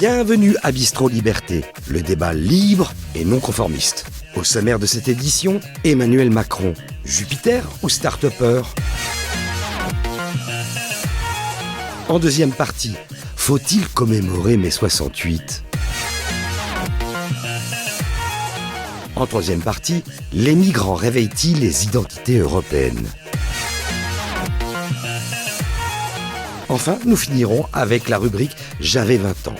Bienvenue à Bistro Liberté, le débat libre et non conformiste. Au sommaire de cette édition, Emmanuel Macron, Jupiter ou start-upper ? En deuxième partie, faut-il commémorer mai 68 ? En troisième partie, les migrants réveillent-ils les identités européennes ? Enfin, nous finirons avec la rubrique « J'avais 20 ans ».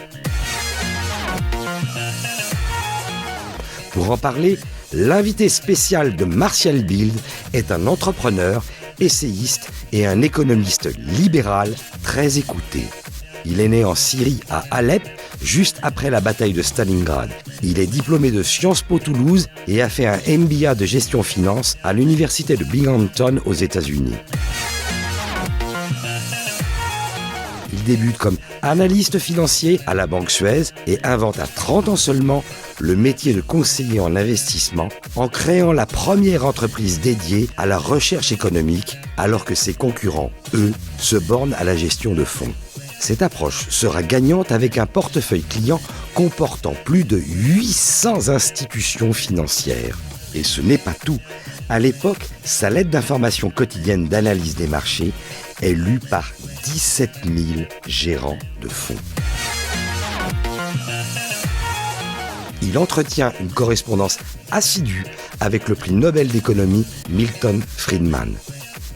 Pour en parler, l'invité spécial de Martial Bild est un entrepreneur, essayiste et un économiste libéral très écouté. Il est né en Syrie, à Alep, juste après la bataille de Stalingrad. Il est diplômé de Sciences Po Toulouse et a fait un MBA de gestion finance à l'université de Binghamton aux États-Unis. Il débute comme analyste financier à la Banque Suez et invente à 30 ans seulement le métier de conseiller en investissement en créant la première entreprise dédiée à la recherche économique alors que ses concurrents, eux, se bornent à la gestion de fonds. Cette approche sera gagnante avec un portefeuille client comportant plus de 800 institutions financières. Et ce n'est pas tout. À l'époque, sa lettre d'information quotidienne d'analyse des marchés est lue par 17 000 gérants de fonds. Il entretient une correspondance assidue avec le prix Nobel d'économie Milton Friedman.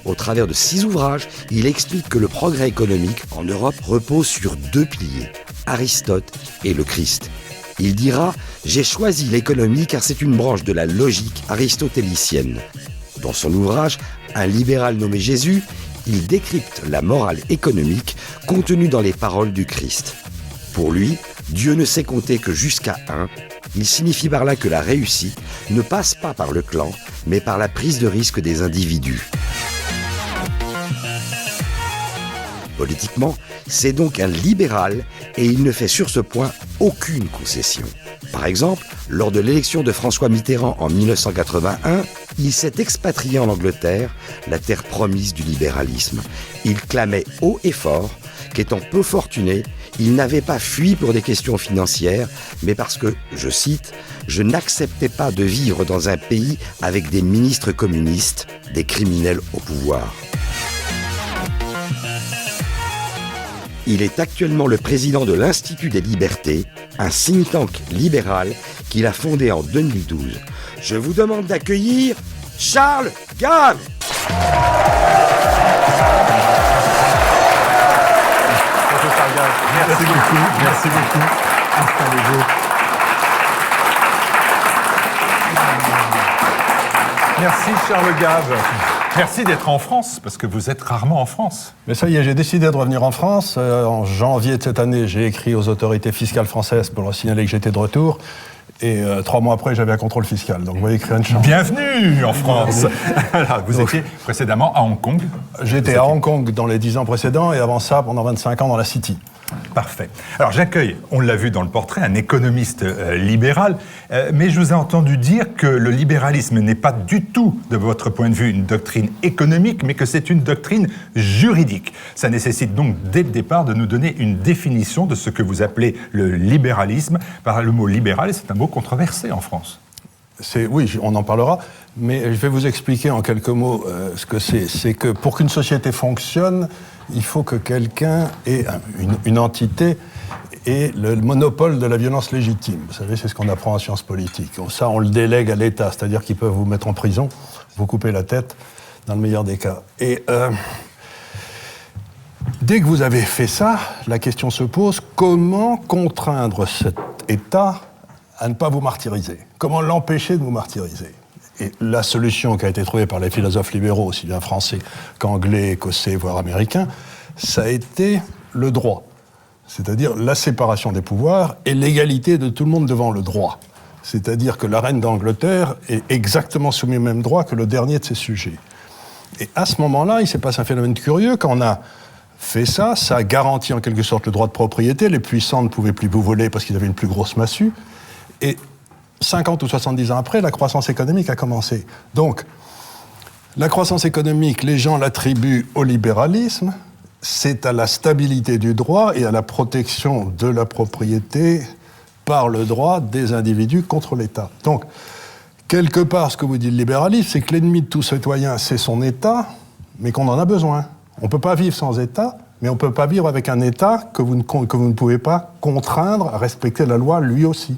Au travers de 6 ouvrages, il explique que le progrès économique en Europe repose sur 2 piliers, Aristote et le Christ. Il dira « J'ai choisi l'économie car c'est une branche de la logique aristotélicienne ». Dans son ouvrage « Un libéral nommé Jésus », il décrypte la morale économique contenue dans les paroles du Christ. Pour lui, Dieu ne sait compter que jusqu'à 1. Il signifie par là que la réussite ne passe pas par le clan, mais par la prise de risque des individus. Politiquement, c'est donc un libéral et il ne fait sur ce point aucune concession. Par exemple, lors de l'élection de François Mitterrand en 1981, il s'est expatrié en Angleterre, la terre promise du libéralisme. Il clamait haut et fort qu'étant peu fortuné, il n'avait pas fui pour des questions financières, mais parce que, je cite, « Je n'acceptais pas de vivre dans un pays avec des ministres communistes, des criminels au pouvoir ». Il est actuellement le président de l'Institut des Libertés, un think tank libéral qu'il a fondé en 2012. Je vous demande d'accueillir Charles Gave. Merci beaucoup, merci beaucoup. Installez-vous. Merci Charles Gave. Merci d'être en France, parce que vous êtes rarement en France. Mais ça y est, j'ai décidé de revenir en France. En janvier de cette année, j'ai écrit aux autorités fiscales françaises pour leur signaler que j'étais de retour. Et 3 mois après, j'avais un contrôle fiscal. Donc vous voyez que rien ne change. Bienvenue en France. Alors, vous étiez précédemment à Hong Kong. J'étais à Hong Kong dans les 10 ans précédents et avant ça, pendant 25 ans dans la City. Parfait. Alors j'accueille, on l'a vu dans le portrait, un économiste libéral, mais je vous ai entendu dire que le libéralisme n'est pas du tout, de votre point de vue, une doctrine économique, mais que c'est une doctrine juridique. Ça nécessite donc, dès le départ, de nous donner une définition de ce que vous appelez le libéralisme. Par le mot libéral, c'est un mot controversé en France. Oui, on en parlera, mais je vais vous expliquer en quelques mots ce que c'est. C'est que pour qu'une société fonctionne, il faut que quelqu'un ait une entité ait le monopole de la violence légitime. Vous savez, c'est ce qu'on apprend en sciences politiques. Ça, on le délègue à l'État, c'est-à-dire qu'ils peuvent vous mettre en prison, vous couper la tête, dans le meilleur des cas. Et dès que vous avez fait ça, la question se pose, comment contraindre cet État à ne pas vous martyriser? Comment l'empêcher de vous martyriser? Et la solution qui a été trouvée par les philosophes libéraux, aussi bien français qu'anglais, écossais, voire américains, ça a été le droit. C'est-à-dire la séparation des pouvoirs et l'égalité de tout le monde devant le droit. C'est-à-dire que la reine d'Angleterre est exactement soumise au même droit que le dernier de ses sujets. Et à ce moment-là, il s'est passé un phénomène curieux. Quand on a fait ça, ça a garanti en quelque sorte le droit de propriété. Les puissants ne pouvaient plus vous voler parce qu'ils avaient une plus grosse massue. Et 50 ou 70 ans après, la croissance économique a commencé. Donc, la croissance économique, les gens l'attribuent au libéralisme, c'est à la stabilité du droit et à la protection de la propriété par le droit des individus contre l'État. Donc, quelque part, ce que vous dit le libéralisme, c'est que l'ennemi de tout citoyen, c'est son État, mais qu'on en a besoin. On ne peut pas vivre sans État, mais on ne peut pas vivre avec un État que vous ne pouvez pas contraindre à respecter la loi lui aussi.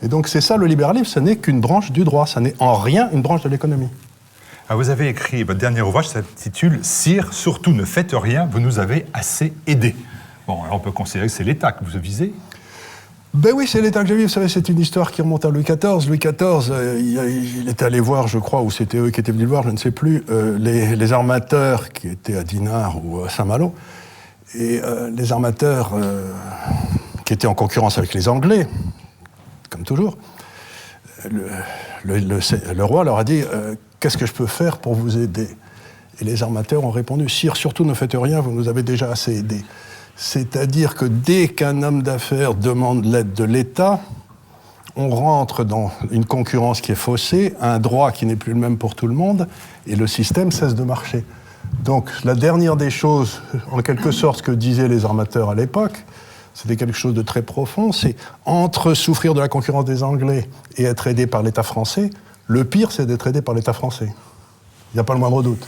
Et donc c'est ça le libéralisme, ce n'est qu'une branche du droit, ça n'est en rien une branche de l'économie. Alors vous avez écrit, votre dernier ouvrage s'intitule « Sire, surtout ne faites rien, vous nous avez assez aidés ». Bon, alors on peut considérer que c'est l'État que vous visez. Ben oui, c'est l'État que j'ai vu. Vous savez, c'est une histoire qui remonte à Louis XIV. Louis XIV, il était allé voir, je crois, ou c'était eux qui étaient venus le voir, je ne sais plus, les armateurs qui étaient à Dinard ou à Saint-Malo. Et les armateurs qui étaient en concurrence avec les Anglais, comme toujours, le roi leur a dit « Qu'est-ce que je peux faire pour vous aider ?» Et les armateurs ont répondu « Sire, surtout ne faites rien, vous nous avez déjà assez aidés. » C'est-à-dire que dès qu'un homme d'affaires demande l'aide de l'État, on rentre dans une concurrence qui est faussée, un droit qui n'est plus le même pour tout le monde, et le système cesse de marcher. Donc la dernière des choses, en quelque sorte, ce que disaient les armateurs à l'époque, c'était quelque chose de très profond, c'est entre souffrir de la concurrence des Anglais et être aidé par l'État français, le pire, c'est d'être aidé par l'État français. Il n'y a pas le moindre doute.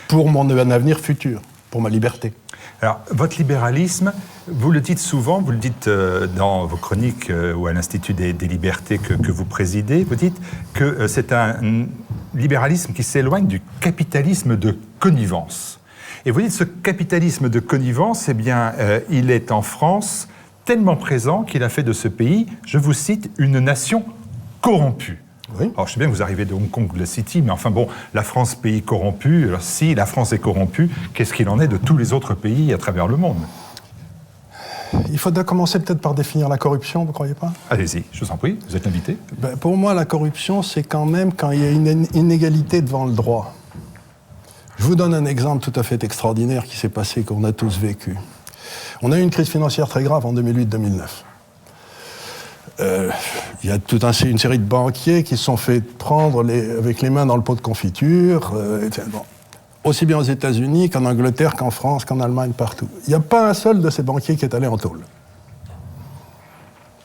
Pour mon avenir futur, pour ma liberté. Alors, votre libéralisme, vous le dites souvent, vous le dites dans vos chroniques ou à l'Institut des libertés que vous présidez, vous dites que c'est un libéralisme qui s'éloigne du capitalisme de connivence. Et vous dites ce capitalisme de connivence, eh bien, il est en France tellement présent qu'il a fait de ce pays, je vous cite, une nation corrompue. Oui. Alors, je sais bien que vous arrivez de Hong Kong ou de la City, mais enfin bon, la France, pays corrompu, alors si la France est corrompue, qu'est-ce qu'il en est de tous les autres pays à travers le monde? Il faudrait commencer peut-être par définir la corruption, vous ne croyez pas? Allez-y, je vous en prie, vous êtes invité. Ben, pour moi, la corruption, c'est quand même quand il y a une inégalité devant le droit. Je vous donne un exemple tout à fait extraordinaire qui s'est passé, qu'on a tous vécu. On a eu une crise financière très grave en 2008-2009. Il y a toute une série de banquiers qui se sont fait prendre avec les mains dans le pot de confiture, bon. Aussi bien aux États-Unis qu'en Angleterre, qu'en France, qu'en Allemagne, partout. Il n'y a pas un seul de ces banquiers qui est allé en tôle.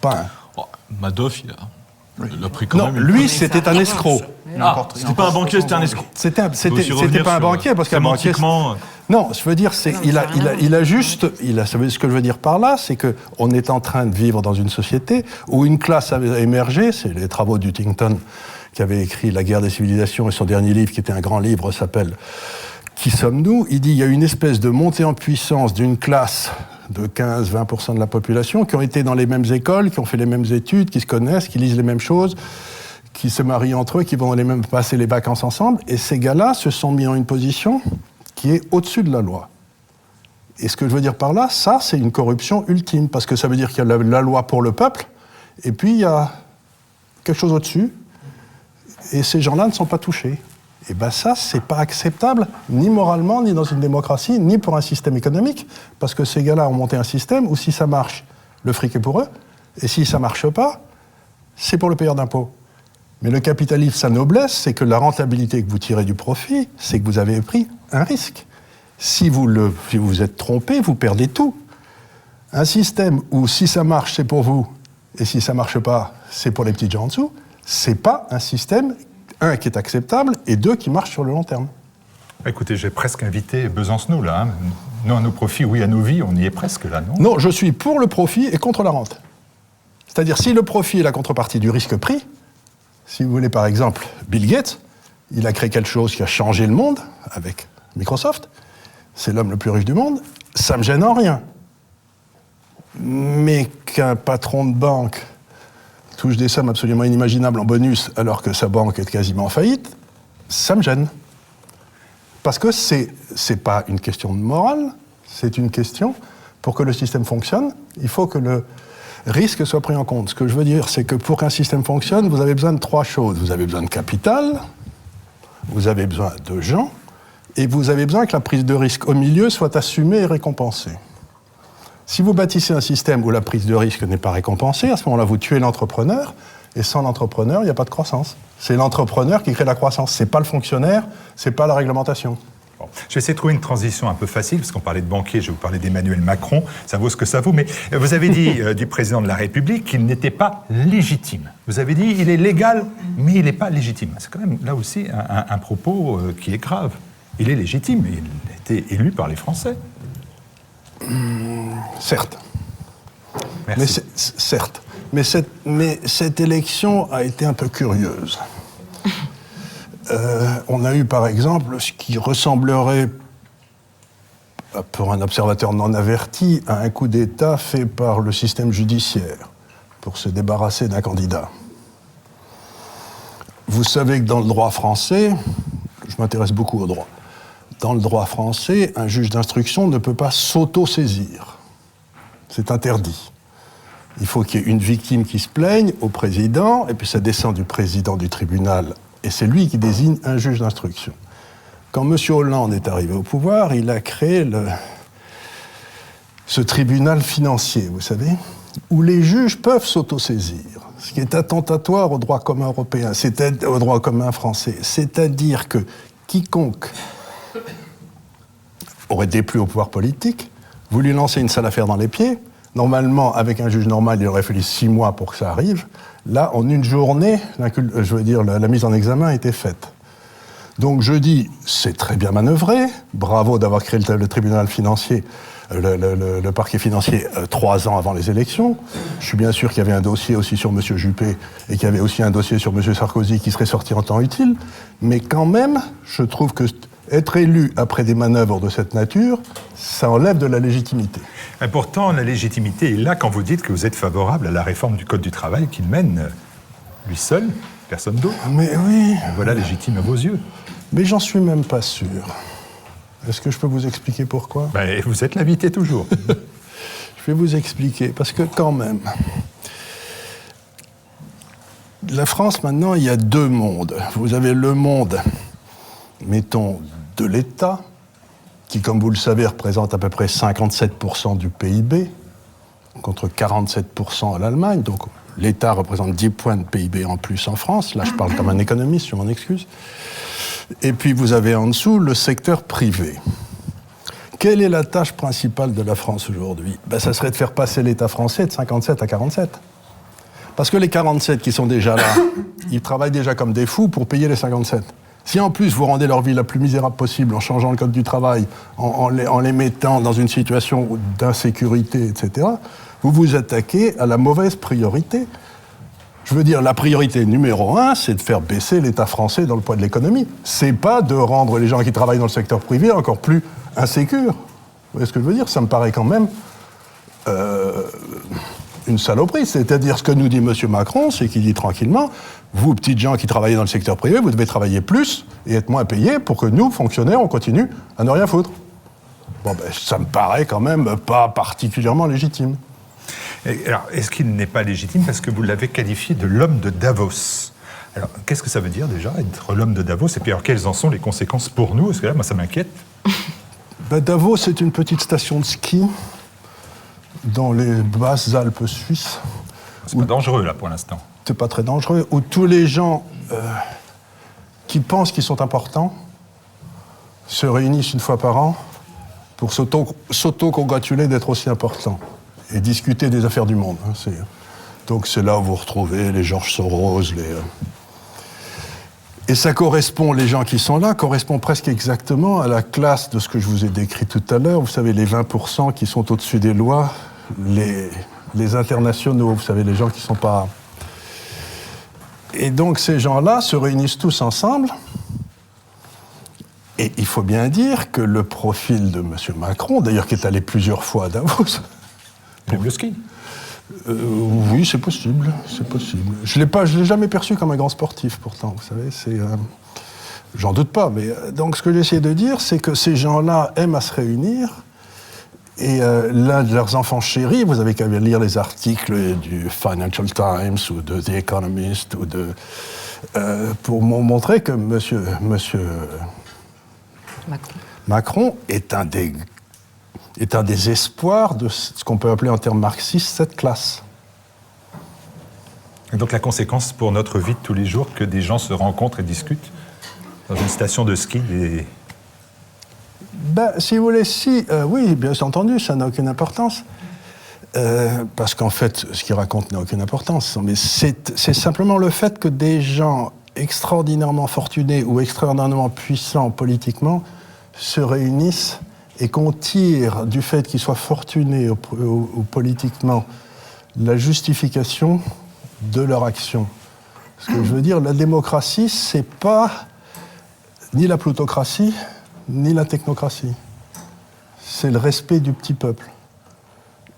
Pas un. Oh, Madoff, il a pris quand même... Non, lui, c'était un escroc. Ah, c'était pas un banquier, c'était un escroc. C'était pas un banquier, parce qu'un banquier... Non, je veux dire, il a juste... Vous savez ce que je veux dire par là, c'est qu'on est en train de vivre dans une société où une classe avait émergé, c'est les travaux d'Huntington qui avait écrit La guerre des civilisations, et son dernier livre, qui était un grand livre, s'appelle « Qui sommes-nous ?» Il dit il y a une espèce de montée en puissance d'une classe de 15-20% de la population qui ont été dans les mêmes écoles, qui ont fait les mêmes études, qui se connaissent, qui lisent les mêmes choses, qui se marient entre eux, qui vont passer les vacances ensemble. Et ces gars-là se sont mis en une position qui est au-dessus de la loi. Et ce que je veux dire par là, ça, c'est une corruption ultime, parce que ça veut dire qu'il y a la loi pour le peuple, et puis il y a quelque chose au-dessus, et ces gens-là ne sont pas touchés. Et bien ça, c'est pas acceptable, ni moralement, ni dans une démocratie, ni pour un système économique, parce que ces gars-là ont monté un système où si ça marche, le fric est pour eux, et si ça marche pas, c'est pour le payeur d'impôts. Mais le capitalisme, sa noblesse, c'est que la rentabilité que vous tirez du profit, c'est que vous avez pris un risque. Si vous vous êtes trompé, vous perdez tout. Un système où si ça marche, c'est pour vous, et si ça marche pas, c'est pour les petits gens en dessous, c'est pas un système, un, qui est acceptable, et deux, qui marche sur le long terme. Écoutez, j'ai presque invité Besancenot, là. Hein. Non à nos profits, oui à nos vies, on y est presque, là, non? Non, je suis pour le profit et contre la rente. C'est-à-dire, si le profit est la contrepartie du risque pris, si vous voulez, par exemple, Bill Gates, il a créé quelque chose qui a changé le monde, avec Microsoft, c'est l'homme le plus riche du monde, ça me gêne en rien. Mais qu'un patron de banque touche des sommes absolument inimaginables en bonus alors que sa banque est quasiment en faillite, ça me gêne. Parce que c'est pas une question de morale, c'est une question, pour que le système fonctionne, il faut que le risque soit pris en compte. Ce que je veux dire, c'est que pour qu'un système fonctionne, vous avez besoin de trois choses. Vous avez besoin de capital, vous avez besoin de gens, et vous avez besoin que la prise de risque au milieu soit assumée et récompensée. Si vous bâtissez un système où la prise de risque n'est pas récompensée, à ce moment-là, vous tuez l'entrepreneur, et sans l'entrepreneur, il n'y a pas de croissance. C'est l'entrepreneur qui crée la croissance, c'est pas le fonctionnaire, c'est pas la réglementation. Bon, je vais essayer de trouver une transition un peu facile, parce qu'on parlait de banquier, je vais vous parler d'Emmanuel Macron, ça vaut ce que ça vaut, mais vous avez dit du président de la République qu'il n'était pas légitime. Vous avez dit il est légal, mais il n'est pas légitime. C'est quand même là aussi un propos qui est grave. Il est légitime, il a été élu par les Français. Certes. Merci. Certes. Mais cette élection a été un peu curieuse. On a eu, par exemple, ce qui ressemblerait, pour un observateur non averti, à un coup d'État fait par le système judiciaire pour se débarrasser d'un candidat. Vous savez que dans le droit français, je m'intéresse beaucoup au droit, dans le droit français, un juge d'instruction ne peut pas s'auto-saisir. C'est interdit. Il faut qu'il y ait une victime qui se plaigne au président, et puis ça descend du président du tribunal, et c'est lui qui désigne un juge d'instruction. Quand M. Hollande est arrivé au pouvoir, il a créé ce tribunal financier, vous savez, où les juges peuvent s'autosaisir, ce qui est attentatoire au droit commun européen, au droit commun français. C'est-à-dire que quiconque aurait déplu au pouvoir politique, vous lui lancez une sale affaire dans les pieds. Normalement, avec un juge normal, il aurait fallu 6 mois pour que ça arrive. Là, en une journée, la mise en examen a été faite. Donc je dis, c'est très bien manœuvré, bravo d'avoir créé le tribunal financier, le parquet financier 3 ans avant les élections. Je suis bien sûr qu'il y avait un dossier aussi sur M. Juppé et qu'il y avait aussi un dossier sur M. Sarkozy qui serait sorti en temps utile. Mais quand même, je trouve que être élu après des manœuvres de cette nature, ça enlève de la légitimité. Et pourtant, la légitimité est là quand vous dites que vous êtes favorable à la réforme du Code du travail qu'il mène lui seul, personne d'autre. Mais oui. Voilà légitime à vos yeux. Mais j'en suis même pas sûr. Est-ce que je peux vous expliquer pourquoi ? Vous êtes l'invité toujours. Je vais vous expliquer, parce que quand même, la France maintenant, il y a 2 mondes. Vous avez le monde, mettons, de l'État, qui, comme vous le savez, représente à peu près 57% du PIB, contre 47% à l'Allemagne. Donc l'État représente 10 points de PIB en plus en France. Là, je parle comme un économiste, je m'en excuse. Et puis vous avez en dessous le secteur privé. Quelle est la tâche principale de la France aujourd'hui ? Ça serait de faire passer l'État français de 57 à 47. Parce que les 47 qui sont déjà là, ils travaillent déjà comme des fous pour payer les 57. Si en plus vous rendez leur vie la plus misérable possible en changeant le code du travail, en les mettant dans une situation d'insécurité, etc., vous vous attaquez à la mauvaise priorité. Je veux dire, la priorité numéro 1, c'est de faire baisser l'État français dans le poids de l'économie. C'est pas de rendre les gens qui travaillent dans le secteur privé encore plus insécures. Vous voyez ce que je veux dire ? Ça me paraît quand même une saloperie. C'est-à-dire, ce que nous dit M. Macron, c'est qu'il dit tranquillement, vous, petites gens qui travaillez dans le secteur privé, vous devez travailler plus et être moins payés pour que nous, fonctionnaires, on continue à ne rien foutre. Ça me paraît quand même pas particulièrement légitime. Alors, est-ce qu'il n'est pas légitime parce que vous l'avez qualifié de l'homme de Davos ? Alors, qu'est-ce que ça veut dire déjà, être l'homme de Davos ? Et puis, alors, quelles en sont les conséquences pour nous ? Parce que là, moi, ça m'inquiète. Davos, c'est une petite station de ski dans les basses Alpes suisses. C'est pas dangereux, là, pour l'instant. C'est pas très dangereux, où tous les gens qui pensent qu'ils sont importants se réunissent une fois par an pour s'auto-congratuler d'être aussi importants et discuter des affaires du monde. Donc c'est là où vous retrouvez les George Soros, Et ça correspond, les gens qui sont là, correspond presque exactement à la classe de ce que je vous ai décrit tout à l'heure. Vous savez, les 20% qui sont au-dessus des lois, les internationaux, vous savez, les gens qui ne sont pas... Et donc ces gens-là se réunissent tous ensemble. Et il faut bien dire que le profil de M. Macron, d'ailleurs qui est allé plusieurs fois à Davos... Pour le ski. Oui, c'est possible, c'est possible. Je l'ai jamais perçu comme un grand sportif, pourtant, vous savez, j'en doute pas, mais donc ce que j'essaie de dire, c'est que ces gens-là aiment à se réunir, et l'un de leurs enfants chéris, vous avez qu'à lire les articles du Financial Times, ou de The Economist, ou pour montrer que monsieur Macron est un des espoirs de ce qu'on peut appeler en termes marxistes cette classe. Et donc la conséquence pour notre vie de tous les jours, que des gens se rencontrent et discutent dans une station de ski Si vous voulez, oui, bien entendu, ça n'a aucune importance. Parce qu'en fait, ce qu'il raconte n'a aucune importance. Mais c'est simplement le fait que des gens extraordinairement fortunés ou extraordinairement puissants politiquement se réunissent et qu'on tire du fait qu'ils soient fortunés ou politiquement la justification de leur action. Ce que je veux dire, la démocratie, c'est pas ni la plutocratie, ni la technocratie. C'est le respect du petit peuple.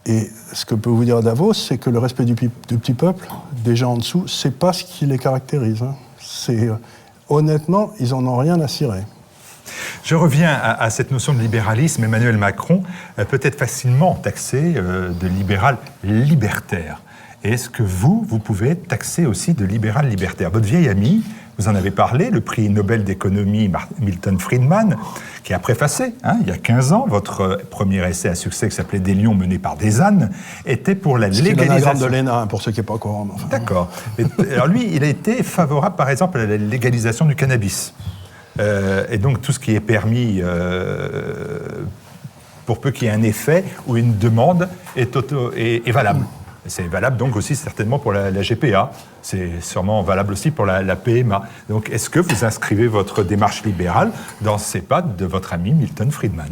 Et ce que peut vous dire Davos, c'est que le respect du petit peuple, des gens en dessous, c'est pas ce qui les caractérise. Honnêtement, ils en ont rien à cirer. Je reviens à cette notion de libéralisme. Emmanuel Macron peut être facilement taxé de libéral libertaire. Et est-ce que vous pouvez être taxé aussi de libéral libertaire? Votre vieil ami, vous en avez parlé, le prix Nobel d'économie Milton Friedman, qui a préfacé, il y a 15 ans, votre premier essai à succès qui s'appelait « Des lions menés par des ânes », était pour la légalisation... C'est l'anagramme de l'ENA, pour ceux qui ne sont pas au courant. Enfin. D'accord. Alors lui, il a été favorable, par exemple, à la légalisation du cannabis. Et donc tout ce qui est permis, pour peu qu'il y ait un effet ou une demande, est valable. C'est valable donc aussi certainement pour la GPA, c'est sûrement valable aussi pour la PMA. Donc est-ce que vous inscrivez votre démarche libérale dans ces pas de votre ami Milton Friedman?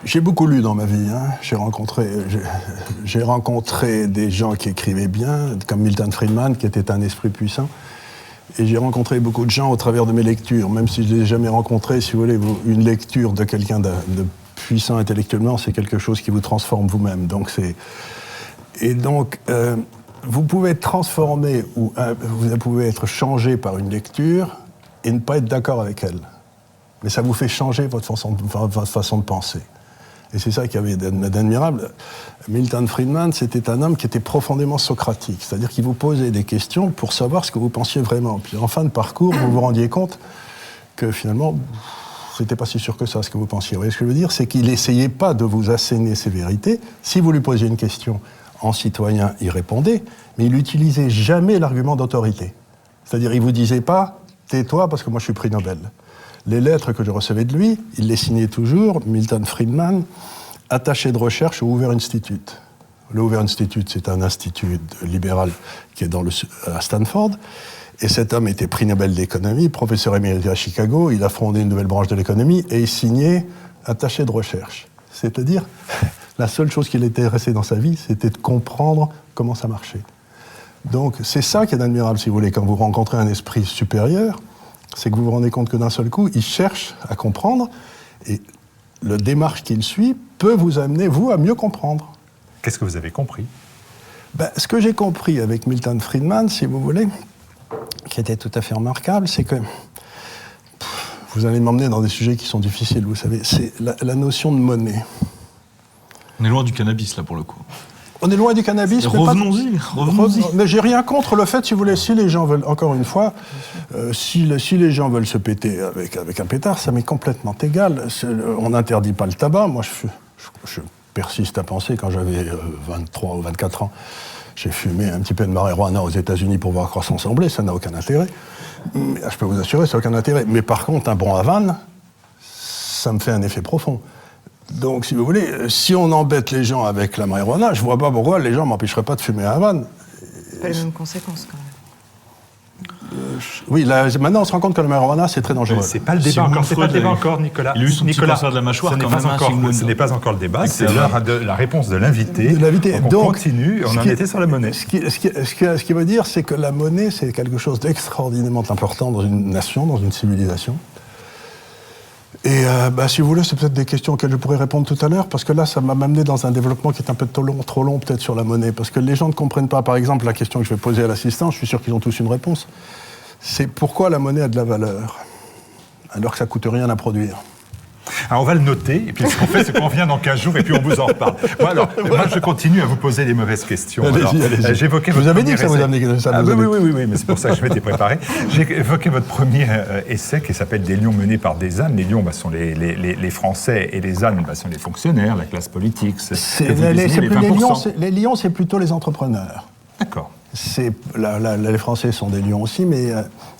J'ai beaucoup lu dans ma vie. J'ai rencontré des gens qui écrivaient bien, comme Milton Friedman, qui était un esprit puissant. Et j'ai rencontré beaucoup de gens au travers de mes lectures, même si je ne les ai jamais rencontrés. Si vous voulez, une lecture de quelqu'un de puissant intellectuellement, c'est quelque chose qui vous transforme vous-même. Vous pouvez être transformé ou vous pouvez être changé par une lecture et ne pas être d'accord avec elle. Mais ça vous fait changer votre façon de penser. Et c'est ça qu'il y avait d'admirable. Milton Friedman, c'était un homme qui était profondément socratique, c'est-à-dire qu'il vous posait des questions pour savoir ce que vous pensiez vraiment. Puis en fin de parcours, vous vous rendiez compte que finalement, c'était pas si sûr que ça, ce que vous pensiez. Vous voyez ce que je veux dire? C'est qu'il n'essayait pas de vous asséner ses vérités. Si vous lui posiez une question en citoyen, il répondait, mais il n'utilisait jamais l'argument d'autorité. C'est-à-dire, il ne vous disait pas « tais-toi parce que moi je suis prix Nobel ». Les lettres que je recevais de lui, il les signait toujours, Milton Friedman, attaché de recherche au Hoover Institute. Le Hoover Institute, c'est un institut libéral qui est à Stanford. Et cet homme était prix Nobel d'économie, professeur émérite à Chicago. Il a fondé une nouvelle branche de l'économie et il signait attaché de recherche. C'est-à-dire, la seule chose qui l'intéressait dans sa vie, c'était de comprendre comment ça marchait. Donc, c'est ça qui est admirable, si vous voulez, quand vous rencontrez un esprit supérieur, c'est que vous vous rendez compte que d'un seul coup, il cherche à comprendre et le démarche qu'il suit peut vous amener, vous, à mieux comprendre. Qu'est-ce que vous avez compris? Ce que j'ai compris avec Milton Friedman, si vous voulez, qui était tout à fait remarquable, c'est que vous allez m'emmener dans des sujets qui sont difficiles, vous savez, c'est la notion de monnaie. On est loin du cannabis, là, pour le coup. On est loin du cannabis. Revenons-y. Mais j'ai rien contre le fait, si vous voulez, si les gens veulent, encore une fois, si les gens veulent se péter avec un pétard, ça m'est complètement égal. On n'interdit pas le tabac. Moi, je persiste à penser, quand j'avais 23 ou 24 ans, j'ai fumé un petit peu de marijuana aux États-Unis pour voir à quoi ça ressemblait. Ça n'a aucun intérêt. Mais, je peux vous assurer, ça n'a aucun intérêt. Mais par contre, un bon Havane, ça me fait un effet profond. Donc, si vous voulez, si on embête les gens avec la marijuana, je ne vois pas pourquoi les gens ne m'empêcheraient pas de fumer un Havane. Pas les mêmes conséquences, quand même. Oui, là, maintenant on se rend compte que la marijuana c'est très dangereux. C'est pas le débat encore, Nicolas. Il a eu son petit cancer de la mâchoire quand même. Ce n'est pas encore le débat, c'est l'heure de la réponse de l'invité. Donc, on continue, on en était sur la monnaie. Ce qui veut dire, c'est que la monnaie, c'est quelque chose d'extraordinairement important dans une nation, dans une civilisation. Et si vous voulez, c'est peut-être des questions auxquelles je pourrais répondre tout à l'heure, parce que là, ça m'a amené dans un développement qui est un peu trop long peut-être sur la monnaie, parce que les gens ne comprennent pas, par exemple, la question que je vais poser à l'assistant, je suis sûr qu'ils ont tous une réponse, c'est pourquoi la monnaie a de la valeur, alors que ça ne coûte rien à produire. Alors on va le noter, et puis ce qu'on fait, c'est qu'on revient dans 15 jours, et puis on vous en reparle. Moi, je continue à vous poser les mauvaises questions. Allez-y. J'évoquais vous avez dit que ça vous amenait oui, mais c'est pour ça que je m'étais préparé. J'ai évoqué votre premier essai qui s'appelle « Des lions menés par des ânes ». Les lions sont les Français, et les ânes sont les fonctionnaires, la classe politique. Les lions, c'est plutôt les entrepreneurs. D'accord. Les Français sont des lions aussi, mais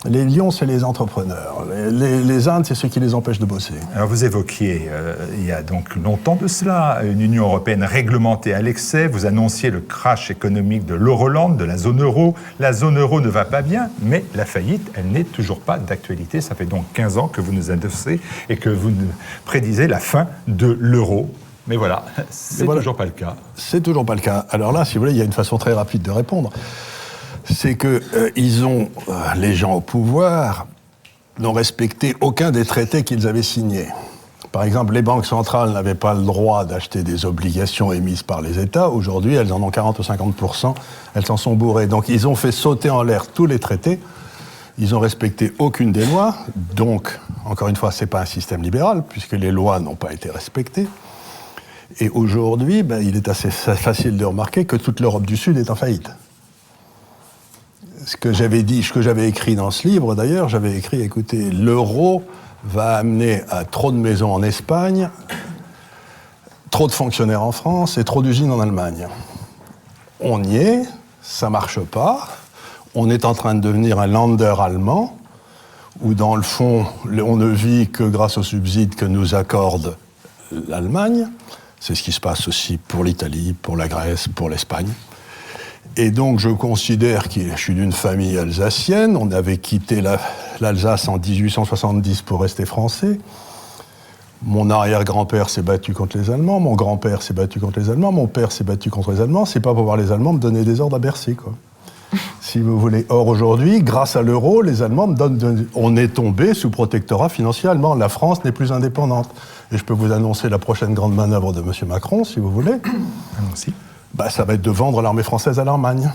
les lions, c'est les entrepreneurs. Les Indes, c'est ceux qui les empêchent de bosser. Alors vous évoquiez, il y a donc longtemps de cela, une Union européenne réglementée à l'excès. Vous annonciez le crash économique de l'Euroland, de la zone euro. La zone euro ne va pas bien, mais la faillite, elle n'est toujours pas d'actualité. Ça fait donc 15 ans que vous nous annoncez et que vous nous prédisez la fin de l'euro. Mais voilà, c'est toujours pas le cas. C'est toujours pas le cas. Alors là, si vous voulez, il y a une façon très rapide de répondre. C'est que les gens au pouvoir n'ont respecté aucun des traités qu'ils avaient signés. Par exemple, les banques centrales n'avaient pas le droit d'acheter des obligations émises par les États. Aujourd'hui, elles en ont 40 ou 50%. Elles s'en sont bourrées. Donc, ils ont fait sauter en l'air tous les traités. Ils n'ont respecté aucune des lois. Donc, encore une fois, ce n'est pas un système libéral, puisque les lois n'ont pas été respectées. Et aujourd'hui, il est assez facile de remarquer que toute l'Europe du Sud est en faillite. Ce que j'avais écrit dans ce livre, d'ailleurs, j'avais écrit, écoutez, l'euro va amener à trop de maisons en Espagne, trop de fonctionnaires en France et trop d'usines en Allemagne. On y est, ça marche pas, on est en train de devenir un Länder allemand, où dans le fond, on ne vit que grâce aux subsides que nous accorde l'Allemagne. C'est ce qui se passe aussi pour l'Italie, pour la Grèce, pour l'Espagne. Et donc, je considère que je suis d'une famille alsacienne. On avait quitté l'Alsace en 1870 pour rester français. Mon arrière-grand-père s'est battu contre les Allemands. Mon grand-père s'est battu contre les Allemands. Mon père s'est battu contre les Allemands. C'est pas pour voir les Allemands me donner des ordres à Bercy, quoi. Si vous voulez. Or, aujourd'hui, grâce à l'euro, les Allemands me donnent... On est tombé sous protectorat financier allemand. La France n'est plus indépendante. Et je peux vous annoncer la prochaine grande manœuvre de M. Macron, si vous voulez. Aussi. Ça va être de vendre l'armée française à l'Allemagne.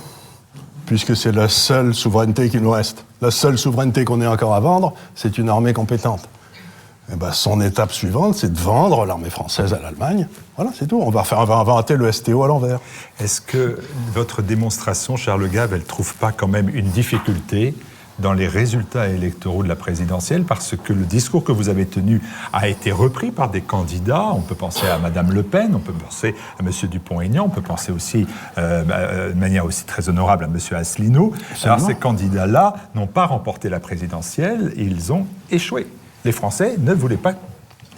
Puisque c'est la seule souveraineté qui nous reste. La seule souveraineté qu'on ait encore à vendre, c'est une armée compétente. Et son étape suivante, c'est de vendre l'armée française à l'Allemagne. Voilà, c'est tout. On va inventer le STO à l'envers. Est-ce que votre démonstration, Charles Gave, elle ne trouve pas quand même une difficulté dans les résultats électoraux de la présidentielle, parce que le discours que vous avez tenu a été repris par des candidats. On peut penser à Madame Le Pen, on peut penser à Monsieur Dupont-Aignan, on peut penser aussi, de manière aussi très honorable, à Monsieur Asselineau. Alors ces candidats-là n'ont pas remporté la présidentielle, ils ont échoué. Les Français ne voulaient pas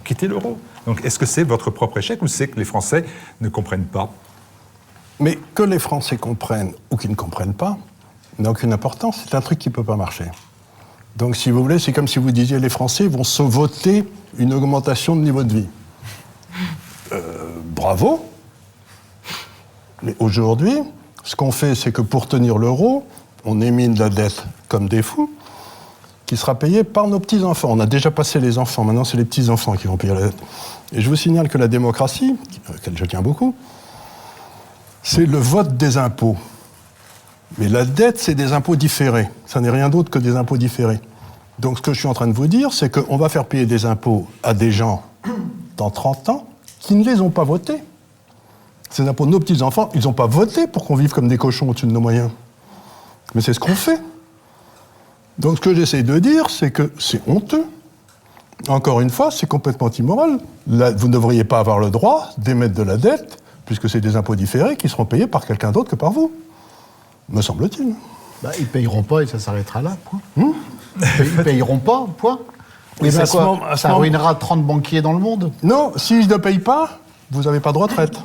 quitter l'euro. Donc est-ce que c'est votre propre échec ou c'est que les Français ne comprennent pas ? Mais que les Français comprennent ou qu'ils ne comprennent pas, n'a aucune importance, c'est un truc qui ne peut pas marcher. Donc, si vous voulez, c'est comme si vous disiez les Français vont se voter une augmentation de niveau de vie. Bravo. Mais aujourd'hui, ce qu'on fait, c'est que pour tenir l'euro, on émet de la dette comme des fous, qui sera payée par nos petits-enfants. On a déjà passé les enfants, maintenant c'est les petits-enfants qui vont payer la dette. Et je vous signale que la démocratie, à laquelle je tiens beaucoup, c'est le vote des impôts. Mais la dette, c'est des impôts différés. Ça n'est rien d'autre que des impôts différés. Donc ce que je suis en train de vous dire, c'est qu'on va faire payer des impôts à des gens dans 30 ans qui ne les ont pas votés. Ces impôts de nos petits-enfants, ils n'ont pas voté pour qu'on vive comme des cochons au-dessus de nos moyens. Mais c'est ce qu'on fait. Donc ce que j'essaie de dire, c'est que c'est honteux. Encore une fois, c'est complètement immoral. Là, vous ne devriez pas avoir le droit d'émettre de la dette, puisque c'est des impôts différés qui seront payés par quelqu'un d'autre que par vous. Me semble-t-il. Ils ne payeront pas et ça s'arrêtera là, point. Ils ne payeront pas, point. Et ça ruinera 30 banquiers dans le monde. Non, s'ils ne payent pas, vous n'avez pas de retraite.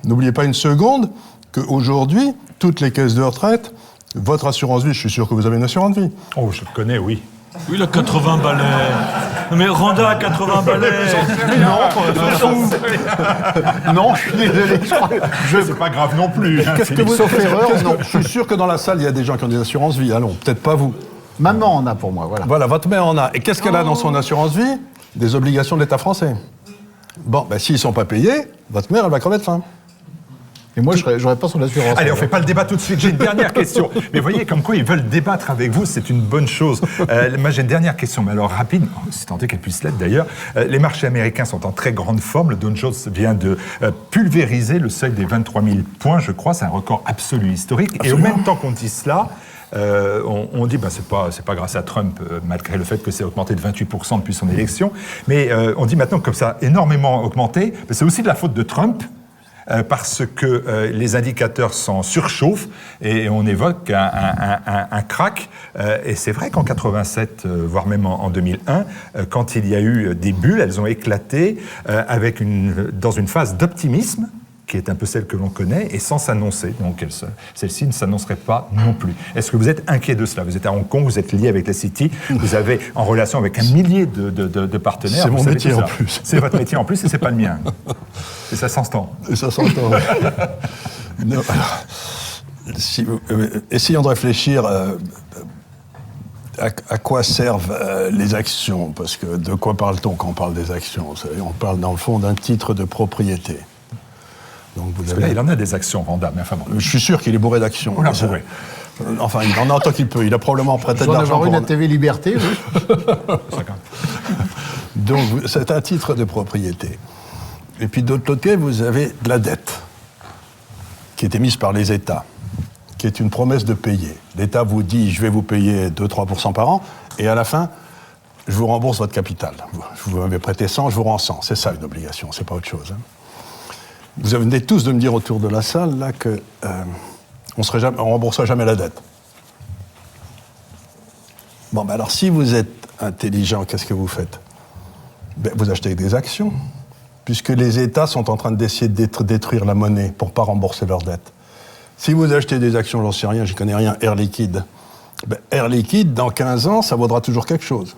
N'oubliez pas une seconde qu'aujourd'hui, toutes les caisses de retraite, votre assurance vie, je suis sûr que vous avez une assurance vie. Oh, je le connais, oui. Oui, il a 80 balais. Non, mais Randa a 80 balais. Non, je suis désolé. C'est pas grave non plus. Qu'est-ce que vous sauf erreur, non. Je suis sûr que dans la salle, il y a des gens qui ont des assurances vie. Allons, peut-être pas vous. Maman en a pour moi, voilà. Voilà, votre mère en a. Et qu'est-ce qu'elle a dans son assurance vie ? Des obligations de l'État français. Bon, s'ils ne sont pas payés, votre mère, elle va crever de faim. Et moi, je n'aurais pas son assurance. Allez, on ne fait pas le débat tout de suite. J'ai une dernière question. Mais voyez, comme quoi ils veulent débattre avec vous, c'est une bonne chose. Moi, j'ai une dernière question, mais alors rapide, c'est tenté qu'elle puisse l'être d'ailleurs. Les marchés américains sont en très grande forme. Le Dow Jones vient de pulvériser le seuil des 23 000 points, je crois. C'est un record absolu historique. Absolument. Et au même temps qu'on dit cela, on dit c'est pas grâce à Trump, malgré le fait que c'est augmenté de 28% depuis son élection. Mais on dit maintenant que comme ça a énormément augmenté, c'est aussi de la faute de Trump. parce que les indicateurs s'en surchauffent et on évoque un crack. Et c'est vrai qu'en 87, voire même en 2001, quand il y a eu des bulles, elles ont éclaté dans une phase d'optimisme, qui est un peu celle que l'on connaît, et sans s'annoncer. Donc celle-ci ne s'annoncerait pas non plus. Est-ce que vous êtes inquiet de cela? Vous êtes à Hong Kong, vous êtes lié avec la City, vous avez en relation avec un millier de partenaires. C'est mon métier en plus. C'est votre métier en plus et c'est pas le mien. Et ça s'entend. Et ça s'entend. Non, alors, essayons de réfléchir à quoi servent les actions, parce que de quoi parle-t-on quand on parle des actions? Vous savez, on parle dans le fond d'un titre de propriété. Donc Parce que là, il en a des actions, Randa, mais enfin bon. Je suis sûr qu'il est bourré d'actions. On l'a bourré. Enfin, il en a autant qu'il peut. Il a probablement prêté de l'argent. J'en ai une à TV Liberté, oui. Donc, c'est un titre de propriété. Et puis, d'autre côté, vous avez de la dette qui est émise par les États, qui est une promesse de payer. L'État vous dit, je vais vous payer 2-3% par an, et à la fin, je vous rembourse votre capital. Vous m'avez prêté 100, je vous rends 100. C'est ça, une obligation, c'est pas autre chose. Vous venez tous de me dire autour de la salle là que on rembourserait jamais la dette. Bon, ben alors si vous êtes intelligent, qu'est-ce que vous faites? Ben, vous achetez des actions, puisque les États sont en train d'essayer de détruire la monnaie pour pas rembourser leurs dettes. Si vous achetez des actions, j'en sais rien, j'y connais rien, Air Liquide. Ben, Air Liquide, dans 15 ans, ça vaudra toujours quelque chose,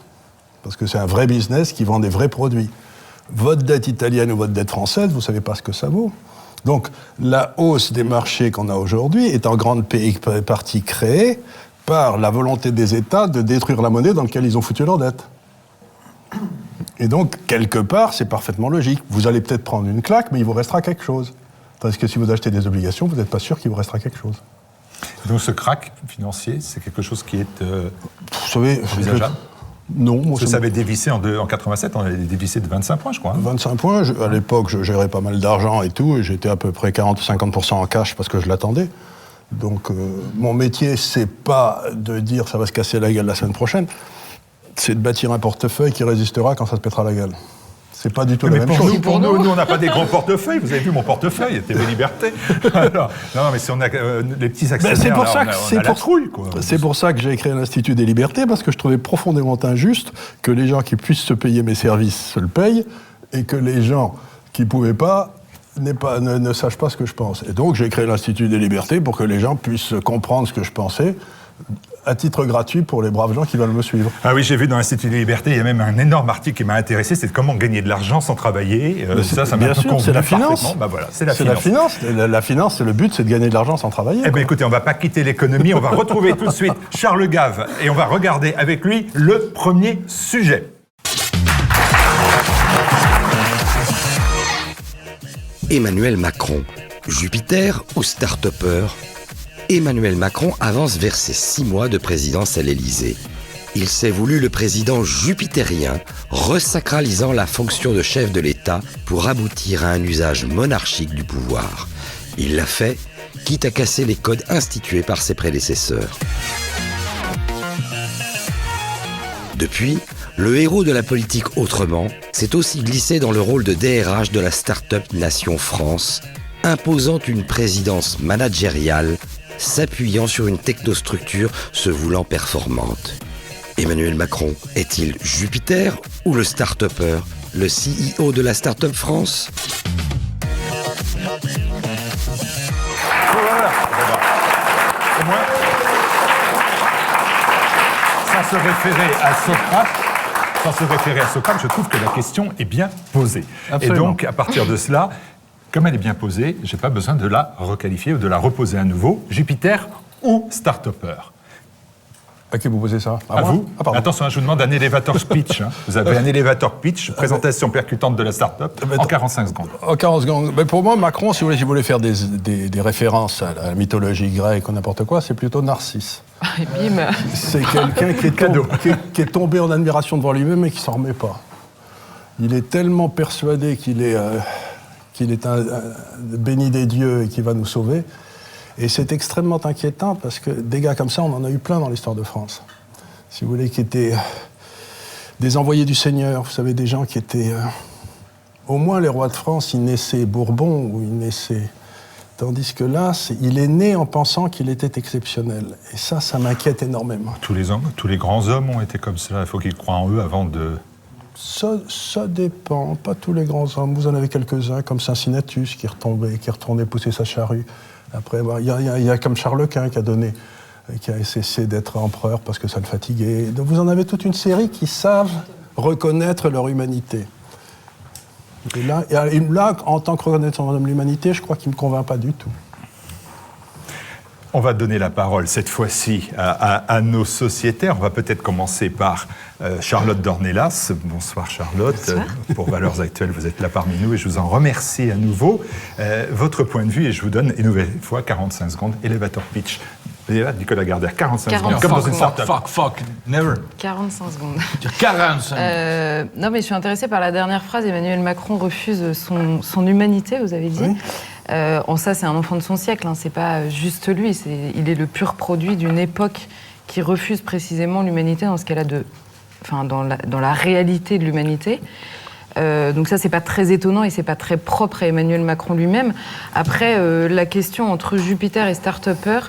parce que c'est un vrai business qui vend des vrais produits. Votre dette italienne ou votre dette française, vous ne savez pas ce que ça vaut. Donc, la hausse des marchés qu'on a aujourd'hui est en grande partie créée par la volonté des États de détruire la monnaie dans laquelle ils ont foutu leur dette. Et donc, quelque part, c'est parfaitement logique. Vous allez peut-être prendre une claque, mais il vous restera quelque chose. Parce que si vous achetez des obligations, vous n'êtes pas sûr qu'il vous restera quelque chose. Donc, ce crack financier, c'est quelque chose qui est vous savez, envisageable? Non. Moi, Parce que ça avait dévissé en 87, on avait dévissé de 25 points, je crois. 25 points, à l'époque, je gérais pas mal d'argent et tout, et j'étais à peu près 40-50% en cash parce que je l'attendais. Donc, mon métier, c'est pas de dire ça va se casser la gueule la semaine prochaine, c'est de bâtir un portefeuille qui résistera quand ça se pètera la gueule. C'est pas du tout la même chose. Pour nous, on n'a pas des grands portefeuilles. Vous avez vu mon portefeuille, TV Liberté. Alors, non, mais si on a les petits actionnaires, c'est pour ça que c'est pour ça que j'ai créé l'Institut des Libertés, parce que je trouvais profondément injuste que les gens qui puissent se payer mes services se le payent, et que les gens qui ne pouvaient pas ne sachent pas ce que je pense. Et donc j'ai créé l'Institut des Libertés pour que les gens puissent comprendre ce que je pensais, à titre gratuit pour les braves gens qui veulent me suivre. Ah oui, j'ai vu dans l'Institut des Libertés, il y a même un énorme article qui m'a intéressé, c'est comment gagner de l'argent sans travailler. Ça m'a un peu convenu. C'est la finance. Bah voilà, c'est la finance. La finance, c'est le but, c'est de gagner de l'argent sans travailler. Eh bien écoutez, on va pas quitter l'économie, on va retrouver tout de suite Charles Gave et on va regarder avec lui le premier sujet. Emmanuel Macron, Jupiter ou start-upper? Emmanuel Macron avance vers ses 6 mois de présidence à l'Élysée. Il s'est voulu le président jupitérien, resacralisant la fonction de chef de l'État pour aboutir à un usage monarchique du pouvoir. Il l'a fait, quitte à casser les codes institués par ses prédécesseurs. Depuis, le héros de la politique autrement s'est aussi glissé dans le rôle de DRH de la start-up Nation France, imposant une présidence managériale, s'appuyant sur une technostructure se voulant performante. Emmanuel Macron est-il Jupiter ou le start-upper, le CEO de la start-up France? Voilà. Au moins, sans se référer à Socrate, je trouve que la question est bien posée. Absolument. Et donc, à partir de cela, comme elle est bien posée, je n'ai pas besoin de la requalifier ou de la reposer à nouveau. Jupiter ou start-upper? À qui vous posez ça? À vous. Attention, je vous demande un elevator speech. Vous avez un elevator pitch, présentation percutante de la start-up, en 45 secondes. En 40 secondes. Mais pour moi, Macron, si vous voulez faire des références à la mythologie grecque ou n'importe quoi, c'est plutôt Narcisse. Et bim. C'est quelqu'un qui est tombé en admiration devant lui-même et qui s'en remet pas. Il est tellement persuadé qu'il est un béni des dieux et qui va nous sauver. Et c'est extrêmement inquiétant parce que des gars comme ça, on en a eu plein dans l'histoire de France. Si vous voulez, qui étaient des envoyés du Seigneur, vous savez, des gens qui étaient Au moins, les rois de France, ils naissaient Bourbon ou ils naissaient... Tandis que là, il est né en pensant qu'il était exceptionnel. Et ça m'inquiète énormément. Tous les grands hommes ont été comme cela. Il faut qu'ils croient en eux avant de... Ça dépend. Pas tous les grands hommes. Vous en avez quelques-uns, comme Cincinnatus, qui retournait pousser sa charrue. Après, il y a comme Charles Quint qui a cessé d'être empereur parce que ça le fatiguait. Donc vous en avez toute une série qui savent reconnaître leur humanité. Et là, en tant que reconnaissant de l'humanité, je crois qu'il ne me convainc pas du tout. On va donner la parole cette fois-ci à nos sociétaires. On va peut-être commencer par Charlotte Dornelas. Bonsoir Charlotte. Bonsoir. Pour Valeurs Actuelles, vous êtes là parmi nous et je vous en remercie à nouveau. Votre point de vue, et je vous donne une nouvelle fois 45 secondes, elevator pitch. Nicolas Gardère, 45 secondes, comme dans une start-up. Fuck, never. 45 secondes. 45. Non, mais je suis intéressée par la dernière phrase. Emmanuel Macron refuse son humanité, vous avez dit. Oui. En ça, c'est un enfant de son siècle. Hein. C'est pas juste lui. Il est le pur produit d'une époque qui refuse précisément l'humanité dans ce qu'elle a dans la réalité de l'humanité. Donc ça, c'est pas très étonnant et c'est pas très propre à Emmanuel Macron lui-même. Après, la question entre Jupiter et start-upper,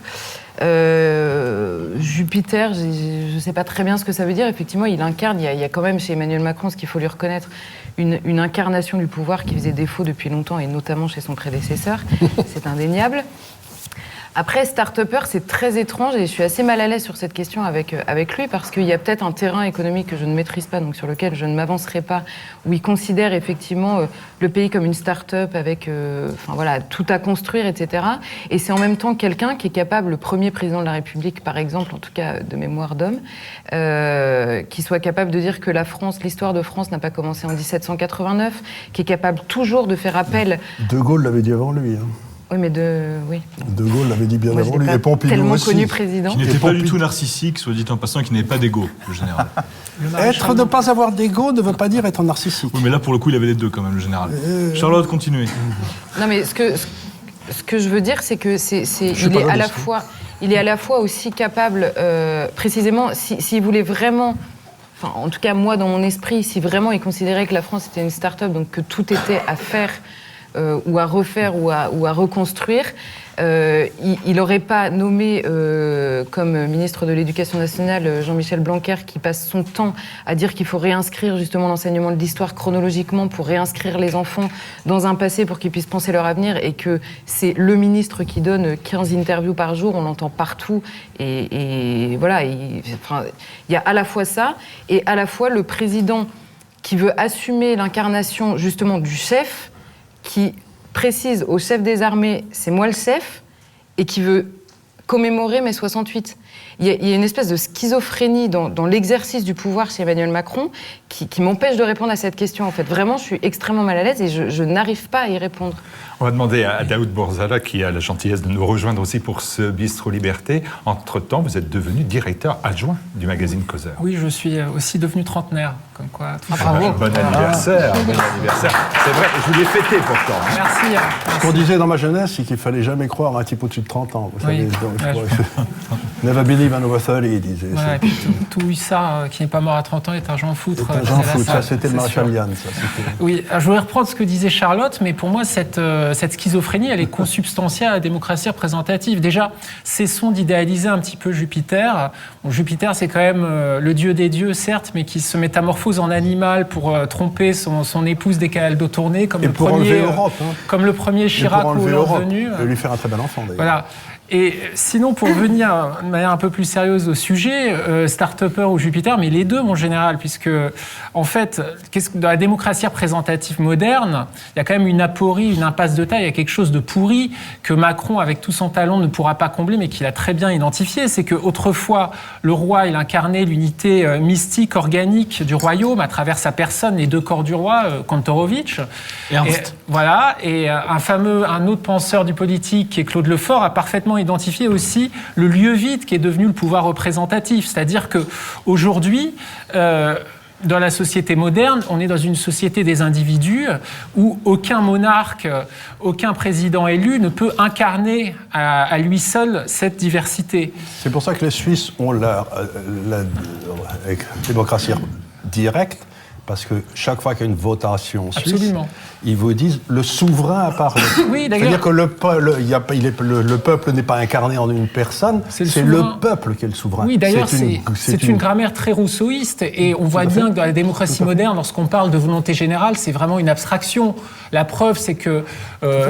Jupiter, je sais pas très bien ce que ça veut dire. Effectivement, il incarne, il y a quand même chez Emmanuel Macron, ce qu'il faut lui reconnaître, une incarnation du pouvoir qui faisait défaut depuis longtemps et notamment chez son prédécesseur. C'est indéniable. Après, start-upper, c'est très étrange et je suis assez mal à l'aise sur cette question avec lui parce qu'il y a peut-être un terrain économique que je ne maîtrise pas, donc sur lequel je ne m'avancerai pas, où il considère effectivement le pays comme une start-up avec tout à construire, etc. Et c'est en même temps quelqu'un qui est capable, le premier président de la République, par exemple, en tout cas de mémoire d'homme, qui soit capable de dire que l'histoire de France n'a pas commencé en 1789, qui est capable toujours de faire appel... De Gaulle l'avait dit avant lui. Hein. Oui, mais De Gaulle l'avait dit bien avant lui, et Pompidou tellement aussi. Connu président. Qui n'était pas du tout narcissique, soit dit en passant, qui n'avait pas d'ego, le général. Ne pas avoir d'ego ne veut pas dire être narcissique. Oui, mais là, pour le coup, il avait les deux, quand même, le général. Charlotte, continuez. Non, mais ce que je veux dire, c'est que il est à la fois aussi capable, précisément, s'il voulait vraiment... Enfin, en tout cas, moi, dans mon esprit, si vraiment il considérait que la France était une start-up, donc que tout était à faire... ou à refaire ou à reconstruire, il n'aurait pas nommé comme ministre de l'Éducation nationale Jean-Michel Blanquer qui passe son temps à dire qu'il faut réinscrire justement l'enseignement de l'histoire chronologiquement pour réinscrire les enfants dans un passé pour qu'ils puissent penser leur avenir et que c'est le ministre qui donne 15 interviews par jour, on l'entend partout et voilà, il y a à la fois ça et à la fois le président qui veut assumer l'incarnation justement du chef qui précise au chef des armées « c'est moi le chef » et qui veut commémorer mai 68. Il y a une espèce de schizophrénie dans l'exercice du pouvoir chez Emmanuel Macron qui m'empêche de répondre à cette question. En fait, vraiment, je suis extrêmement mal à l'aise et je n'arrive pas à y répondre. On va demander à Daoud Bourzala, qui a la gentillesse de nous rejoindre aussi pour ce Bistro Liberté. Entre-temps, vous êtes devenu directeur adjoint du magazine Causeur. Oui, je suis aussi devenu trentenaire, comme quoi... bravo. Bon anniversaire, bon anniversaire. C'est vrai, je vous l'ai fêté pourtant. Merci. Ce qu'on disait dans ma jeunesse, c'est qu'il ne fallait jamais croire à un type au-dessus de 30 ans. Vous savez, donc, never believe an over 30, il disait. Voilà, et puis tout hussard qui n'est pas mort à 30 ans est un Jean Foutre. C'est un Jean Foutre, ça c'était le maréchal Yann. Oui, je voudrais reprendre ce que disait Charlotte, mais pour moi, cette schizophrénie, elle est consubstantielle à la démocratie représentative. Déjà, cessons d'idéaliser un petit peu Jupiter. Bon, Jupiter, c'est quand même le dieu des dieux, certes, mais qui se métamorphose en animal pour tromper son épouse dès qu'elle a le dos tourné, comme le premier Chirac ou venu. Et lui faire un très bel enfant, d'ailleurs. Voilà. Et sinon, pour revenir de manière un peu plus sérieuse au sujet, start-upper ou Jupiter, mais les deux, mon général, puisque, en fait, dans la démocratie représentative moderne, il y a quand même une aporie, une impasse de taille, il y a quelque chose de pourri que Macron, avec tout son talent, ne pourra pas combler, mais qu'il a très bien identifié. C'est qu'autrefois, le roi, il incarnait l'unité mystique, organique du royaume, à travers sa personne, les deux corps du roi, Kantorowicz. Voilà. Et un autre penseur du politique, qui est Claude Lefort, a parfaitement identifier aussi le lieu vide qui est devenu le pouvoir représentatif. C'est-à-dire qu'aujourd'hui, dans la société moderne, on est dans une société des individus où aucun monarque, aucun président élu ne peut incarner à lui seul cette diversité. C'est pour ça que les Suisses ont la démocratie directe, Parce que chaque fois qu'il y a une votation suisse, Absolument. ils vous disent le souverain a parlé. Oui, d'ailleurs. C'est-à-dire que le peuple n'est pas incarné en une personne, c'est le peuple qui est le souverain. Oui, d'ailleurs, c'est une grammaire très rousseauiste, et on voit bien que dans la démocratie moderne, lorsqu'on parle de volonté générale, c'est vraiment une abstraction. La preuve, c'est que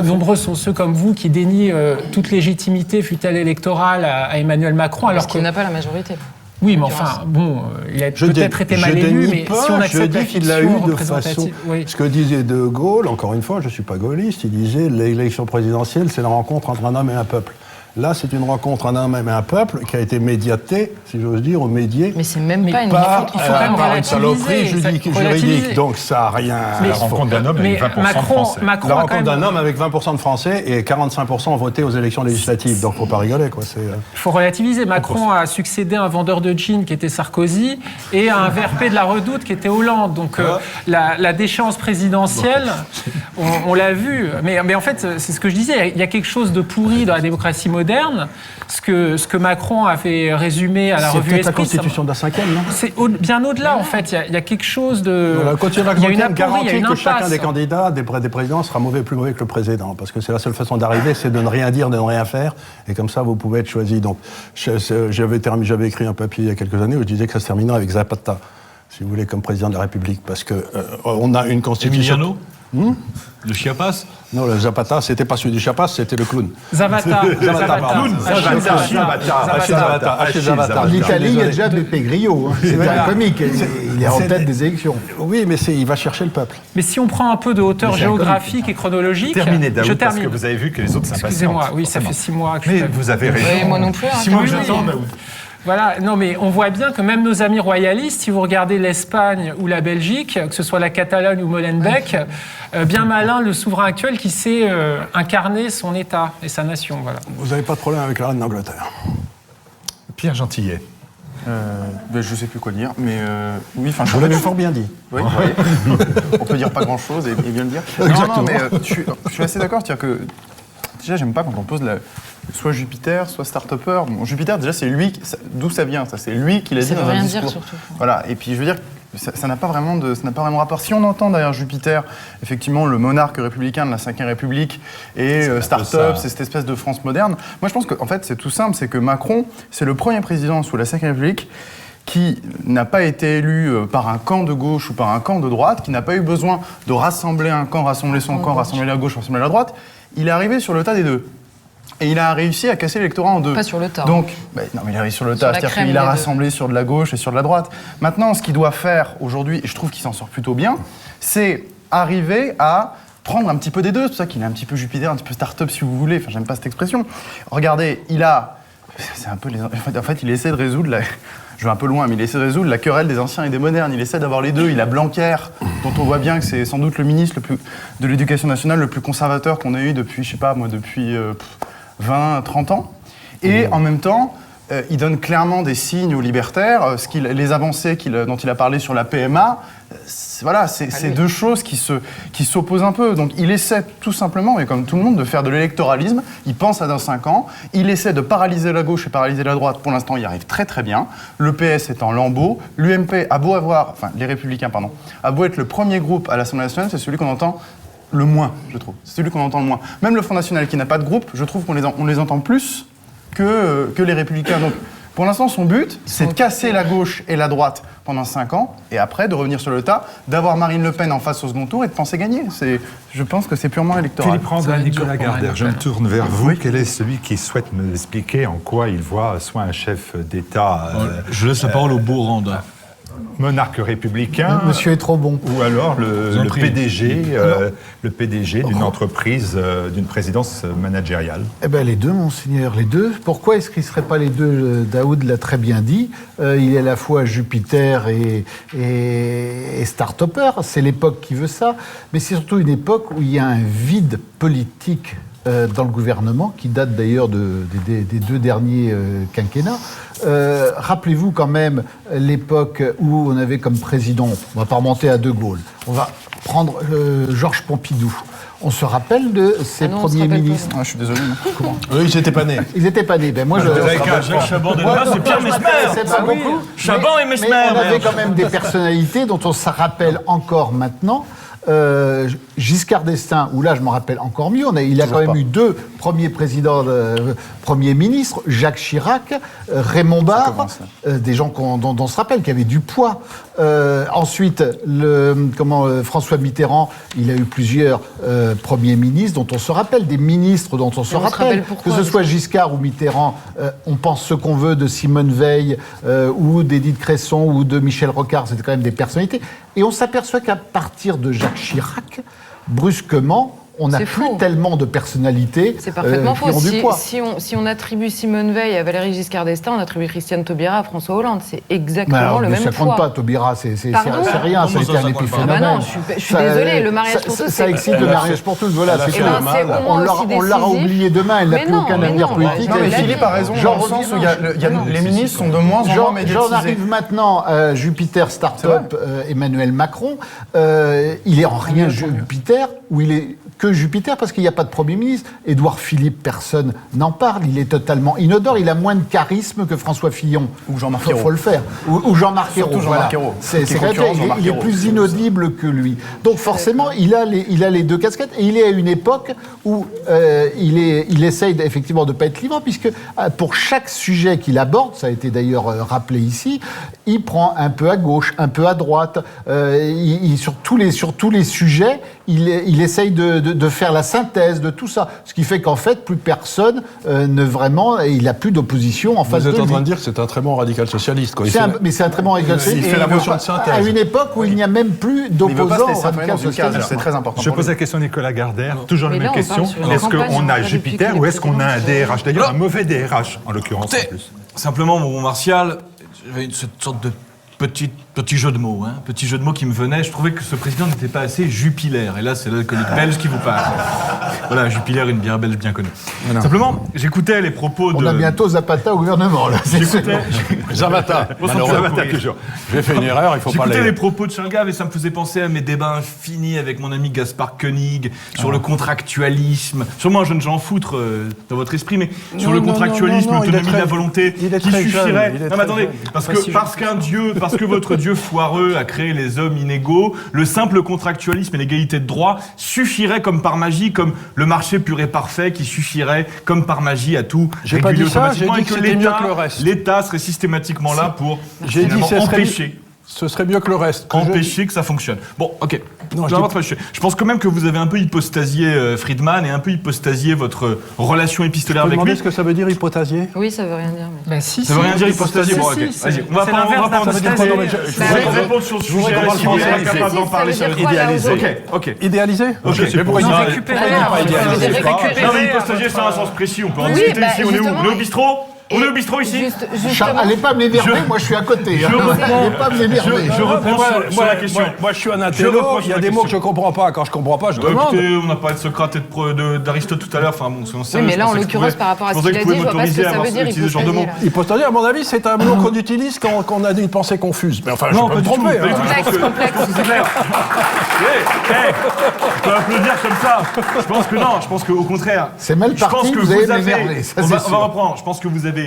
nombreux sont ceux comme vous qui dénient toute légitimité, fût-elle électorale, à Emmanuel Macron, alors qu'il n'a pas la majorité. Oui, mais enfin, bon, il a peut-être été mal élu, mais si on accepte la fiction représentative... Oui. Ce que disait De Gaulle, encore une fois, je ne suis pas gaulliste, il disait l'élection présidentielle, c'est la rencontre entre un homme et un peuple. Là, c'est une rencontre entre un homme et un peuple qui a été médiatée, si j'ose dire, ou médiée. Mais c'est même pas une par, rencontre. Il faut quand même par une saloperie juridique. Donc ça n'a rien. La rencontre d'un homme avec 20% de Français. La rencontre d'un homme avec 20% de Français et 45% ont voté aux élections législatives. Donc faut pas rigoler, quoi. Il faut relativiser. Macron a succédé à un vendeur de jeans qui était Sarkozy et à un VRP de la Redoute qui était Hollande. Donc la déchéance présidentielle, on l'a vu. Mais en fait, c'est ce que je disais. Il y a quelque chose de pourri dans la démocratie moderne. Ce que Macron a fait résumer à la revue Esprit. C'est la constitution de la 5e, non ? C'est bien au-delà, en fait. Il y a quelque chose de... La constitution de la 5e garantit que chacun des candidats, des présidents, sera plus mauvais que le président. Parce que c'est la seule façon d'arriver, c'est de ne rien dire, de ne rien faire. Et comme ça, vous pouvez être choisi. Donc, j'avais écrit un papier il y a quelques années où je disais que ça se terminerait avec Zapata, si vous voulez, comme président de la République. Parce qu'on a une constitution... Emiliano Le Chiapas? Non, le Zapata, c'était pas celui du Chiapas, c'était le clown. Zavata. En Italie, il y a déjà Beppe Grillo. C'est un comique. Il est en tête des élections. Oui, mais il va chercher le peuple. Mais si on prend un peu de hauteur géographique et chronologique... Terminez, Daoud, parce que vous avez vu que les autres s'impatientent. Excusez-moi, oui, ça fait 6 mois que Mais vous avez raison. Oui, moi non plus. 6 mois que j'attends, Daoud. Voilà, non mais on voit bien que même nos amis royalistes, si vous regardez l'Espagne ou la Belgique, que ce soit la Catalogne ou Molenbeek, bien malin le souverain actuel qui sait incarner son État et sa nation. Voilà. Vous n'avez pas de problème avec la reine d'Angleterre? Pierre Gentillet. Je ne sais plus quoi dire, mais oui. Vous l'avez fort bien dit. Oui, on peut dire pas grand-chose et bien le dire. Exactement. Non, mais je suis assez d'accord, c'est-à-dire que déjà, j'aime pas quand on pose soit Jupiter, soit Start-Upper. Bon, Jupiter, déjà, c'est lui, d'où ça vient, ça. C'est lui qui l'a dit dans un discours. Ça veut rien dire, surtout. Voilà, et puis je veux dire, ça n'a pas vraiment rapport. Si on entend derrière Jupiter, effectivement, le monarque républicain de la Ve République et Start-up, c'est cette espèce de France moderne, moi je pense qu'en fait, c'est tout simple, c'est que Macron, c'est le premier président sous la Ve République qui n'a pas été élu par un camp de gauche ou par un camp de droite, qui n'a pas eu besoin de rassembler un camp, rassembler son camp, rassembler la gauche, rassembler la droite. Il est arrivé sur le tas des deux. Et il a réussi à casser l'électorat en deux. Pas sur le tas. Donc, non, mais il est arrivé sur le tas, c'est-à-dire qu'il a rassemblé sur de la gauche et sur de la droite. Maintenant, ce qu'il doit faire aujourd'hui, et je trouve qu'il s'en sort plutôt bien, c'est arriver à prendre un petit peu des deux. C'est pour ça qu'il est un petit peu Jupiter, un petit peu start-up si vous voulez. Enfin, j'aime pas cette expression. Regardez, c'est un peu en fait, il essaie de résoudre je vais un peu loin, mais il essaie de résoudre la querelle des anciens et des modernes. Il essaie d'avoir les deux. Il a Blanquer, dont on voit bien que c'est sans doute le ministre de l'Éducation nationale le plus conservateur qu'on ait eu depuis, je sais pas moi, depuis 20, 30 ans. Et en même temps, il donne clairement des signes aux libertaires. Les avancées dont il a parlé sur la PMA, c'est deux choses qui s'opposent un peu. Donc il essaie tout simplement, et comme tout le monde, de faire de l'électoralisme. Il pense à dans 5 ans. Il essaie de paralyser la gauche et paralyser la droite. Pour l'instant, il y arrive très très bien. Le PS est en lambeaux. L'UMP a beau les Républicains, pardon, a beau être le premier groupe à l'Assemblée nationale, c'est celui qu'on entend le moins, je trouve. C'est celui qu'on entend le moins. Même le Front National, qui n'a pas de groupe, je trouve qu'on les entend plus que les Républicains. Donc, pour l'instant, son but, c'est de casser la gauche et la droite pendant 5 ans, et après, de revenir sur le tas, d'avoir Marine Le Pen en face au second tour et de penser gagner. Je pense que c'est purement électoral. Philippe Randa, Nicolas Gardère, je me tourne vers vous. Oui. Quel est celui qui souhaite me expliquer en quoi il voit soit un chef d'État... je laisse la parole au beau Randa. Monarque républicain. Monsieur est trop bon. Ou alors le PDG d'une entreprise, d'une présidence managériale. Eh bien, les deux, monseigneur, les deux. Pourquoi est-ce qu'ils ne seraient pas les deux? Daoud l'a très bien dit. Il est à la fois Jupiter et start-upper. C'est l'époque qui veut ça. Mais c'est surtout une époque où il y a un vide politique dans le gouvernement, qui date d'ailleurs des 2 derniers quinquennats. Rappelez-vous quand même l'époque où on avait comme président, on va pas remonter à De Gaulle, on va prendre Georges Pompidou. On se rappelle de ces premiers ministres. Je suis désolé. Eux, ils n'étaient pas nés. Ils n'étaient pas nés. Ben moi, Jacques Chaban de Demas, c'est Pierre Mesmer. C'est pas beaucoup. Chaban et Mesmer. Mais on avait quand même des personnalités dont on se rappelle encore maintenant. Giscard d'Estaing, où là je m'en rappelle encore mieux, il a quand même eu 2 premiers présidents, premiers ministres, Jacques Chirac, Raymond Barre, des gens dont on se rappelle, qui avaient du poids. Ensuite, François Mitterrand, il a eu plusieurs premiers ministres dont on se rappelle, des ministres dont on se rappelle. Que ce soit Giscard ou Mitterrand, on pense ce qu'on veut de Simone Veil ou d'Édith Cresson ou de Michel Rocard, c'était quand même des personnalités. Et on s'aperçoit qu'à partir de Jacques Chirac, brusquement, on n'a plus tellement de personnalités qui ont du poids. Si on attribue Simone Veil à Valéry Giscard d'Estaing, on attribue Christiane Taubira à François Hollande. C'est exactement le même poids. Ça compte pas, Taubira, c'est rien, ça a été un épiphénomène. Non, je suis désolée, le mariage pour tous... Ça excite le mariage pour tous, voilà. On l'aura oublié demain, elle n'a plus aucun avenir politique. Non, mais Philippe a raison, dans le sens où les ministres sont de moins en moins médiatisés. J'en arrive maintenant à Jupiter Startup, Emmanuel Macron. Il est en rien Jupiter, où il est que Jupiter, parce qu'il n'y a pas de Premier ministre. Édouard Philippe, personne n'en parle. Il est totalement inodore. Il a moins de charisme que François Fillon. Ou Jean-Marc Ayrault. Il faut le faire. Ou Jean-Marc Ayrault. Surtout Jean-Marc Ayrault. Il est plus inaudible que lui. Donc forcément, il a les 2 casquettes. Et il est à une époque où il essaye effectivement de ne pas être livrant, puisque pour chaque sujet qu'il aborde, ça a été d'ailleurs rappelé ici, il prend un peu à gauche, un peu à droite. Sur tous les sujets, il essaye de faire la synthèse de tout ça. Ce qui fait qu'en fait, plus personne il n'a plus d'opposition en face de lui. Vous êtes en train de dire que c'est un très bon radical socialiste. Mais c'est un très bon radical socialiste. Il fait la motion de synthèse. À une époque où il n'y a même plus d'opposants au radical socialiste. C'est très important. Je pose la question à Nicolas Gardère, toujours la Mais même là, question. Est-ce qu'on a Jupiter ou est-ce qu'on a un DRH? D'ailleurs, un mauvais DRH, en l'occurrence, en plus. Simplement, mon Martial, j'avais cette sorte de petit jeu de mots, hein, petit jeu de mots qui me venait. Je trouvais que ce président n'était pas assez jupilaire. Et là, c'est l'alcoolique belge qui vous parle. Voilà, Jupiler, une bière belge bien connue. Voilà. Simplement, j'écoutais les propos de... On a bientôt Zapata au gouvernement, là. Zapata. Zapata, toujours. J'ai fait une erreur, il faut pas J'écoutais les propos de Chalgave et ça me faisait penser à mes débats infinis avec mon ami Gaspard Koenig sur le contractualisme. Sûrement un jeune Jean Foutre dans votre esprit, mais sur le contractualisme, l'autonomie de la volonté qui suffirait... Non, mais attendez, parce que votre Dieu foireux a créé les hommes inégaux, le simple contractualisme et l'égalité de droit suffirait comme par magie, comme le marché pur et parfait qui suffirait comme par magie à tout réguler automatiquement, et que l'État serait systématiquement là pour empêcher. Ce serait mieux que le reste. Empêcher que ça fonctionne. Bon, ok. Non, je pense quand même que vous avez un peu hypostasié Friedman et un peu hypostasié votre relation épistolaire avec lui. Ce que ça veut dire hypostasier? Oui, ça veut rien dire. Mais... si, ça veut rien dire hypostasier. Bon, ok. Vas-y, on va pas en répondre sur le sujet. Si vous êtes capable d'en parler, ça veut dire idéaliser. Ok. Idéaliser? Mais pourquoi il dit pas idéaliser? Non, mais hypostasier, c'est un sens précis. On peut en discuter ici. On est où? On est au bistrot? On est au bistrot ici? Allez pas m'énerver, moi je suis à côté. Allez pas m'énerver. Je reprends sur la question. Moi je suis un intello, il y a des mots que je comprends pas. Quand je comprends pas, je demande. Écoutez, on a parlé de Socrate et d'Aristote tout à l'heure. Enfin bon, c'est oui, mais là en l'occurrence, par rapport à ce qu'il a dit, je vois pas ce que ça veut dire hypostasier. Hypostasier, à mon avis, c'est un mot qu'on utilise quand on a une pensée confuse. Mais enfin, je peux me tromper. Complexe. C'est clair. On peut applaudir comme ça. Je pense que non. Je pense qu'au contraire. C'est mal parti. Vous avez m'énervé. On va reprendre. Je pense que vous avez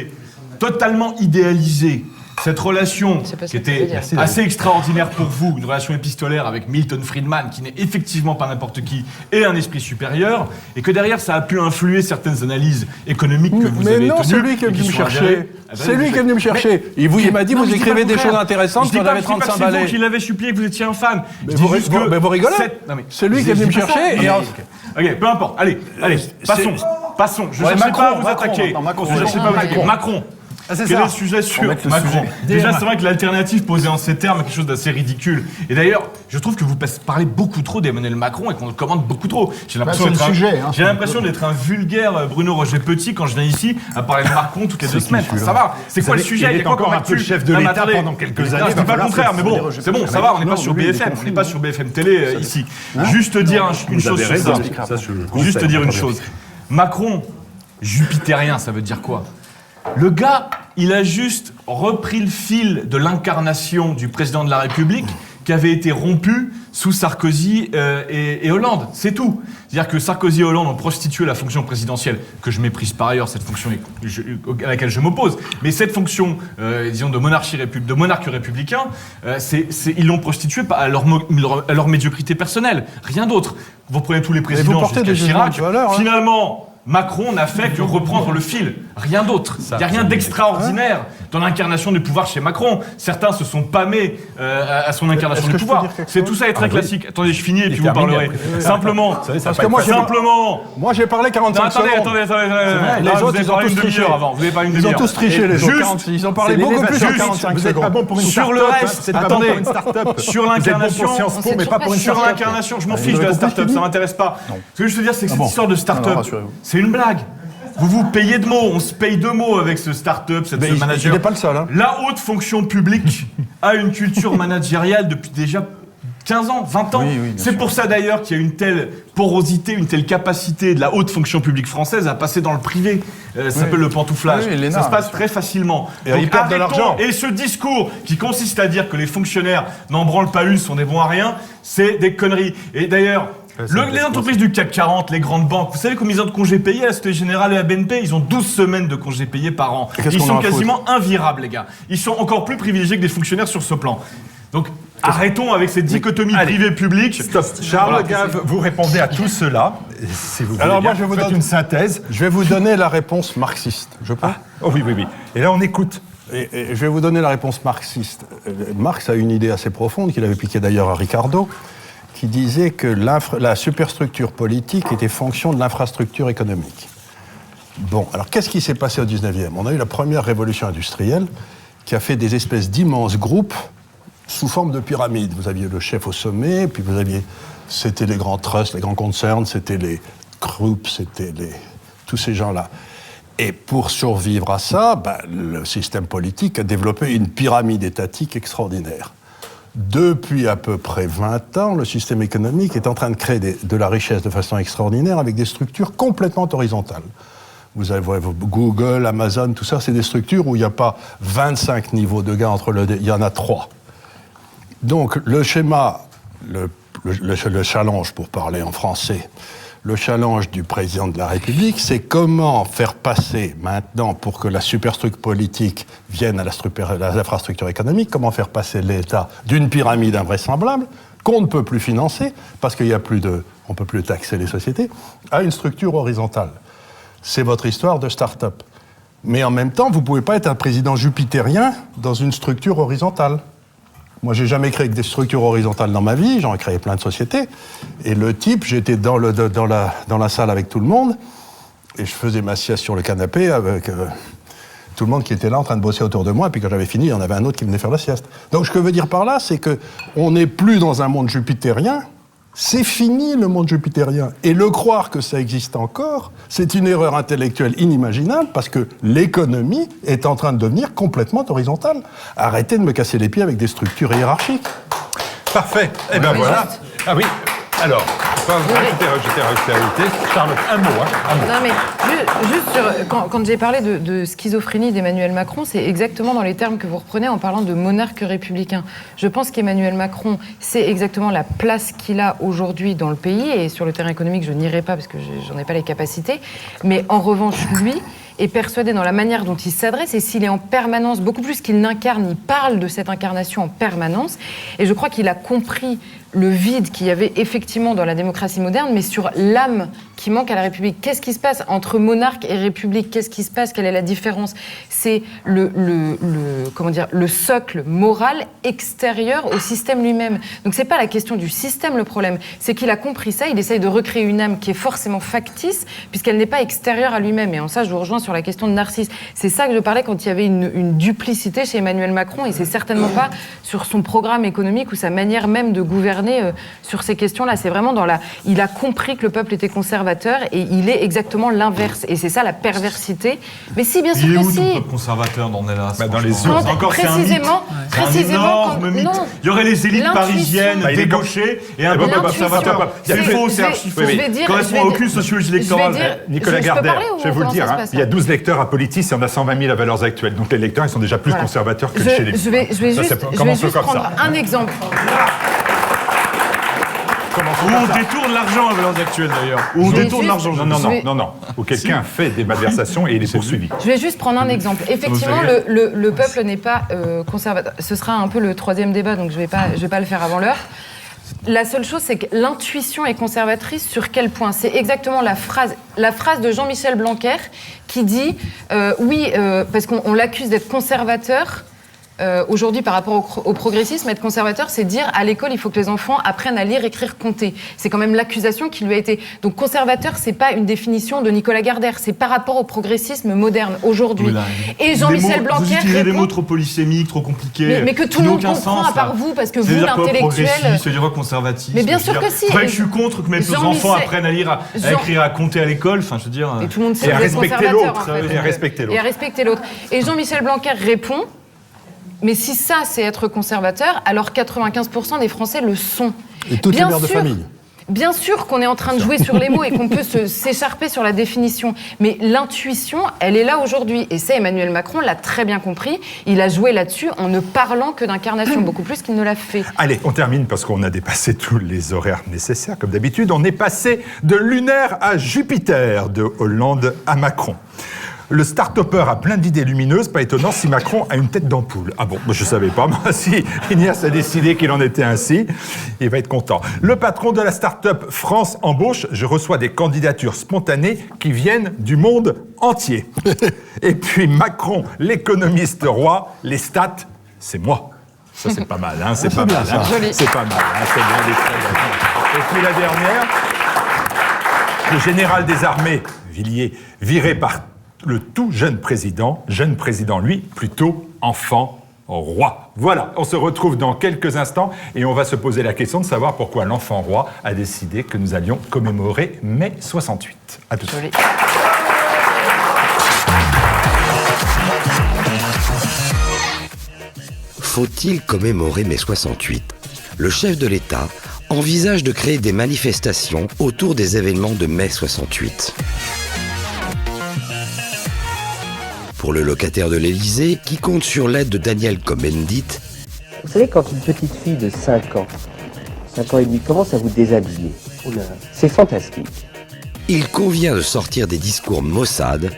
totalement idéalisé cette relation qui était assez extraordinaire pour vous, une relation épistolaire avec Milton Friedman, qui n'est effectivement pas n'importe qui, et un esprit supérieur, et que derrière, ça a pu influer certaines analyses économiques que vous avez tenues. Mais non, c'est lui qui est venu me chercher. C'est lui qui est venu me chercher. Il m'a dit, vous écrivez des choses intéressantes, vous avez 35 balais. C'est vous qui l'avez supplié que vous étiez un fan. Mais vous rigolez. C'est lui qui est venu me chercher. Ok, peu importe. Allez, passons. Je ne sais pas à vous attaquer. Macron. Quel est le sujet sur Macron? Déjà, c'est vrai que l'alternative posée en ces termes est quelque chose d'assez ridicule. Et d'ailleurs, je trouve que vous parlez beaucoup trop d'Emmanuel Macron et qu'on le commande beaucoup trop. J'ai l'impression d'être un vulgaire Bruno Roger Petit quand je viens ici à parler de Macron toutes les 2 semaines. Ça va. C'est quoi le sujet? Il est encore un peu le chef de l'État pendant quelques années. Je dis pas le contraire, mais bon, c'est bon, ça va. On n'est pas sur BFM. On n'est pas sur BFM Télé ici. Juste dire une chose sur ça. Juste dire une chose. Macron, jupitérien, ça veut dire quoi? Le gars, il a juste repris le fil de l'incarnation du président de la République qui avait été rompu sous Sarkozy et Hollande. C'est tout. C'est-à-dire que Sarkozy et Hollande ont prostitué la fonction présidentielle, que je méprise par ailleurs, cette fonction à laquelle je m'oppose. Mais cette fonction, disons, de monarque républicain, ils l'ont prostituée à leur médiocrité personnelle. Rien d'autre. Vous prenez tous les présidents jusqu'à Chirac. Finalement, Macron n'a fait que reprendre le fil, rien d'autre. Il n'y a rien d'extraordinaire dans l'incarnation du pouvoir chez Macron. Certains se sont pâmés à son incarnation du pouvoir. C'est tout ça est très classique. Attendez, je finis et puis vous parlerez. Simplement, parce que moi j'ai parlé 45 secondes. Attendez. Les autres, ils ont tous triché avant. Vous avez pas une Ils ont tous triché, les autres. Ils ont parlé beaucoup plus en 45 secondes. Vous n'êtes pas bon pour une sur le reste, attendez, sur l'incarnation, mais pas pour une sur l'incarnation, je m'en fiche de la start-up, ça m'intéresse pas. Ce que je veux dire, c'est que cette histoire de start-up, c'est une blague. Vous vous payez de mots, on se paye de mots avec ce start-up, ce manager. Il n'est pas le seul. Hein. La haute fonction publique a une culture managériale depuis déjà 15 ans, 20 ans. C'est pour ça d'ailleurs qu'il y a une telle porosité, une telle capacité de la haute fonction publique française à passer dans le privé. Ça s'appelle le pantouflage. Ça se passe très facilement. Et ils perdent de l'argent. Et ce discours qui consiste à dire que les fonctionnaires n'en branlent pas une, sont des bons à rien, c'est des conneries. Et d'ailleurs, les entreprises du CAC 40, les grandes banques, vous savez combien ils ont de congés payés à la Société Générale et à BNP? Ils ont 12 semaines de congés payés par an. Ils sont quasiment invirables, les gars. Ils sont encore plus privilégiés que des fonctionnaires sur ce plan. Donc, arrêtons avec cette dichotomie privé-public. Stop. Charles Gave, vous répondez à tout cela. Si vous voulez. Alors moi, je vais vous donner une synthèse. Je vais vous donner la réponse marxiste. Je peux? Oh oui. Et là, on écoute. Et je vais vous donner la réponse marxiste. Marx a une idée assez profonde, qu'il avait piquée d'ailleurs à Ricardo, qui disait que la superstructure politique était fonction de l'infrastructure économique. Bon, alors qu'est-ce qui s'est passé au 19e? On a eu la première révolution industrielle qui a fait des espèces d'immenses groupes sous forme de pyramide. Vous aviez le chef au sommet, puis c'était les grands trusts, les grands concerns, c'était les groupes, tous ces gens-là. Et pour survivre à ça, le système politique a développé une pyramide étatique extraordinaire. Depuis à peu près 20 ans, le système économique est en train de créer de la richesse de façon extraordinaire avec des structures complètement horizontales. Vous avez Google, Amazon, tout ça, c'est des structures où il n'y a pas 25 niveaux de gains il y en a 3. Donc le schéma, le challenge, pour parler en français, le challenge du président de la République, c'est comment faire passer maintenant, pour que la superstructure politique vienne à l'infrastructure économique, comment faire passer l'État d'une pyramide invraisemblable, qu'on ne peut plus financer, parce qu'on ne peut plus taxer les sociétés, à une structure horizontale. C'est votre histoire de start-up. Mais en même temps, vous ne pouvez pas être un président jupitérien dans une structure horizontale. Moi, j'ai jamais créé que des structures horizontales dans ma vie, j'en ai créé plein de sociétés. Et le type, j'étais dans la salle avec tout le monde, et je faisais ma sieste sur le canapé avec tout le monde qui était là en train de bosser autour de moi, et puis quand j'avais fini, il y en avait un autre qui venait faire la sieste. Donc ce que je veux dire par là, c'est qu'on n'est plus dans un monde jupitérien, c'est fini le monde jupitérien. Et le croire que ça existe encore, c'est une erreur intellectuelle inimaginable parce que l'économie est en train de devenir complètement horizontale. Arrêtez de me casser les pieds avec des structures hiérarchiques. Parfait. Eh bien voilà. Ah oui. Alors, Charlotte, un mot. Non mais juste quand j'ai parlé de schizophrénie d'Emmanuel Macron, c'est exactement dans les termes que vous reprenez en parlant de monarque républicain. Je pense qu'Emmanuel Macron, c'est exactement la place qu'il a aujourd'hui dans le pays, et sur le terrain économique, je n'irai pas parce que j'en ai pas les capacités, mais en revanche, lui est persuadé dans la manière dont il s'adresse, et s'il est en permanence, beaucoup plus qu'il n'incarne, il parle de cette incarnation en permanence, et je crois qu'il a compris le vide qu'il y avait effectivement dans la démocratie moderne, mais sur l'âme qui manque à la République. Qu'est-ce qui se passe entre monarque et République? Qu'est-ce qui se passe? Quelle est la différence? C'est le socle moral extérieur au système lui-même. Donc c'est pas la question du système le problème, c'est qu'il a compris ça, il essaye de recréer une âme qui est forcément factice, puisqu'elle n'est pas extérieure à lui-même. Et en ça, je vous rejoins sur la question de Narcisse. C'est ça que je parlais quand il y avait une duplicité chez Emmanuel Macron, et c'est certainement pas sur son programme économique ou sa manière même de gouverner sur ces questions-là. C'est vraiment il a compris que le peuple était conservateur, et il est exactement l'inverse l'inverse. Et c'est ça la perversité. Mais si, bien sûr Il est que où si. ton peuple conservateur dans Nélas? Dans les franchement. urnes. Encore, c'est un mythe. C'est un énorme mythe. Il y aurait les élites parisiennes débauchées et un peuple conservateur. C'est faux, c'est archi faux. Ça correspond à aucune sociologie électorale. Nicolas Gardère, je vais vous le dire, il y a 12 lecteurs à Politis et on a 120 000 à valeurs actuelles. Donc les lecteurs, ils sont déjà plus conservateurs que chez les Je vais juste prendre un exemple. Où on détourne l'argent à valeurs actuelles d'ailleurs. Où on détourne l'argent. Non. Où quelqu'un fait des malversations et il est poursuivi. Je vais juste prendre un exemple. Effectivement, le peuple n'est pas conservateur. Ce sera un peu le troisième débat, donc je vais pas le faire avant l'heure. La seule chose, c'est que l'intuition est conservatrice sur quel point? C'est exactement la phrase de Jean-Michel Blanquer qui dit parce qu'on l'accuse d'être conservateur. Aujourd'hui, par rapport au progressisme, être conservateur, c'est dire à l'école, il faut que les enfants apprennent à lire, écrire, compter. C'est quand même l'accusation qui lui a été. Donc, conservateur, c'est pas une définition de Nicolas Gardère, c'est par rapport au progressisme moderne aujourd'hui. Et Jean-Michel Blanquer. Vous utilisez des mots trop polysémiques, trop compliqués. Mais que tout le monde comprend, à part vous, parce que vous, l'intellectuel. C'est dire conservatisme. Mais bien sûr que si. Je suis contre que mes enfants apprennent à lire, à écrire, à compter à l'école. Enfin, je veux dire. Et tout le monde sait à respecter l'autre. Et à respecter l'autre. Et Jean-Michel Blanquer répond. Mais si ça, c'est être conservateur, alors 95% des Français le sont. Et toutes les mères de famille. Bien sûr qu'on est en train de jouer sur les mots et qu'on peut s'écharper sur la définition. Mais l'intuition, elle est là aujourd'hui. Et ça, Emmanuel Macron l'a très bien compris. Il a joué là-dessus en ne parlant que d'incarnation, beaucoup plus qu'il ne l'a fait. Allez, on termine parce qu'on a dépassé tous les horaires nécessaires. Comme d'habitude, on est passé de lunaire à Jupiter, de Hollande à Macron. Le start-upper a plein d'idées lumineuses, pas étonnant si Macron a une tête d'ampoule. Ah bon, je savais pas, moi, si Ignace a décidé qu'il en était ainsi, il va être content. Le patron de la start-up France embauche, je reçois des candidatures spontanées qui viennent du monde entier. Et puis Macron, l'économiste roi, les stats, c'est moi. Ça, c'est pas mal, hein, c'est pas mal. Hein. C'est pas mal, hein, c'est bien des très. Et puis la dernière, le général des armées, Villiers, viré par le tout jeune président, lui, plutôt enfant roi. Voilà, on se retrouve dans quelques instants et on va se poser la question de savoir pourquoi l'enfant roi a décidé que nous allions commémorer mai 68. À tout de suite. Faut-il commémorer mai 68 ? Le chef de l'État envisage de créer des manifestations autour des événements de mai 68. Pour le locataire de l'Élysée, qui compte sur l'aide de Daniel Cohn-Bendit. Vous savez, quand une petite fille de 5 ans et demi, commence à vous déshabiller, c'est fantastique. Il convient de sortir des discours maussades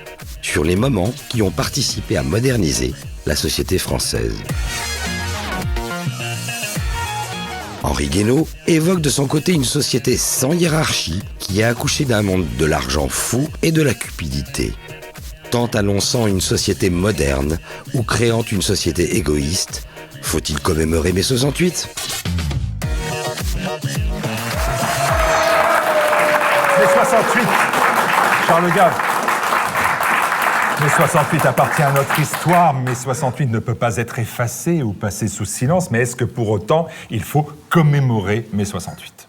sur les moments qui ont participé à moderniser la société française. Henri Guénaud évoque de son côté une société sans hiérarchie qui a accouché d'un monde de l'argent fou et de la cupidité. Tant annonçant une société moderne ou créant une société égoïste, faut-il commémorer mai 68 ? Mai 68, Charles Gave. Mai 68 appartient à notre histoire. Mai 68 ne peut pas être effacé ou passé sous silence. Mais est-ce que pour autant, il faut commémorer mai 68 ?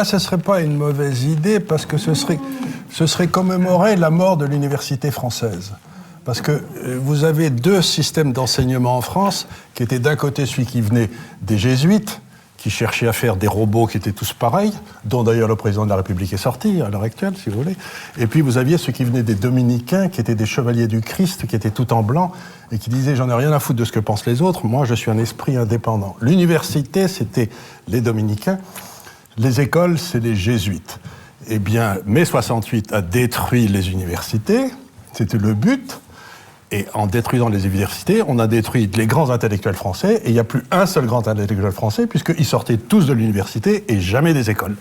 Ce ne serait pas une mauvaise idée parce que ce serait commémorer la mort de l'université française. Parce que vous avez deux systèmes d'enseignement en France qui étaient d'un côté celui qui venait des jésuites, qui cherchaient à faire des robots qui étaient tous pareils, dont d'ailleurs le président de la République est sorti à l'heure actuelle, si vous voulez. Et puis vous aviez ceux qui venaient des dominicains, qui étaient des chevaliers du Christ, qui étaient tout en blanc, et qui disaient « j'en ai rien à foutre de ce que pensent les autres, moi je suis un esprit indépendant ». L'université, c'était les dominicains. Les écoles, c'est les jésuites. Eh bien, mai 68 a détruit les universités, c'était le but, et en détruisant les universités, on a détruit les grands intellectuels français, et il n'y a plus un seul grand intellectuel français, puisqu'ils sortaient tous de l'université et jamais des écoles.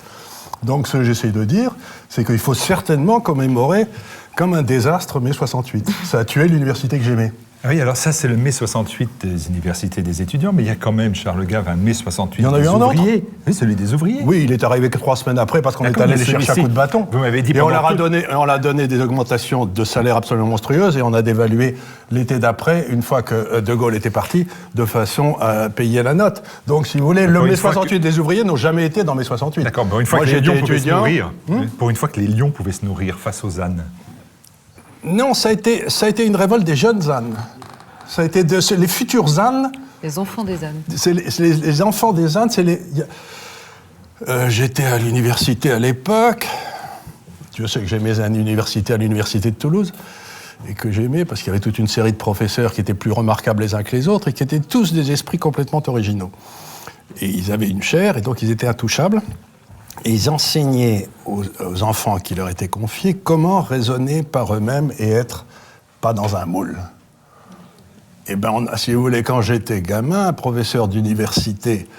Donc, ce que j'essaie de dire, c'est qu'il faut certainement commémorer comme un désastre mai 68. Ça a tué l'université que j'aimais. Oui, alors ça, c'est le mai 68 des universités des étudiants, mais il y a quand même, Charles Gave, un mai 68 il y en a des eu un ouvriers. Autre. Oui, celui des ouvriers. Oui, il est arrivé que 3 semaines après parce qu'on est allé les chercher à coups de bâton. Vous m'avez dit et on leur a donné des augmentations de salaire absolument monstrueuses et on a dévalué l'été d'après, une fois que De Gaulle était parti, de façon à payer la note. Donc, si vous voulez, le mai 68 des ouvriers n'ont jamais été dans mai 68. D'accord, pour une fois que les lions pouvaient se nourrir, pour une fois que les lions pouvaient se nourrir face aux ânes. Non, ça a été une révolte des jeunes ânes. Ça a été les futurs ânes. Les enfants des ânes. C'est les enfants des ânes, c'est les... J'étais à l'université à l'époque. Tu sais que j'aimais à l'université de Toulouse. Et que j'aimais parce qu'il y avait toute une série de professeurs qui étaient plus remarquables les uns que les autres et qui étaient tous des esprits complètement originaux. Et ils avaient une chaire et donc ils étaient intouchables. Et ils enseignaient aux enfants qui leur étaient confiés comment raisonner par eux-mêmes et être pas dans un moule. Et ben, si vous voulez, quand j'étais gamin, professeur d'université,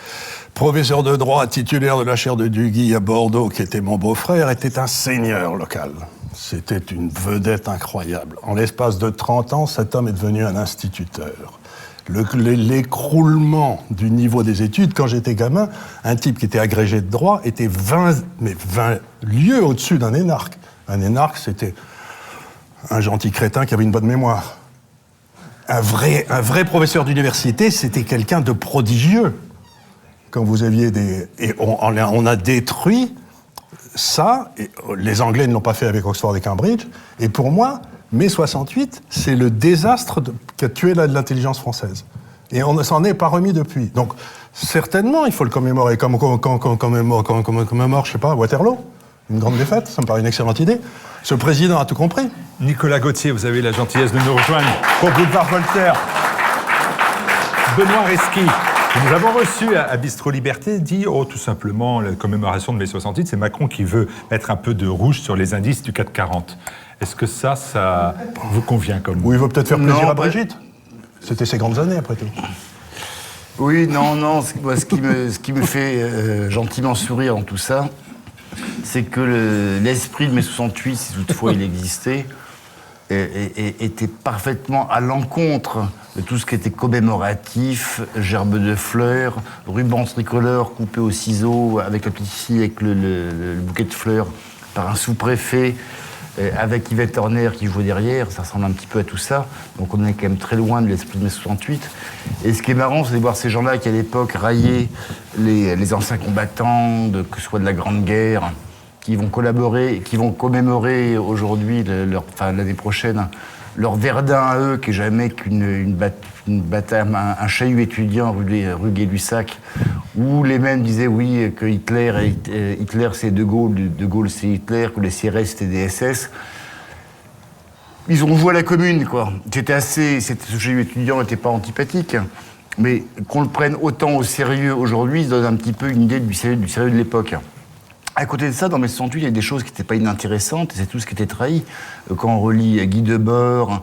professeur de droit titulaire de la chaire de Duguy à Bordeaux, qui était mon beau-frère, était un seigneur local. C'était une vedette incroyable. En l'espace de 30 ans, cet homme est devenu un instituteur. L'écroulement du niveau des études, quand j'étais gamin, un type qui était agrégé de droit était 20 lieues au-dessus d'un énarque. Un énarque, c'était un gentil crétin qui avait une bonne mémoire. Un vrai professeur d'université, c'était quelqu'un de prodigieux. Quand vous aviez des... Et on a détruit ça, et les Anglais ne l'ont pas fait avec Oxford et Cambridge, et pour moi, mai 68, c'est le désastre qui a tué l'intelligence française. Et on ne s'en est pas remis depuis. Donc, certainement, il faut le commémorer, comme commémore, je sais pas, Waterloo, une grande défaite, ça me paraît une excellente idée. Ce président a tout compris. Nicolas Gauthier, vous avez la gentillesse de nous rejoindre pour Boulevard Voltaire. Benoît Reski, que nous avons reçu à Bistro Liberté, dit tout simplement, la commémoration de mai 68, c'est Macron qui veut mettre un peu de rouge sur les indices du 440. Est-ce que ça vous convient comme... Oui, il va peut-être faire plaisir à Brigitte. C'était ses grandes années, après tout. Oui, non. Ce qui me fait gentiment sourire dans tout ça, c'est que l'esprit de mai 68, si toutefois il existait, était parfaitement à l'encontre de tout ce qui était commémoratif, gerbes de fleurs, rubans tricolores coupés au ciseau, avec la petite fille avec le bouquet de fleurs par un sous-préfet, avec Yvette Horner qui jouait derrière, ça ressemble un petit peu à tout ça. Donc on est quand même très loin de l'esprit de mai 68. Et ce qui est marrant, c'est de voir ces gens-là qui, à l'époque, raillaient les anciens combattants, que ce soit de la Grande Guerre, qui vont collaborer, qui vont commémorer aujourd'hui, l'année prochaine, leur Verdun à eux, qui est jamais qu'une bataille, un chahut étudiant rue Gay-Lussac, où les mêmes disaient oui, que Hitler c'est De Gaulle c'est Hitler, que les CRS c'était des SS. Ils ont joué à la commune, quoi. Ce chahut étudiant n'était pas antipathique, mais qu'on le prenne autant au sérieux aujourd'hui, ça donne un petit peu une idée du sérieux de l'époque. À côté de ça, dans mai 68, il y a des choses qui n'étaient pas inintéressantes, et c'est tout ce qui était trahi. Quand on relit Guy Debord,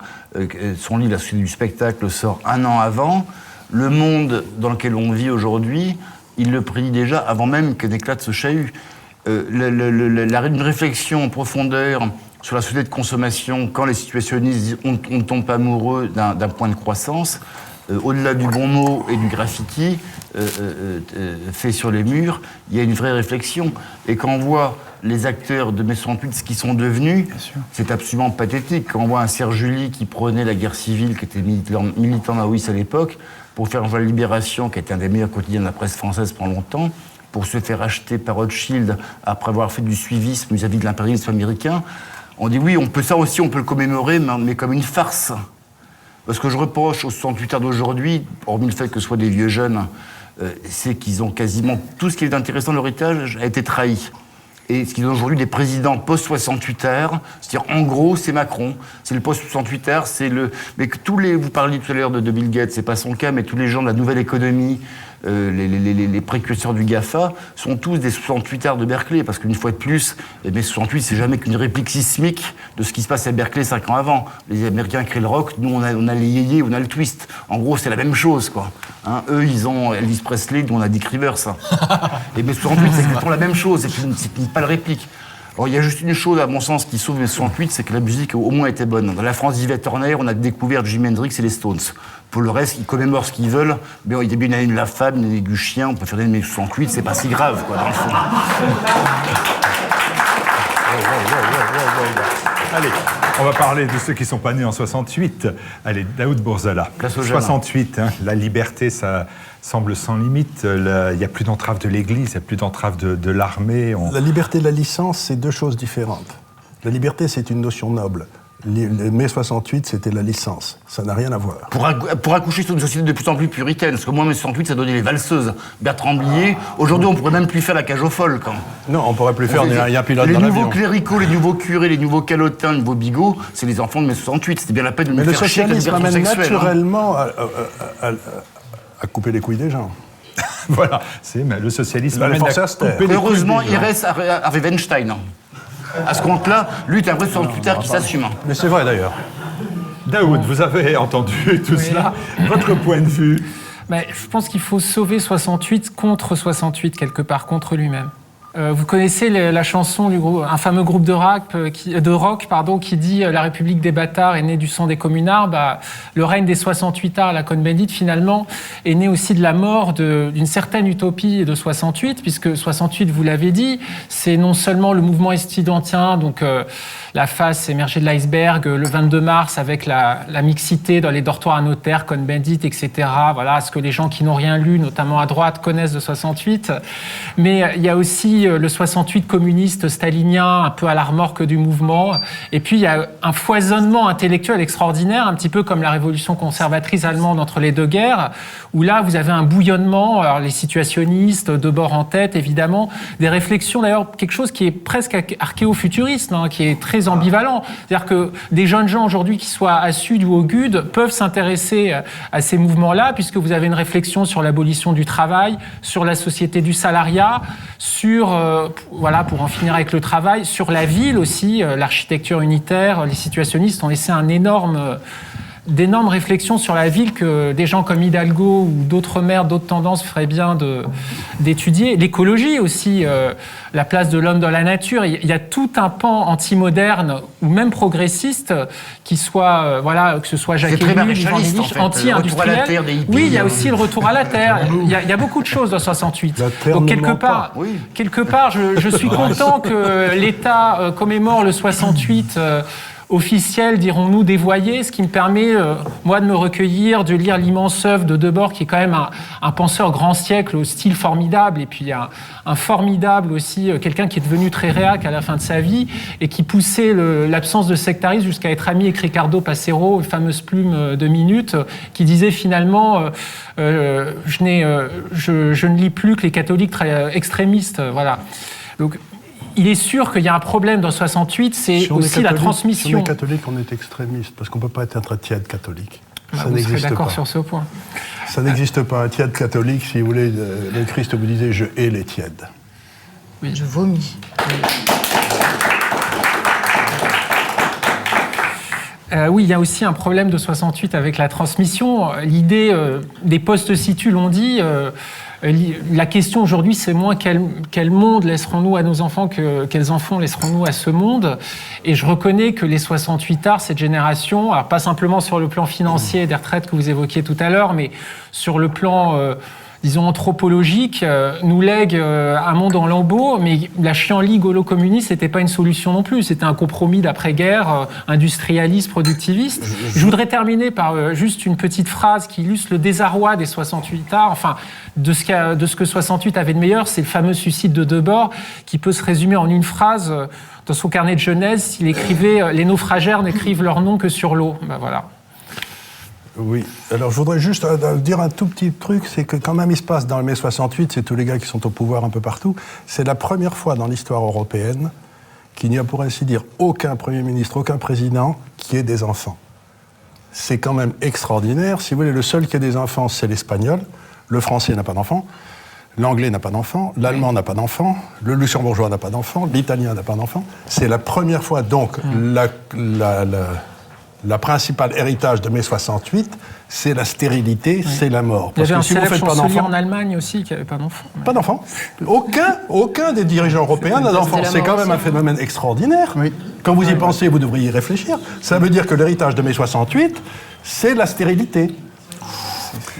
son livre La suite du spectacle sort un an avant, le monde dans lequel on vit aujourd'hui, il le prédit déjà avant même que n'éclate ce chahut. Une réflexion en profondeur sur la société de consommation, quand les situationnistes on ne tombe pas amoureux d'un point de croissance, au-delà du bon mot et du graffiti fait sur les murs, il y a une vraie réflexion. Et quand on voit les acteurs de mai 68, ce qu'ils sont devenus, c'est absolument pathétique. Quand on voit un Serge July qui prenait la guerre civile, qui était militant maoïste à l'époque, pour faire la Libération, qui était un des meilleurs quotidiens de la presse française pendant longtemps, pour se faire acheter par Rothschild après avoir fait du suivisme vis-à-vis de l'impérialisme américain, on dit oui, on peut le commémorer, mais comme une farce. Parce que je reproche aux 68 heures d'aujourd'hui, hormis le fait que ce soit des vieux jeunes, c'est qu'ils ont quasiment tout ce qui est intéressant de leur héritage a été trahi. Et ce qu'ils ont aujourd'hui des présidents post-68 heures, c'est-à-dire en gros c'est Macron, c'est le post-68 heures, c'est le... Mais que vous parliez tout à l'heure de Bill Gates, c'est pas son cas, mais tous les gens de la nouvelle économie, les précurseurs du GAFA, sont tous des 68 heures de Berkeley, parce qu'une fois de plus, mais 68 c'est jamais qu'une réplique sismique de ce qui se passe à Berkeley 5 ans avant. Les Américains créent le rock, nous on a les yéyés, on a le twist. En gros c'est la même chose, quoi. Hein, eux ils ont Elvis Presley, nous on a Dick Rivers. Et mais 68 c'est exactement la même chose, c'est une pâle réplique. Alors il y a juste une chose à mon sens qui sauve les 68, c'est que la musique au moins était bonne. Dans la France d'Yvette Horner, on a découvert Jimi Hendrix et les Stones. Pour le reste, ils commémorent ce qu'ils veulent, mais il y a bien une année de la femme, une année du chien, on peut faire des années 68, c'est pas si grave, quoi, dans le fond. Allez, on va parler de ceux qui ne sont pas nés en 68. Allez, Daoud Bourzala. 68, hein, la liberté, ça semble sans limite. Il n'y a plus d'entrave de l'Église, il n'y a plus d'entrave de l'armée. La liberté de la licence, c'est deux choses différentes. La liberté, c'est une notion noble. Mai 68, c'était la licence. Ça n'a rien à voir. Pour accoucher sur une société de plus en plus puritaine, parce que moi, mai 68, ça donnait les valseuses. Bertrand Blier. Aujourd'hui, on pourrait même plus faire la cage aux folles, quand. Non, on pourrait plus faire un pilote les dans l'avion. Les nouveaux cléricaux, les nouveaux curés, les nouveaux calotins, les nouveaux bigots, c'est les enfants de mai 68. C'était bien la peine de nous faire chier avec le socialisme amène naturellement à couper les couilles des gens. Voilà, le socialisme amène à couper les heureusement, couilles des gens. il reste à Weinstein. À ce compte-là, lui, t'es un vrai 68ard qui s'assume. Mais c'est vrai d'ailleurs. Daoud, vous avez entendu tout cela. Votre point de vue? Mais je pense qu'il faut sauver 68 contre 68, quelque part, contre lui-même. Vous connaissez la chanson du groupe, un fameux groupe de rock qui dit « La République des bâtards est née du sang des communards ». Le règne des 68ards, la Cohn-Bendit, finalement, est né aussi de la mort d'une certaine utopie de 68, puisque 68, vous l'avez dit, c'est non seulement le mouvement estudiantien, donc la face émergée de l'iceberg, le 22 mars, avec la mixité dans les dortoirs à notaire, Cohn-Bendit, etc. Voilà ce que les gens qui n'ont rien lu, notamment à droite, connaissent de 68. Mais il y a aussi le 68 communiste stalinien, un peu à la remorque du mouvement. Et puis, il y a un foisonnement intellectuel extraordinaire, un petit peu comme la révolution conservatrice allemande entre les deux guerres, où là, vous avez un bouillonnement, alors les situationnistes, Debord en tête, évidemment, des réflexions, d'ailleurs, quelque chose qui est presque archéo-futuriste, qui est très ambivalent. C'est-à-dire que des jeunes gens aujourd'hui, qui soient à Sud ou au GUD, peuvent s'intéresser à ces mouvements-là, puisque vous avez une réflexion sur l'abolition du travail, sur la société du salariat, sur pour en finir avec le travail, sur la ville aussi, l'architecture unitaire, les situationnistes ont laissé d'énormes réflexions sur la ville que des gens comme Hidalgo ou d'autres maires, d'autres tendances feraient bien d'étudier. L'écologie aussi, la place de l'homme dans la nature. Il y a tout un pan anti-moderne ou même progressiste qui soit, que ce soit Jacques Ellul, Ivan Illich, anti-industriel. Oui, il y a aussi le retour à la terre. Il y a beaucoup de choses dans 68. Donc quelque part, je suis content que l'État commémore le 68 officiel, dirons-nous, dévoyé, ce qui me permet, moi, de me recueillir, de lire l'immense œuvre de Debord, qui est quand même un penseur grand siècle, au style formidable, et puis un formidable aussi, quelqu'un qui est devenu très réac à la fin de sa vie, et qui poussait l'absence de sectarisme jusqu'à être ami avec Ricardo Passero, une fameuse plume de minutes, qui disait finalement, je ne lis plus que les catholiques extrémistes, voilà. Donc, il est sûr qu'il y a un problème dans 68, c'est aussi la transmission. Si on est catholique, on est extrémiste, parce qu'on ne peut pas être un tiède catholique. Ça vous n'existe serez d'accord pas. sur ce point. Ça n'existe pas. Un tiède catholique, si vous voulez, le Christ vous disait « je hais les tièdes ». Oui, je vomis. Oui, il y a aussi un problème de 68 avec la transmission. L'idée des post-situ l'ont dit. La question aujourd'hui, c'est moins quel monde laisserons-nous à nos enfants que quels enfants laisserons-nous à ce monde. Et je reconnais que les 68ards, cette génération, alors pas simplement sur le plan financier des retraites que vous évoquiez tout à l'heure, mais sur le plan disons anthropologique, nous lègue un monde en lambeaux, mais la chienlit gaulo-communiste, c'était pas une solution non plus, c'était un compromis d'après-guerre, industrialiste, productiviste. Je voudrais terminer par juste une petite phrase qui illustre le désarroi des 68ards, enfin, de ce que 68 avait de meilleur, c'est le fameux suicide de Debord, qui peut se résumer en une phrase. Dans son carnet de Genèse, il écrivait « Les naufragères n'écrivent leur nom que sur l'eau ». Ben voilà. Oui, alors je voudrais juste dire un tout petit truc, c'est que quand même il se passe dans le mai 68, c'est tous les gars qui sont au pouvoir un peu partout, c'est la première fois dans l'histoire européenne qu'il n'y a pour ainsi dire aucun Premier ministre, aucun président qui ait des enfants. C'est quand même extraordinaire. Si vous voulez, le seul qui a des enfants, c'est l'Espagnol, le Français n'a pas d'enfants, l'Anglais n'a pas d'enfants, l'Allemand n'a pas d'enfants, le Luxembourgeois n'a pas d'enfants, l'Italien n'a pas d'enfants. C'est la première fois, donc, la principale héritage de mai 68, c'est la stérilité, c'est la mort. Parce que si vous faites pas d'enfants, en Allemagne aussi qui n'avait pas d'enfants. Pas d'enfants. Aucun des dirigeants européens n'a d'enfants. C'est quand même un phénomène extraordinaire. Oui. Quand vous y pensez, vous devriez y réfléchir. Ça veut dire que l'héritage de mai 68, c'est la stérilité.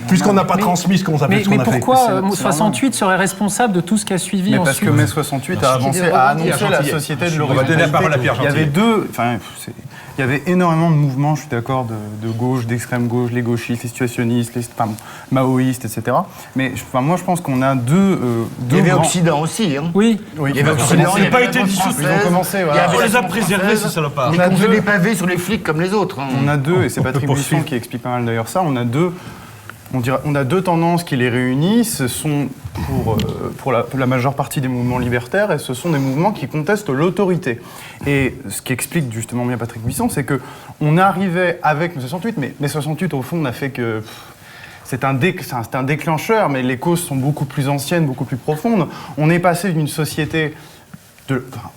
Puisqu'on n'a pas transmis ce qu'on a fait. Mais pourquoi 68 serait responsable de tout ce qui a suivi ensuite? Parce que mai 68 a annoncé la société de l'horizontalité. Il y avait il y avait énormément de mouvements, je suis d'accord, de gauche, d'extrême gauche, les gauchistes, les situationnistes, les maoïstes, etc. Mais moi, je pense qu'on a deux il y avait Occident aussi. Hein. Oui. Il y avait Occident. Ça n'a pas été dissous. Ils ont commencé. Voilà. On les a préservés, ces salopards. On faisait des pavés sur les flics comme les autres. Hein. On a deux, et c'est Patrick Buisson qui explique pas mal d'ailleurs ça, on a deux tendances qui les réunissent. Ce sont pour la majeure partie des mouvements libertaires, et ce sont des mouvements qui contestent l'autorité. Et ce qui explique justement bien Patrick Buisson, c'est qu'on arrivait avec mai 68, mais mai 68 au fond n'a fait que... C'est un déclencheur, mais les causes sont beaucoup plus anciennes, beaucoup plus profondes. On est passé d'une société...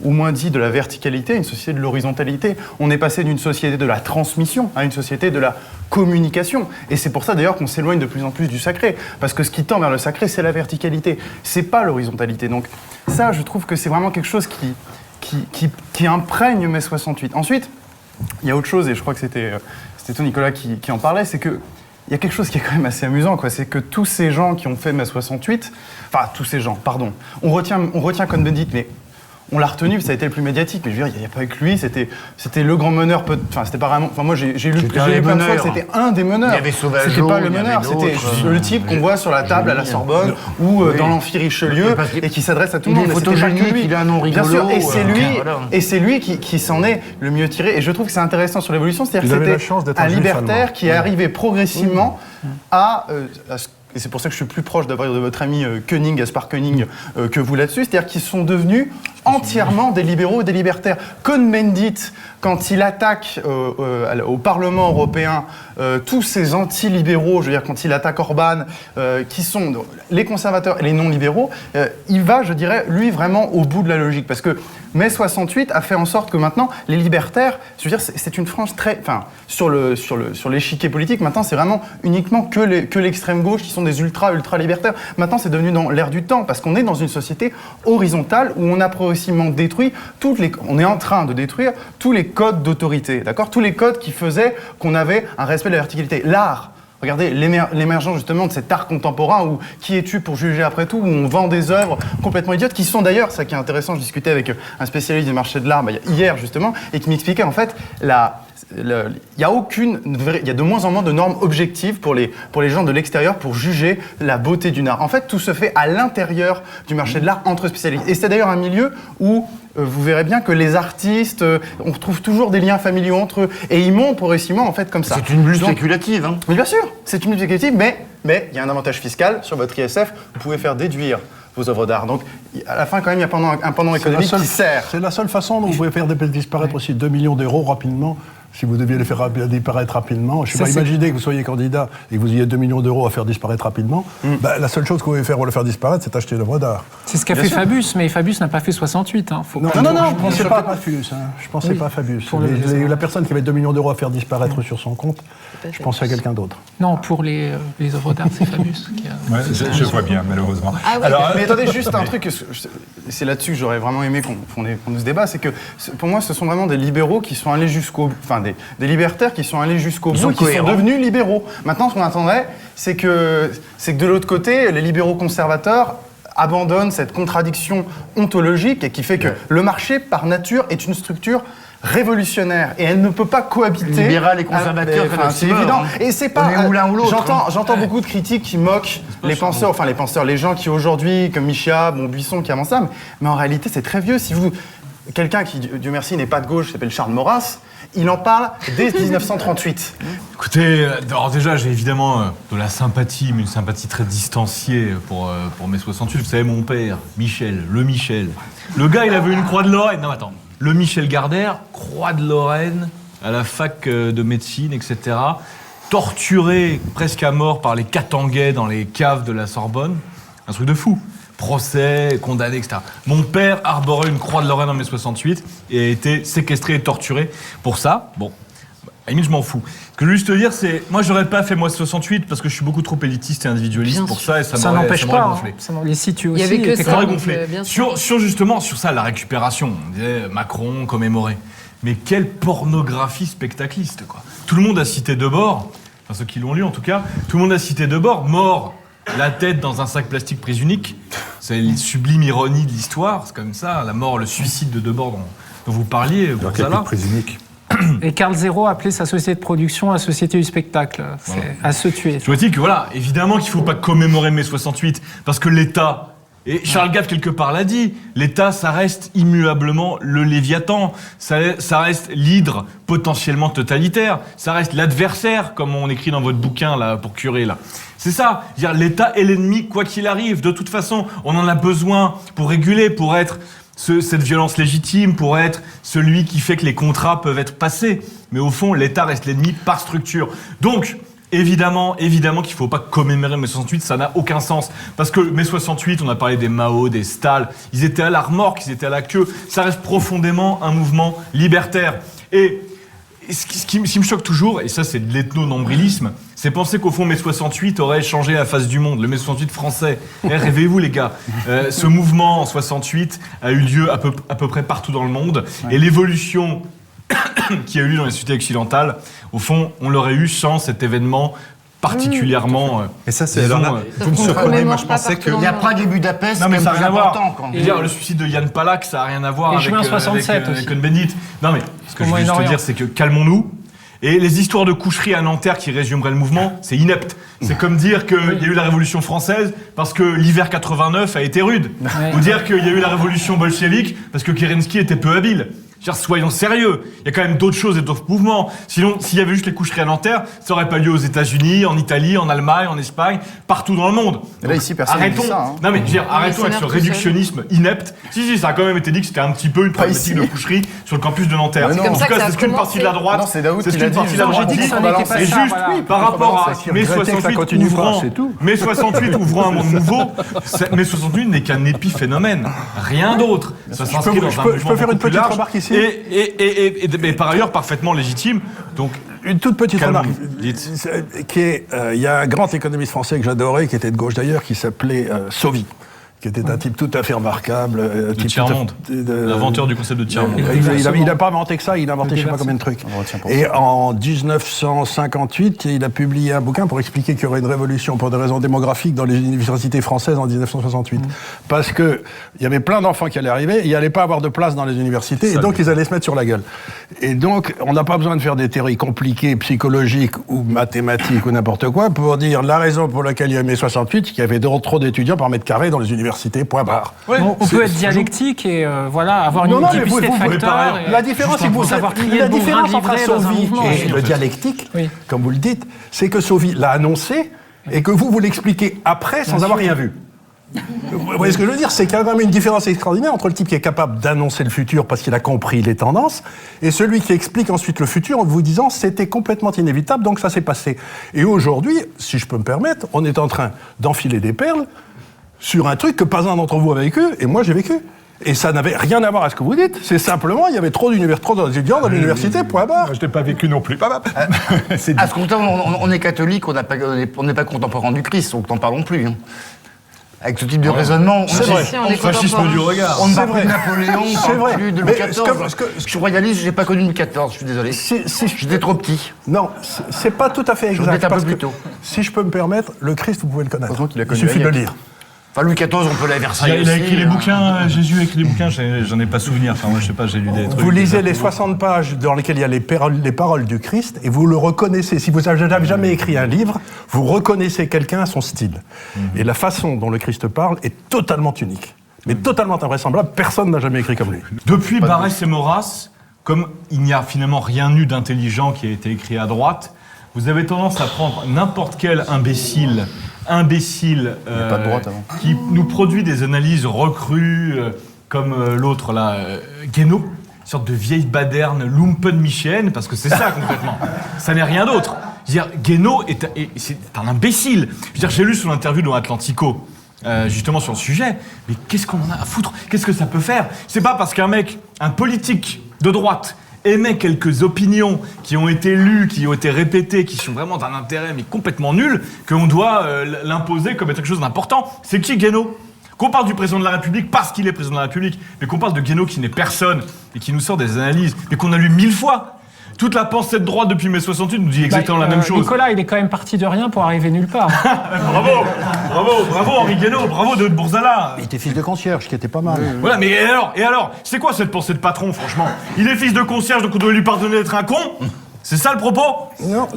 au moins dit de la verticalité, une société de l'horizontalité. On est passé d'une société de la transmission à une société de la communication. Et c'est pour ça d'ailleurs qu'on s'éloigne de plus en plus du sacré. Parce que ce qui tend vers le sacré, c'est la verticalité. C'est pas l'horizontalité. Donc ça, je trouve que c'est vraiment quelque chose qui imprègne mai 68. Ensuite, il y a autre chose, et je crois que c'était toi, Nicolas, qui en parlait, c'est que il y a quelque chose qui est quand même assez amusant, quoi. C'est que tous ces gens qui ont fait mai 68, enfin tous ces gens, pardon, on retient Cohn-Bendit, mais on l'a retenu, ça a été le plus médiatique, mais je veux dire, il n'y a pas que lui, c'était le grand meneur, enfin c'était pas vraiment, enfin moi j'ai lu plein de fois que c'était un des meneurs. Il y avait Sauvageau, c'était pas le meneur, c'était le type qu'on voit sur la table à la Sorbonne ou dans l'amphi Richelieu et qui s'adresse à tout le monde. Il est photogénique, il a un nom rigolo. Bien sûr, et c'est lui qui s'en est le mieux tiré, et je trouve que c'est intéressant sur l'évolution, c'est-à-dire que c'était un libertaire qui est arrivé progressivement à et c'est pour ça que je suis plus proche de votre ami Gaspard Koenig, que vous là-dessus, c'est-à-dire qu'ils sont devenus entièrement des libéraux et des libertaires. Cohn-Bendit, quand il attaque au Parlement européen tous ces anti-libéraux, je veux dire, quand il attaque Orban, qui sont les conservateurs et les non-libéraux, il va, je dirais, lui, vraiment au bout de la logique. Parce que mai 68 a fait en sorte que maintenant, les libertaires, je veux dire, c'est une frange très... Enfin, sur l'échiquier politique, maintenant, c'est vraiment uniquement que l'extrême gauche qui sont des ultra-libertaires. Maintenant, c'est devenu dans l'air du temps, parce qu'on est dans une société horizontale où on a progressivement détruit on est en train de détruire tous les codes d'autorité, d'accord ? Tous les codes qui faisaient qu'on avait un respect de la verticalité. L'art, regardez l'émergence justement de cet art contemporain où qui es-tu pour juger après tout, où on vend des œuvres complètement idiotes qui sont d'ailleurs, ça qui est intéressant, je discutais avec un spécialiste du marché de l'art hier justement, et qui m'expliquait en fait il y a de moins en moins de normes objectives pour les gens de l'extérieur pour juger la beauté d'une art. En fait, tout se fait à l'intérieur du marché de l'art entre spécialistes. Et c'est d'ailleurs un milieu où vous verrez bien que les artistes, on retrouve toujours des liens familiaux entre eux. Et ils montent progressivement, en fait, comme ça. C'est une bulle spéculative, hein. Oui, bien sûr, c'est une bulle spéculative, mais il y a un avantage fiscal sur votre ISF, vous pouvez faire déduire vos œuvres d'art. Donc, à la fin, quand même, il y a un pendant économique qui sert. C'est la seule façon dont vous pouvez faire disparaître aussi 2 millions d'euros rapidement. Si vous deviez les faire disparaître rapidement, je ne sais pas, imaginez que vous soyez candidat et que vous ayez 2 millions d'euros à faire disparaître rapidement, la seule chose que vous pouvez faire pour le faire disparaître, c'est acheter l'œuvre d'art. C'est ce qu'a fait Fabius, mais Fabius n'a pas fait 68. Hein. Non, je ne pensais pas à Fabius. Je pensais pas à Fabius. La personne qui avait 2 millions d'euros à faire disparaître sur son compte, je pensais à quelqu'un d'autre. Non, pour les œuvres d'art, c'est Fabius qui a... Ouais, je vois bien, malheureusement. Ah oui. Alors, mais attendez, juste un truc, c'est là-dessus que j'aurais vraiment aimé qu'on ait ce débat, c'est que pour moi, ce sont vraiment des libéraux qui sont allés jusqu'au... Enfin, des libertaires qui sont allés jusqu'au bout et qui sont devenus libéraux. Maintenant, ce qu'on attendrait, c'est que de l'autre côté, les libéraux conservateurs abandonnent cette contradiction ontologique et qui fait que le marché, par nature, est une structure révolutionnaire et elle ne peut pas cohabiter. Libéral et conservateur, c'est évident. Et c'est pas. On est ou l'un ou l'autre. J'entends beaucoup de critiques qui moquent les penseurs, les gens qui aujourd'hui, comme Michéa, Buisson, qui avancent ça, mais en réalité, c'est très vieux. Si quelqu'un qui, Dieu merci, n'est pas de gauche, s'appelle Charles Maurras, il en parle dès 1938. Écoutez, alors déjà, j'ai évidemment de la sympathie, mais une sympathie très distanciée pour mai 68. Vous savez, mon père, Michel. Le gars, il avait une croix de Lorraine. Non, attends. Le Michel Gardère, croix de Lorraine, à la fac de médecine, etc. Torturé presque à mort par les Katangais dans les caves de la Sorbonne. Un truc de fou. Procès, condamné, etc. Mon père arborait une croix de Lorraine en mai 68 et a été séquestré et torturé pour ça. Bon, à la limite, je m'en fous. Ce que je veux juste te dire, c'est... Moi, j'aurais pas fait mai 68 parce que je suis beaucoup trop élitiste et individualiste pour ça et ça n'empêche pas. Gonflé. Ça les situe aussi. Il y avait que ça. Gonflé. Sur ça, la récupération. On disait Macron commémoré. Mais quelle pornographie spectacliste, quoi. Tout le monde a cité Debord. enfin ceux qui l'ont lu en tout cas, tout le monde a cité Debord, mort, la tête dans un sac plastique prise unique. C'est une sublime ironie de l'histoire, c'est comme ça, la mort, le suicide de Debord dont vous parliez, Gonzala. Prise unique. Et Karl Zéro appelait sa société de production la société du spectacle. C'est à se tuer. Je veux dire que voilà, évidemment qu'il ne faut pas commémorer mai 68, parce que l'État, et Charles Gave quelque part l'a dit, l'État, ça reste immuablement le Léviathan, ça reste l'hydre potentiellement totalitaire, ça reste l'adversaire, comme on écrit dans votre bouquin là, pour Curé. Là. C'est ça, l'État est l'ennemi quoi qu'il arrive. De toute façon, on en a besoin pour réguler, pour être cette violence légitime, pour être celui qui fait que les contrats peuvent être passés. Mais au fond, l'État reste l'ennemi par structure. Donc, évidemment qu'il ne faut pas commémorer mai 68, ça n'a aucun sens. Parce que mai 68, on a parlé des Mao, des Stahl, ils étaient à la remorque, ils étaient à la queue. Ça reste profondément un mouvement libertaire. Et ce qui me choque toujours, et ça c'est de l'ethno-nombrilisme, c'est penser qu'au fond mai 68 aurait changé la face du monde, le mai 68 français. Rêvez-vous les gars, ce mouvement en 68 a eu lieu à peu près partout dans le monde, et l'évolution qui a eu lieu dans les sociétés occidentales, au fond, on l'aurait eu sans cet événement particulièrement... Et ça, c'est... Alors là, vous me surprenez, moi je pensais que... Il y a Prague et Budapest, non, mais ça n'a rien à voir. Je veux dire, le suicide de Yann Palak, ça n'a rien à voir avec Cohn-Bendit. Non, mais ce que je veux juste te dire, c'est que calmons-nous. Et les histoires de coucherie à Nanterre qui résumeraient le mouvement, c'est inepte. C'est comme dire qu'il y a eu la Révolution française parce que l'hiver 89 a été rude. Ou dire qu'il y a eu la Révolution bolchevique parce que Kerensky était peu habile. Soyons sérieux, il y a quand même d'autres choses et d'autres mouvements. Sinon, s'il y avait juste les coucheries à Nanterre, ça n'aurait pas lieu aux États-Unis, en Italie, en Allemagne, en Espagne, partout dans le monde. Et là, ici, personne ne dit ça. Non, mais arrêtons avec ce réductionnisme inepte. Si, ça a quand même été dit que c'était un petit peu une problématique de coucherie sur le campus de Nanterre. C'est comme ça que ça a c'est ce qu'une partie de la droite. Non, c'est Daoud qui l'a dit. Et juste, par rapport à mai 68 ouvrant un monde nouveau, mai 68 n'est qu'un épiphénomène. Rien d'autre. Ça s'inscrit dans un mouvement beaucoup plus large. Et par ailleurs parfaitement légitime. Donc, une toute petite remarque. Il y a un grand économiste français que j'adorais, qui était de gauche d'ailleurs, qui s'appelait Sauvy, qui était un type tout à fait remarquable. De tiers-monde. L'inventeur du concept de tiers-monde. Il n'a pas inventé que ça, il a inventé je ne sais pas combien de trucs. Et en 1958, il a publié un bouquin pour expliquer qu'il y aurait une révolution pour des raisons démographiques dans les universités françaises en 1968. Parce qu'il y avait plein d'enfants qui allaient arriver, il n'y allait pas avoir de place dans les universités, et donc ils allaient se mettre sur la gueule. Et donc, on n'a pas besoin de faire des théories compliquées, psychologiques ou mathématiques ou n'importe quoi, pour dire la raison pour laquelle il y a eu 68, c'est qu'il y avait trop d'étudiants par mètre carré dans les universités. Point barre. Ouais, on peut être dialectique et avoir une multiplicité de facteurs. La différence, c'est que vous savoir trier la le bon grain différence de entre livret dans un Sauvy mouvement. et le dialectique, comme vous le dites, c'est que Sauvy l'a annoncé et que vous l'expliquez après sans avoir rien vu. Vous voyez ce que je veux dire? C'est qu'il y a quand même une différence extraordinaire entre le type qui est capable d'annoncer le futur parce qu'il a compris les tendances et celui qui explique ensuite le futur en vous disant c'était complètement inévitable, donc ça s'est passé. Et aujourd'hui, si je peux me permettre, on est en train d'enfiler des perles sur un truc que pas un d'entre vous a vécu, et moi j'ai vécu. Et ça n'avait rien à voir à ce que vous dites. C'est simplement, il y avait trop d'étudiants dans l'université, point barre. Je n'ai pas vécu non plus. À ce compte-là, on est catholique, on n'est pas contemporain du Christ, donc n'en parlons plus. Hein. Avec ce type de raisonnement, fascisme du regard. On ne parle plus de Napoléon, on ne parle plus de Louis XIV. Je suis royaliste, je n'ai pas connu Louis XIV, je suis désolé. J'étais trop petit. Non, c'est pas tout à fait exact. Je un peu plus tôt. Si je peux me permettre, le Christ, vous pouvez le connaître. Il suffit de le lire. Enfin, Louis XIV, on peut la Versailles. Il a écrit les bouquins, Jésus a écrit les bouquins, j'en ai pas souvenir. Enfin, moi, je sais pas, j'ai lu des trucs. Vous lisez les 60 pages dans lesquelles il y a les paroles du Christ et vous le reconnaissez. Si vous n'avez jamais écrit un livre, vous reconnaissez quelqu'un à son style. Et la façon dont le Christ parle est totalement unique. Mais totalement invraisemblable. Personne n'a jamais écrit comme lui. Depuis Barrès et Maurras, comme il n'y a finalement rien eu d'intelligent qui a été écrit à droite, vous avez tendance à prendre n'importe quel imbécile pas de droite avant. qui nous produit des analyses recrues, comme l'autre là, Guénaud, une sorte de vieille baderne lumpenmichienne, parce que c'est ça concrètement. Ça n'est rien d'autre. Je veux dire, Guénaud c'est un imbécile. Je veux dire, j'ai lu son interview dans Atlantico, justement sur le sujet, mais qu'est-ce qu'on en a à foutre? Qu'est-ce que ça peut faire? C'est pas parce qu'un mec, un politique de droite, émet quelques opinions qui ont été lues, qui ont été répétées, qui sont vraiment d'un intérêt mais complètement nul, qu'on doit l'imposer comme quelque chose d'important. C'est qui Guénaud? Qu'on parle du président de la République parce qu'il est président de la République, mais qu'on parle de Guénaud qui n'est personne et qui nous sort des analyses, mais qu'on a lu 1000 fois. Toute la pensée de droite depuis mai 68 nous dit exactement la même chose. Nicolas, il est quand même parti de rien pour arriver nulle part. Bravo Henri Guénaud, bravo de Bourzala. Il était fils de concierge, qui était pas mal. Voilà, mais et alors c'est quoi cette pensée de patron, franchement? Il est fils de concierge, donc on doit lui pardonner d'être un con? C'est ça le propos? Non.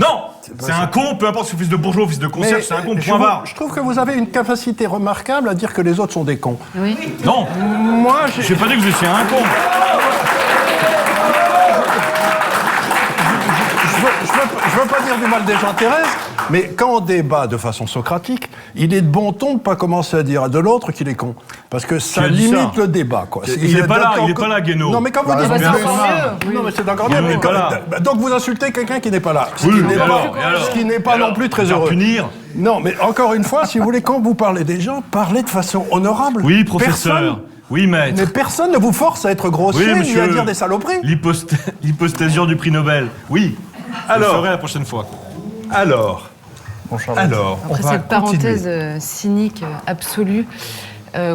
C'est un con, peu importe si c'est fils de bourgeois ou fils de concierge, c'est un con, point barre. Je trouve que vous avez une capacité remarquable à dire que les autres sont des cons. Oui. Non, Moi, j'ai pas dit que vous étiez un con. Je veux pas dire du mal des gens, Thérèse, mais quand on débat de façon socratique, il est de bon ton de ne pas commencer à dire à de l'autre qu'il est con. Parce que ça limite le débat, quoi. Il est pas là, Guénaud. Non, mais quand vous dites... Non, mais c'est encore mieux. Il est pas là. Donc vous insultez quelqu'un qui n'est pas là. Oui, Ce qui n'est pas non plus très heureux. Punir. Non, mais encore une fois, si vous voulez, quand vous parlez des gens, parlez de façon honorable. Oui, professeur. Oui, maître. Mais personne ne vous force à être grossier ni à dire des saloperies. L'hypostasure du prix Nobel. Oui. Je le ferai la prochaine fois. Alors, Après cette parenthèse cynique absolue,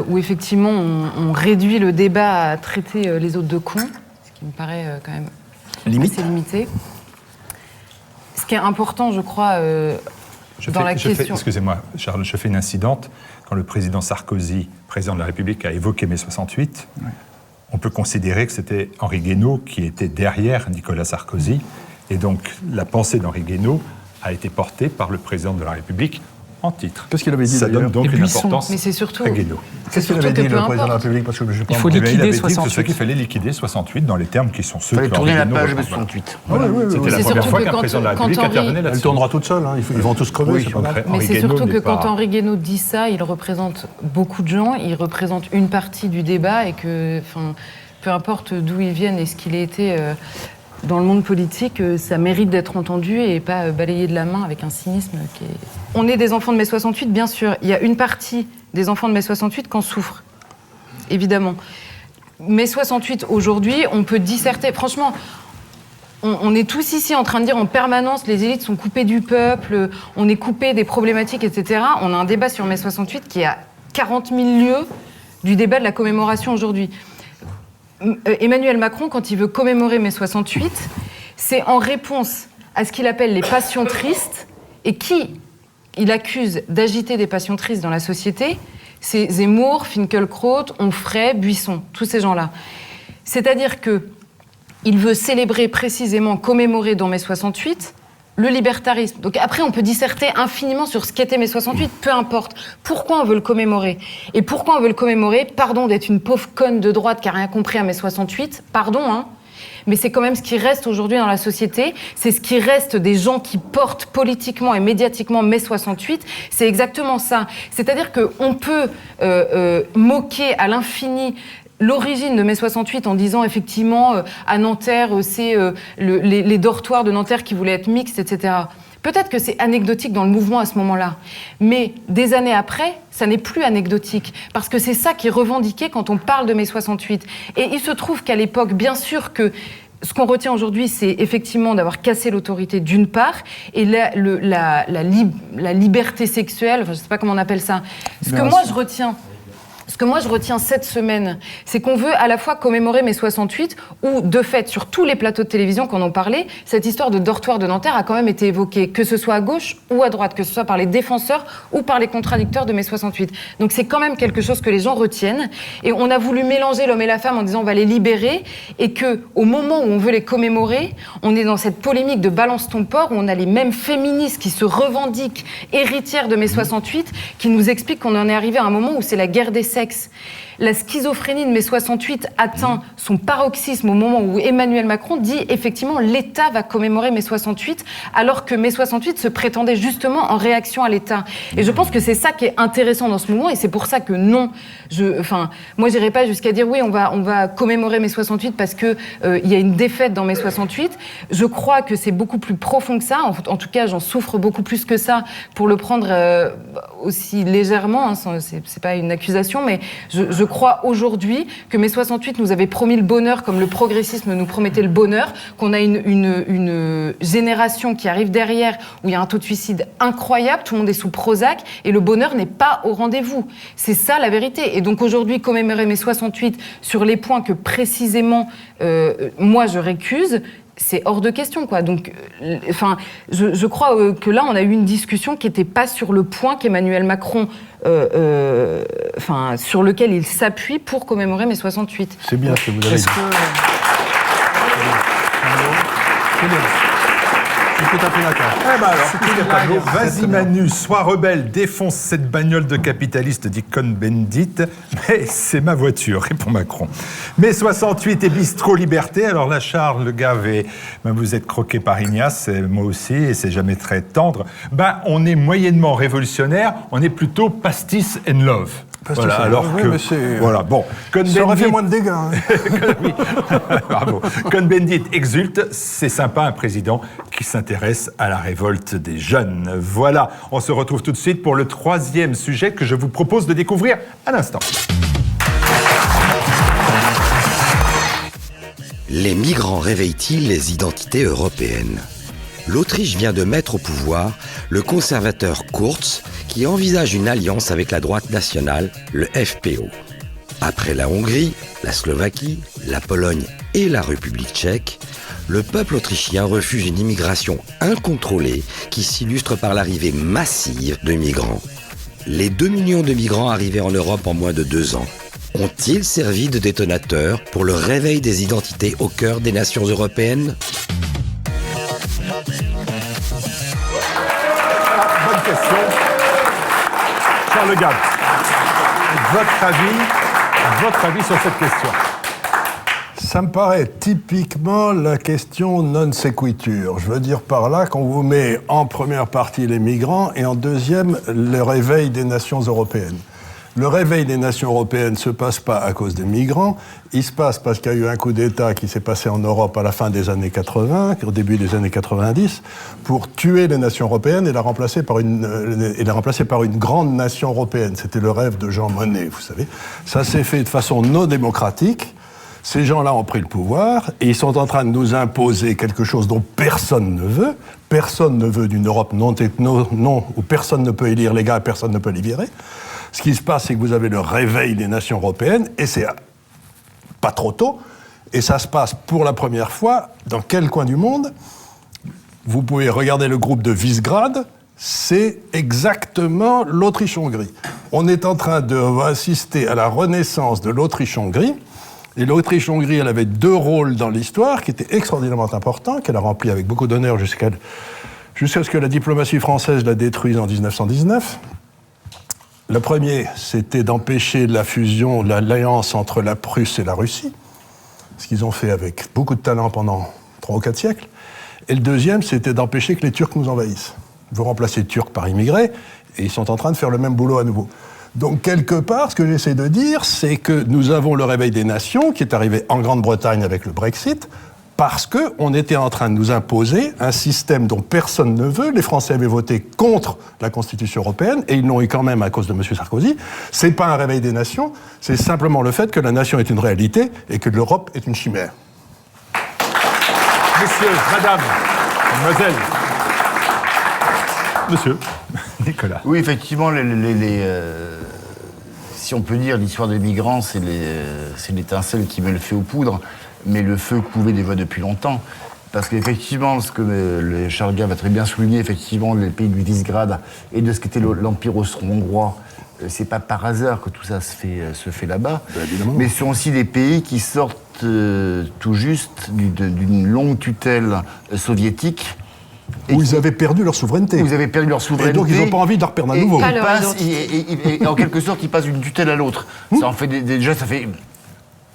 où effectivement on réduit le débat à traiter les autres de cons, ce qui me paraît quand même assez limité. Ce qui est important, je crois, dans la question... Excusez-moi, Charles, je fais une incidente. Quand le président Sarkozy, président de la République, a évoqué mai 68, on peut considérer que c'était Henri Guénaud qui était derrière Nicolas Sarkozy. Et donc, la pensée d'Henri Guénaud a été portée par le président de la République en titre. Qu'est-ce qu'il avait dit Ça donne donc une importance Mais c'est surtout... à Guénaud. Qu'est-ce qu'il avait dit, le président de la République? Parce que je Il faut liquider 68. Il fallait liquider 68 dans les termes qui sont ceux Il fallait que tourner la Henri page Guénaud de 68. Voilà. C'était la C'est première surtout fois que qu'un quand- président de la quand République Henri- intervenait Elle là-dessus. tournera toute seule, hein. Ils vont tous crever, c'est pas grave. Mais Henri c'est Guénaud surtout n'est que quand pas- Henri Guénaud dit ça, il représente beaucoup de gens, il représente une partie du débat et que, peu importe d'où ils viennent et ce qu'il a été dans le monde politique, ça mérite d'être entendu et pas balayé de la main avec un cynisme qui est... On est des enfants de mai 68, bien sûr. Il y a une partie des enfants de mai 68 qui en souffrent, évidemment. Mai 68, aujourd'hui, on peut disserter... Franchement, on est tous ici en train de dire en permanence les élites sont coupées du peuple, on est coupé des problématiques, etc. On a un débat sur mai 68 qui est à 40 000 lieues du débat de la commémoration aujourd'hui. Emmanuel Macron, quand il veut commémorer mai 68, c'est en réponse à ce qu'il appelle les passions tristes, et qui il accuse d'agiter des passions tristes dans la société, c'est Zemmour, Finkielkraut, Onfray, Buisson, tous ces gens-là. C'est-à-dire que il veut célébrer précisément, commémorer dans mai 68, le libertarisme. Donc après, on peut disserter infiniment sur ce qu'était mai 68, peu importe. Pourquoi on veut le commémorer? Et pourquoi on veut le commémorer? Pardon d'être une pauvre conne de droite qui n'a rien compris à mai 68, pardon, hein. Mais c'est quand même ce qui reste aujourd'hui dans la société, c'est ce qui reste des gens qui portent politiquement et médiatiquement mai 68, c'est exactement ça. C'est-à-dire qu'on peut moquer à l'infini l'origine de mai 68 en disant effectivement à Nanterre, c'est les dortoirs de Nanterre qui voulaient être mixtes, etc. Peut-être que c'est anecdotique dans le mouvement à ce moment-là, mais des années après, ça n'est plus anecdotique, parce que c'est ça qui est revendiqué quand on parle de mai 68. Et il se trouve qu'à l'époque, bien sûr que ce qu'on retient aujourd'hui, c'est effectivement d'avoir cassé l'autorité d'une part, et la liberté sexuelle, enfin, je ne sais pas comment on appelle ça. Ce que moi je retiens cette semaine, c'est qu'on veut à la fois commémorer mai 68, où, de fait, sur tous les plateaux de télévision qu'on en parlait, cette histoire de dortoir de Nanterre a quand même été évoquée, que ce soit à gauche ou à droite, que ce soit par les défenseurs ou par les contradicteurs de mai 68. Donc c'est quand même quelque chose que les gens retiennent. Et on a voulu mélanger l'homme et la femme en disant on va les libérer, et qu'au moment où on veut les commémorer, on est dans cette polémique de balance ton porc, où on a les mêmes féministes qui se revendiquent héritières de mai 68, qui nous expliquent qu'on en est arrivé à un moment où c'est la guerre des sexes. La schizophrénie de mai 68 atteint son paroxysme au moment où Emmanuel Macron dit effectivement l'État va commémorer mai 68, alors que mai 68 se prétendait justement en réaction à l'État. Et je pense que c'est ça qui est intéressant dans ce mouvement, et c'est pour ça que non, moi j'irai pas jusqu'à dire oui on va commémorer mai 68 parce que il y a une défaite dans mai 68. Je crois que c'est beaucoup plus profond que ça. En tout cas, j'en souffre beaucoup plus que ça pour le prendre aussi légèrement. Hein, c'est pas une accusation, mais je crois aujourd'hui que mai 68 nous avait promis le bonheur comme le progressisme nous promettait le bonheur, qu'on a une génération qui arrive derrière où il y a un taux de suicide incroyable, tout le monde est sous Prozac et le bonheur n'est pas au rendez-vous. C'est ça la vérité. Et donc aujourd'hui, commémorer mai 68 sur les points que précisément moi je récuse, c'est hors de question, quoi. Donc, je crois que là, on a eu une discussion qui n'était pas sur le point qu'Emmanuel Macron, sur lequel il s'appuie pour commémorer mai 68. C'est bien ce que vous avez dit. Je suis tout à fait d'accord. Vas-y Manu, sois rebelle, défonce cette bagnole de capitaliste, dit Cohn-Bendit. Mais c'est ma voiture, répond Macron. Mai 68 et bistrot liberté. Alors là, Charles, le gars, vous êtes croqué par Ignace, moi aussi, et c'est jamais très tendre. On est moyennement révolutionnaire, on est plutôt pastis and love. Voilà, alors oui, que voilà, bon, ça aurait fait moins de dégâts. Hein. Oui. Bravo. Cohn-Bendit exulte, c'est sympa un président qui s'intéresse à la révolte des jeunes. Voilà, on se retrouve tout de suite pour le 3e sujet que je vous propose de découvrir à l'instant. Les migrants réveillent-ils les identités européennes ? L'Autriche vient de mettre au pouvoir le conservateur Kurz, qui envisage une alliance avec la droite nationale, le FPÖ. Après la Hongrie, la Slovaquie, la Pologne et la République tchèque, le peuple autrichien refuse une immigration incontrôlée qui s'illustre par l'arrivée massive de migrants. Les 2 millions de migrants arrivés en Europe en moins de 2 ans ont-ils servi de détonateur pour le réveil des identités au cœur des nations européennes ? Bonne question. Charles Gave, votre avis sur cette question? Ça me paraît typiquement la question non sequitur. Je veux dire par là qu'on vous met en première partie les migrants et en deuxième le réveil des nations européennes. Le réveil des nations européennes ne se passe pas à cause des migrants, il se passe parce qu'il y a eu un coup d'État qui s'est passé en Europe à la fin des années 80, au début des années 90, pour tuer les nations européennes et la remplacer par une grande nation européenne. C'était le rêve de Jean Monnet, vous savez. Ça s'est fait de façon non démocratique. Ces gens-là ont pris le pouvoir et ils sont en train de nous imposer quelque chose dont personne ne veut. Personne ne veut d'une Europe non, où personne ne peut élire les gars et personne ne peut les virer. Ce qui se passe, c'est que vous avez le réveil des nations européennes, et c'est pas trop tôt, et ça se passe pour la première fois dans quel coin du monde? Vous pouvez regarder le groupe de Visegrad, c'est exactement l'Autriche-Hongrie. On est en train d'assister à la renaissance de l'Autriche-Hongrie, et l'Autriche-Hongrie, elle avait 2 rôles dans l'histoire qui étaient extraordinairement importants, qu'elle a remplis avec beaucoup d'honneur jusqu'à ce que la diplomatie française la détruise en 1919. Le premier, c'était d'empêcher la fusion, l'alliance entre la Prusse et la Russie, ce qu'ils ont fait avec beaucoup de talent pendant 3 ou 4 siècles. Et le deuxième, c'était d'empêcher que les Turcs nous envahissent. Vous remplacez Turcs par immigrés, et ils sont en train de faire le même boulot à nouveau. Donc, quelque part, ce que j'essaie de dire, c'est que nous avons le réveil des nations, qui est arrivé en Grande-Bretagne avec le Brexit, parce qu'on était en train de nous imposer un système dont personne ne veut. Les Français avaient voté contre la Constitution européenne, et ils l'ont eu quand même à cause de M. Sarkozy. C'est pas un réveil des nations, c'est simplement le fait que la nation est une réalité et que l'Europe est une chimère. Messieurs, madame, mademoiselle, monsieur, Nicolas. Oui, effectivement, si on peut dire, l'histoire des migrants, c'est l'étincelle qui met le feu aux poudres. Mais le feu couvait des voies depuis longtemps. Parce qu'effectivement, ce que Charles Gave a très bien souligné, effectivement, les pays du Visegrad et de ce qu'était l'Empire austro-hongrois, c'est pas par hasard que tout ça se fait là-bas. Mais ce sont aussi des pays qui sortent tout juste d'une longue tutelle soviétique. Où ils avaient perdu leur souveraineté. Et donc ils n'ont pas envie de la reperdre à nouveau. Et en quelque sorte, ils passent d'une tutelle à l'autre. Ça en fait déjà, ça fait...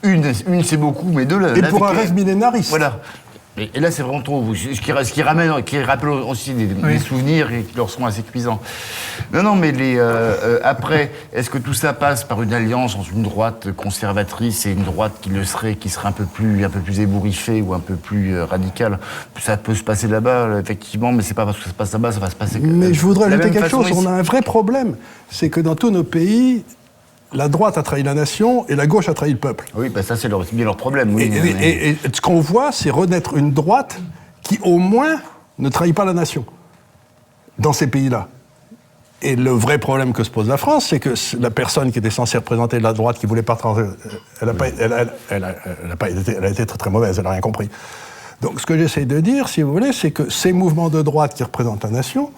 Une c'est beaucoup, mais 2 là. Et pour un rêve millénariste. Voilà. Et là, c'est vraiment trop. Ce qui rappelle aussi des souvenirs et qui leur sont assez cuisants. Non, mais après, est-ce que tout ça passe par une alliance entre une droite conservatrice et une droite qui serait un peu plus ébouriffée ou un peu plus radicale? Ça peut se passer là-bas, effectivement, mais c'est pas parce que ça se passe là-bas, ça va se passer. Mais je voudrais ajouter quelque chose. On a un vrai problème, c'est que dans tous nos pays, la droite a trahi la nation et la gauche a trahi le peuple. Oui, ça c'est bien leur problème. Oui, et ce qu'on voit, c'est renaître une droite qui, au moins, ne trahit pas la nation dans ces pays-là. Et le vrai problème que se pose la France, c'est que la personne qui était censée représenter la droite, qui voulait pas... Elle a été très, très mauvaise, elle n'a rien compris. Donc ce que j'essaie de dire, si vous voulez, c'est que ces mouvements de droite qui représentent la nation,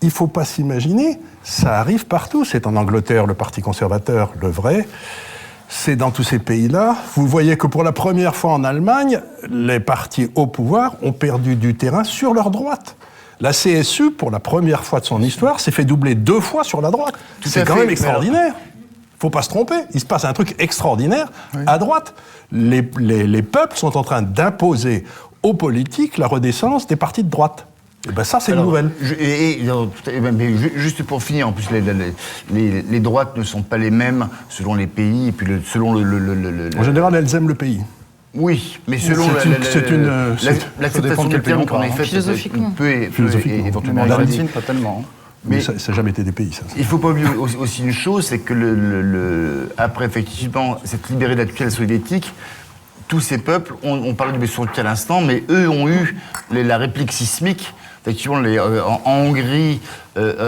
il ne faut pas s'imaginer, ça arrive partout. C'est en Angleterre, le Parti conservateur, le vrai. C'est dans tous ces pays-là. Vous voyez que pour la première fois en Allemagne, les partis au pouvoir ont perdu du terrain sur leur droite. La CSU, pour la première fois de son histoire, s'est fait doubler 2 fois sur la droite. C'est quand même extraordinaire. Faut pas se tromper. Il se passe un truc extraordinaire à droite. Les peuples sont en train d'imposer aux politiques la redescendance des partis de droite. Et ben ça, c'est une nouvelle. Mais juste pour finir, en plus, les droites ne sont pas les mêmes selon les pays et puis selon le. En général, elles aiment le pays. Oui, mais selon l'acceptation du terme qu'on a faite, philosophiquement. peut éventuellement. L'Argentine, pas tellement. Mais ça n'a jamais été des pays, ça. Il ne faut pas oublier aussi une chose, c'est que après, effectivement, cette libérée de la tutelle soviétique, tous ces peuples, on parlait du Bessourki à l'instant, mais eux ont eu la réplique sismique. Effectivement, en Hongrie,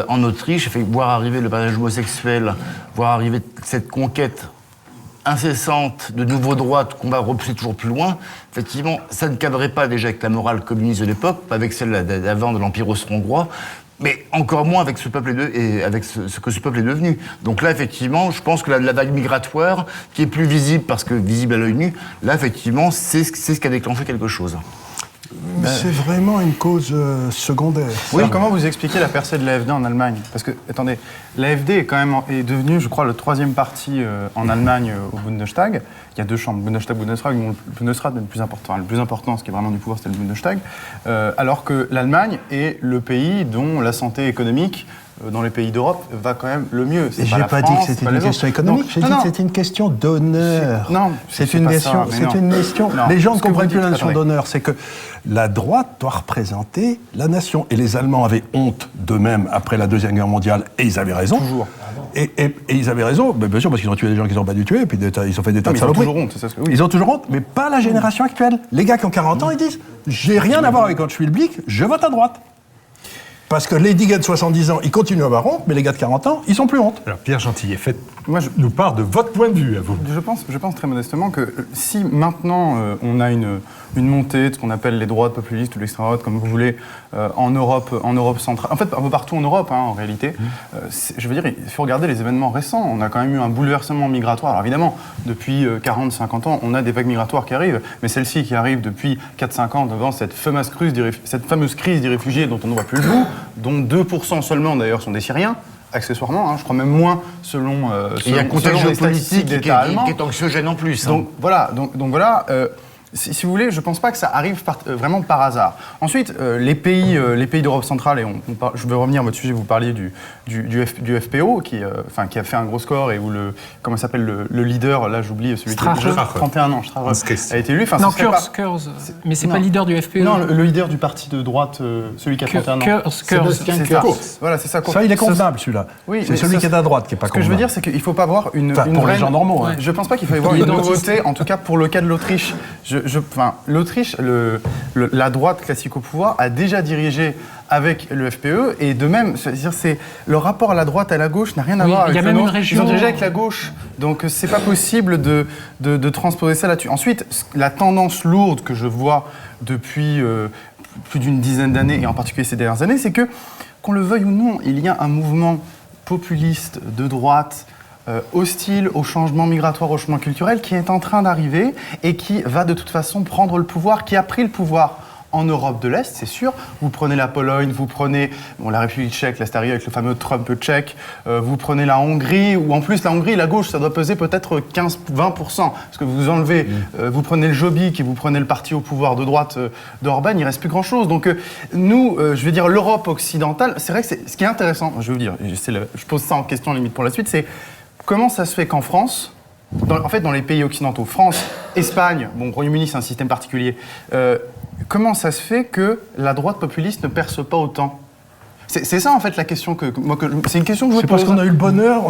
en Autriche, voir arriver le mariage homosexuel, voir arriver cette conquête incessante de nouveaux droits qu'on va repousser toujours plus loin, effectivement, ça ne cadrait pas déjà avec la morale communiste de l'époque, pas avec celle d'avant de l'Empire austro-hongrois, mais encore moins avec ce peuple et avec ce que ce peuple est devenu. Donc là, effectivement, je pense que la vague migratoire, qui est plus visible parce que visible à l'œil nu, là, effectivement, c'est ce qui a déclenché quelque chose. Mais c'est vraiment une cause secondaire. Oui, alors comment vous expliquez la percée de l'AfD en Allemagne? Parce que, attendez, l'AfD est devenue, je crois, le 3e parti en Allemagne au Bundestag. Il y a 2 chambres, Bundestag, Bundesrat. Le Bundesrat est le plus important. Le plus important, ce qui est vraiment du pouvoir, c'était le Bundestag. Alors que l'Allemagne est le pays dont la santé économique dans les pays d'Europe va quand même le mieux. Et j'ai pas dit que c'était une question économique, j'ai dit que c'était une question d'honneur. Non, c'est une question. Les gens ne comprennent plus la notion d'honneur. C'est que la droite doit représenter la nation. Et les Allemands avaient honte d'eux-mêmes après la Deuxième Guerre mondiale, et ils avaient raison. Toujours. Et ils avaient raison, bien sûr, parce qu'ils ont tué des gens qu'ils n'ont pas dû tuer, et puis ils ont fait des tas de saloperies. Ils ont toujours honte, c'est ça ce que... Oui. Ils ont toujours honte, mais pas la génération actuelle. Les gars qui ont 40 ans, ils disent « J'ai rien à voir avec quand je suis le blic, je vote à droite ». Parce que les gars de 70 ans, ils continuent à avoir honte, mais les gars de 40 ans, ils sont plus honte. Alors Pierre Gentillet, nous part de votre point de vue à vous. Je pense très modestement que si maintenant on a une montée de ce qu'on appelle les droites populistes ou l'extrême-droite, comme vous voulez, en Europe centrale, en fait un peu partout en Europe en réalité, je veux dire, il faut regarder les événements récents. On a quand même eu un bouleversement migratoire. Alors évidemment, depuis 40-50 ans, on a des vagues migratoires qui arrivent, mais celle-ci qui arrive depuis 4-5 ans devant cette fameuse crise des réfugiés dont on ne voit plus le bout, dont 2% seulement d'ailleurs sont des Syriens, accessoirement, je crois même moins selon les statistiques d'État allemand. Qui est anxiogène en plus. Donc voilà, si vous voulez, je ne pense pas que ça arrive vraiment par hasard. Ensuite, les pays d'Europe centrale, et je veux revenir à votre sujet, vous parliez du FPO, qui a fait un gros score, et où comment s'appelle le leader, là j'oublie, celui qui a 31 ans, a été élu. Non, Kurz, mais c'est pas le leader du FPO. Non, le leader du parti de droite, celui qui a 31 ans. Kurz. Voilà, c'est ça. Ça, il est convenable, celui-là. Oui, c'est celui qui est à droite qui est pas convenable. Ce que je veux dire, c'est qu'il ne faut pas avoir une pour les gens normaux. Je ne pense pas qu'il faut y avoir une nouveauté, en tout cas pour le cas de l'Autriche. L'Autriche, la droite classique au pouvoir, a déjà dirigé avec le FPE, et de même, c'est le rapport à la droite et à la gauche n'a rien à voir avec le nôtre. Ils ont dirigé avec la gauche, donc c'est pas possible de transposer ça là-dessus. Ensuite, la tendance lourde que je vois depuis plus d'une dizaine d'années, et en particulier ces dernières années, c'est que, qu'on le veuille ou non, il y a un mouvement populiste de droite, hostile au changement migratoire, au changement culturel, qui est en train d'arriver et qui va de toute façon prendre le pouvoir, qui a pris le pouvoir en Europe de l'Est, c'est sûr. Vous prenez la Pologne, vous prenez la République tchèque, là c'est arrivé avec le fameux Trump tchèque, vous prenez la Hongrie, où en plus la Hongrie, la gauche, ça doit peser peut-être 15-20%, parce que vous enlevez, vous prenez le Jobbik et vous prenez le parti au pouvoir de droite d'Orban, il reste plus grand-chose. Donc nous, je veux dire, l'Europe occidentale, c'est vrai que ce qui est intéressant, je vais vous dire, je pose ça en question limite pour la suite, c'est comment ça se fait qu'en France, dans les pays occidentaux, France, Espagne, Royaume-Uni c'est un système particulier, comment ça se fait que la droite populiste ne perce pas autant? C'est ça en fait la question c'est une question que je vous pose. C'est parce on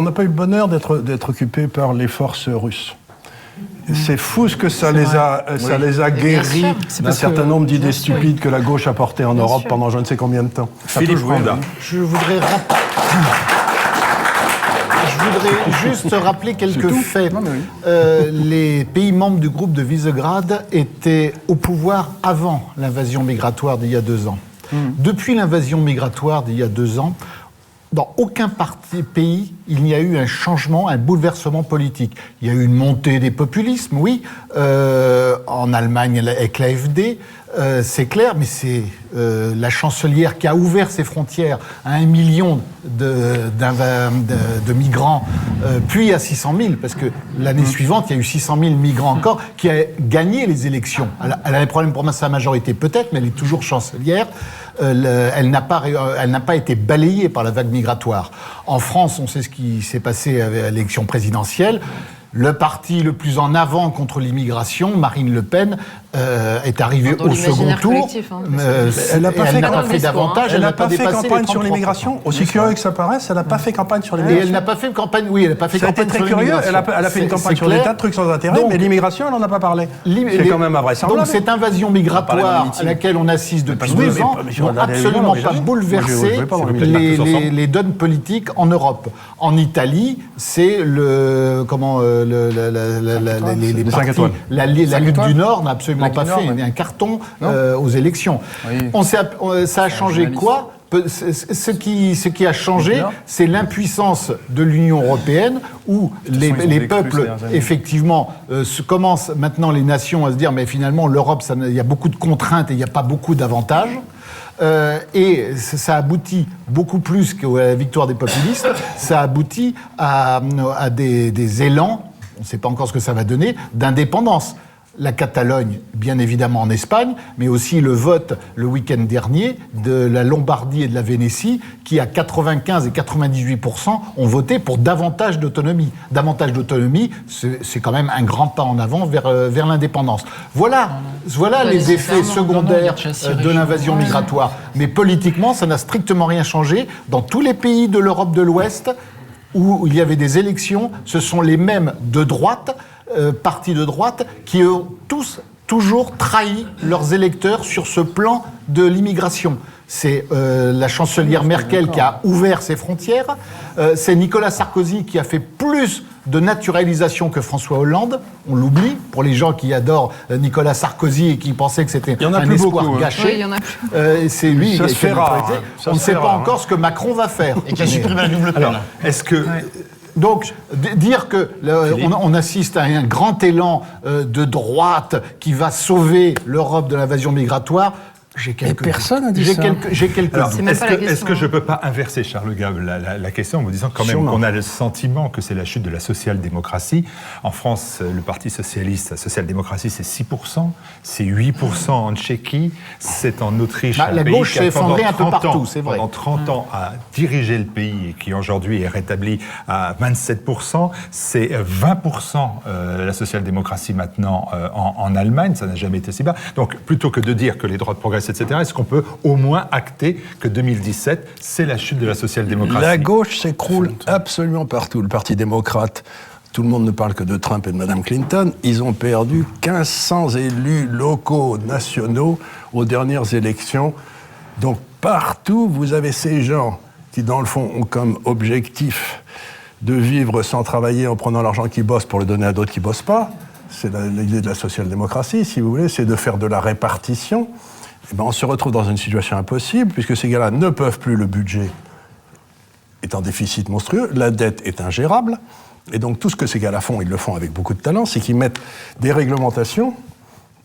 n'a pas eu le bonheur d'être occupé par les forces russes. C'est fou ce que ça les a guéris d'un certain nombre d'idées stupides que la gauche a portées en Europe pendant je ne sais combien de temps. Philippe Randa. Je voudrais Je voudrais juste rappeler quelques faits. Les pays membres du groupe de Visegrad étaient au pouvoir avant l'invasion migratoire d'il y a 2 ans. Depuis l'invasion migratoire d'il y a 2 ans, dans aucun pays, il n'y a eu un changement, un bouleversement politique. Il y a eu une montée des populismes, oui, en Allemagne avec l'AfD, c'est clair, mais c'est la chancelière qui a ouvert ses frontières à 1 million de migrants, puis à 600 000, parce que l'année suivante, il y a eu 600 000 migrants encore, qui a gagné les élections. Elle a des problèmes pour sa majorité peut-être, mais elle est toujours chancelière. Elle n'a pas été balayée par la vague migratoire. En France, on sait ce qui s'est passé à l'élection présidentielle. Le parti le plus en avant contre l'immigration, Marine Le Pen, est arrivée au second tour. Elle n'a pas fait davantage. Elle n'a pas fait campagne sur l'immigration. Aussi curieux que ça paraisse, elle n'a pas fait campagne sur l'immigration. Et elle n'a pas fait campagne. Oui, elle n'a pas fait campagne sur l'immigration. Elle a fait une campagne sur des tas de trucs sans intérêt, mais l'immigration, elle n'en a pas parlé. C'est quand même invraisemblable. Donc cette invasion migratoire à laquelle on assiste depuis 2 ans n'a absolument pas bouleversé les donnes politiques en Europe. En Italie, c'est la Ligue du Nord n'a absolument pas fait un carton aux élections. Ça a changé quoi ? Ce qui a changé, c'est l'impuissance de l'Union européenne, où les peuples, effectivement, commencent maintenant, les nations, à se dire, mais finalement, l'Europe, il y a beaucoup de contraintes et il n'y a pas beaucoup d'avantages. Et ça aboutit beaucoup plus qu'à la victoire des populistes, ça aboutit à des élans, on ne sait pas encore ce que ça va donner, d'indépendance. La Catalogne, bien évidemment en Espagne, mais aussi le vote le week-end dernier de la Lombardie et de la Vénétie, qui à 95 et 98% ont voté pour davantage d'autonomie. Davantage d'autonomie, c'est quand même un grand pas en avant vers l'indépendance. Voilà les effets secondaires de l'invasion migratoire. Mais politiquement, ça n'a strictement rien changé. Dans tous les pays de l'Europe de l'Ouest, où il y avait des élections, ce sont les mêmes de droite, partis de droite, qui ont tous toujours trahi leurs électeurs sur ce plan de l'immigration. C'est la chancelière Merkel qui a ouvert ses frontières, c'est Nicolas Sarkozy qui a fait plus de naturalisation que François Hollande, on l'oublie, pour les gens qui adorent Nicolas Sarkozy et qui pensaient que c'était un espoir gâché. Oui, il y en a plus. C'est lui ça qui se fait rare. On ne sait pas encore ce que Macron va faire. Et qui a supprimé la double peine. Alors, est-ce que... Donc, dire que on assiste à un grand élan de droite qui va sauver l'Europe de l'invasion migratoire, j'ai quelques doutes. Personne n'a dit ça. J'ai quelques Alors, doutes. est-ce que je ne peux pas inverser, Charles Gave, la question en vous disant quand même qu'on a le sentiment que c'est la chute de la social-démocratie. En France, le Parti socialiste, la social-démocratie, c'est 6%, c'est 8% en Tchéquie, c'est en Autriche. La gauche s'est effondrée un peu partout, c'est vrai. Pendant 30 ans, a dirigé le pays et qui aujourd'hui est rétabli à 27%. C'est 20% la social-démocratie maintenant en Allemagne, ça n'a jamais été si bas. Donc, plutôt que de dire que les droits de progrès etc. Est-ce qu'on peut au moins acter que 2017, c'est la chute de la social-démocratie ? La gauche s'écroule absolument partout. Le Parti démocrate, tout le monde ne parle que de Trump et de Mme Clinton. Ils ont perdu 1500 élus locaux, nationaux, aux dernières élections. Donc partout, vous avez ces gens qui, dans le fond, ont comme objectif de vivre sans travailler en prenant l'argent qu'ils bossent pour le donner à d'autres qui ne bossent pas. C'est l'idée de la social-démocratie, si vous voulez, c'est de faire de la répartition. Eh ben, on se retrouve dans une situation impossible, puisque ces gars-là ne peuvent plus, le budget est en déficit monstrueux, la dette est ingérable, et donc tout ce que ces gars-là font, ils le font avec beaucoup de talent, c'est qu'ils mettent des réglementations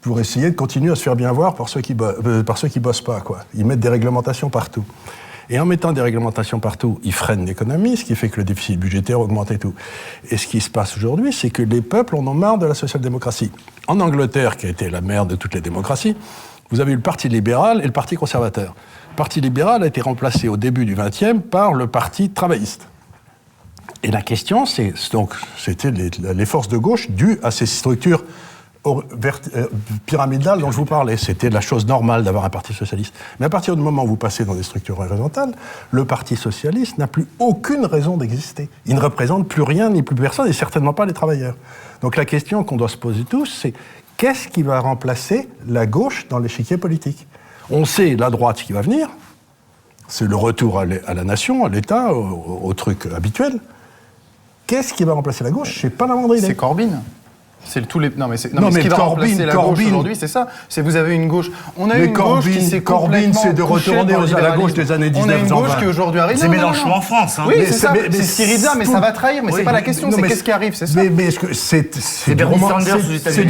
pour essayer de continuer à se faire bien voir par ceux qui bossent pas, quoi. Ils mettent des réglementations partout. Et en mettant des réglementations partout, ils freinent l'économie, ce qui fait que le déficit budgétaire augmente et tout. Et ce qui se passe aujourd'hui, c'est que les peuples en ont marre de la social-démocratie. En Angleterre, qui a été la mère de toutes les démocraties, vous avez eu le Parti libéral et le Parti conservateur. Le Parti libéral a été remplacé au début du XXe par le Parti travailliste. Et la question, c'était les forces de gauche dues à ces structures pyramidales dont je vous parlais. C'était la chose normale d'avoir un parti socialiste. Mais à partir du moment où vous passez dans des structures horizontales, le Parti socialiste n'a plus aucune raison d'exister. Il ne représente plus rien ni plus personne, et certainement pas les travailleurs. Donc la question qu'on doit se poser tous, c'est qu'est-ce qui va remplacer la gauche dans l'échiquier politique ? On sait la droite qui va venir, c'est le retour à la nation, à l'État, au truc habituel. Qu'est-ce qui va remplacer la gauche? Je n'ai pas la moindre idée. C'est Corbyn. C'est tous les. Non, mais ce qui va Corbyn, remplacer la gauche aujourd'hui, c'est ça. C'est vous avez une gauche. On a une gauche qui s'est Corbyn, c'est de retourner à la gauche des années 1920. On a une gauche qui aujourd'hui arrive. C'est Mélenchon en France. Hein. Oui, c'est ça. C'est Syriza, mais ça va trahir. Mais c'est pas la question. C'est qu'est-ce qui arrive, c'est ça. Mais c'est du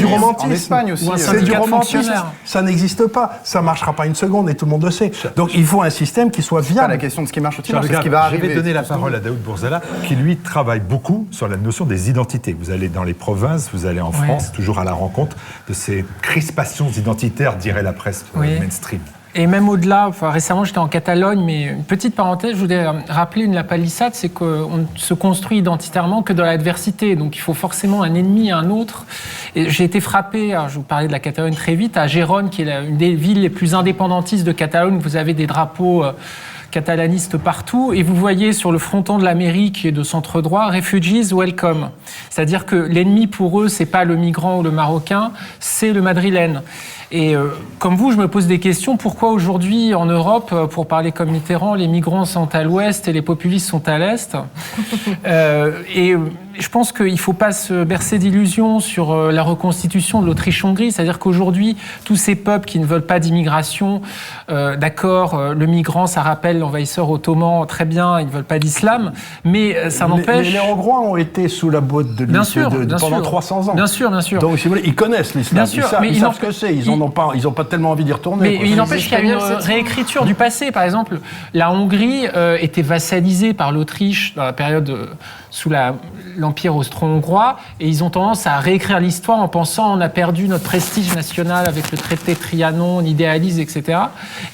romantisme. En Espagne aussi. C'est du romantisme. Ça n'existe pas. Ça marchera pas une seconde et tout le monde le sait. Donc il faut un système qui soit viable. viable. Pas la question de ce qui marche ou qui marche, c'est ce qui va arriver. Je vais donner la parole à Daoud Bourzala, qui lui travaille beaucoup sur la notion des identités. Vous allez dans les provinces, vous allez en France, toujours à la rencontre de ces crispations identitaires, dirait la presse mainstream. Et même au-delà, récemment j'étais en Catalogne, mais une petite parenthèse, je voulais rappeler la palissade, c'est qu'on ne se construit identitairement que dans l'adversité, donc il faut forcément un ennemi, un autre. Et j'ai été frappé, je vous parlais de la Catalogne très vite, à Gérone, qui est une des villes les plus indépendantistes de Catalogne, vous avez des drapeaux catalanistes partout, et vous voyez sur le fronton de la mairie qui est de centre droit, Refugees Welcome. C'est-à-dire que l'ennemi pour eux, c'est pas le migrant ou le marocain, c'est le madrilène. Et comme vous, je me pose des questions. Pourquoi aujourd'hui, en Europe, pour parler comme Mitterrand, les migrants sont à l'ouest et les populistes sont à l'est Et je pense qu'il ne faut pas se bercer d'illusions sur la reconstitution de l'Autriche-Hongrie. C'est-à-dire qu'aujourd'hui, tous ces peuples qui ne veulent pas d'immigration, d'accord, le migrant, ça rappelle l'envahisseur ottoman, très bien, ils ne veulent pas d'islam, mais ça n'empêche... Les Hongrois ont été sous la botte de l'islam pendant 300 ans. Bien sûr, bien sûr. Donc, si vous voulez, ils connaissent l'islam. Ils savent ce que c'est. Ils n'ont pas tellement envie d'y retourner. Mais il n'empêche qu'il y a une réécriture du passé. Par exemple, la Hongrie était vassalisée par l'Autriche dans la période sous l'Empire austro-hongrois, et ils ont tendance à réécrire l'histoire en pensant on a perdu notre prestige national avec le traité de Trianon, on idéalise, etc.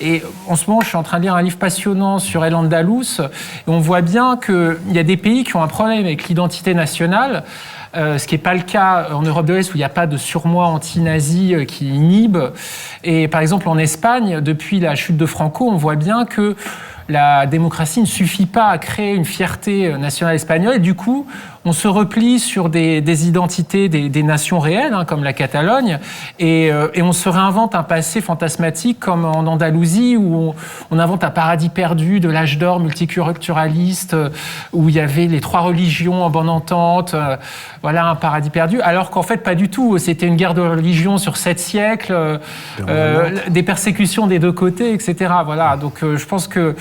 Et en ce moment, je suis en train de lire un livre passionnant sur El Andalus, et on voit bien qu'il y a des pays qui ont un problème avec l'identité nationale, ce qui n'est pas le cas en Europe de l'Est où il n'y a pas de surmoi anti-nazi qui inhibe. Et par exemple en Espagne, depuis la chute de Franco, on voit bien que la démocratie ne suffit pas à créer une fierté nationale espagnole. Et du coup, on se replie sur des identités des nations réelles, comme la Catalogne, et on se réinvente un passé fantasmatique comme en Andalousie, où on invente un paradis perdu de l'âge d'or multiculturaliste, où il y avait les 3 religions en bonne entente, voilà un paradis perdu, alors qu'en fait pas du tout. C'était une guerre de religion sur 7 siècles, des persécutions des deux côtés, etc. Voilà. Donc je pense que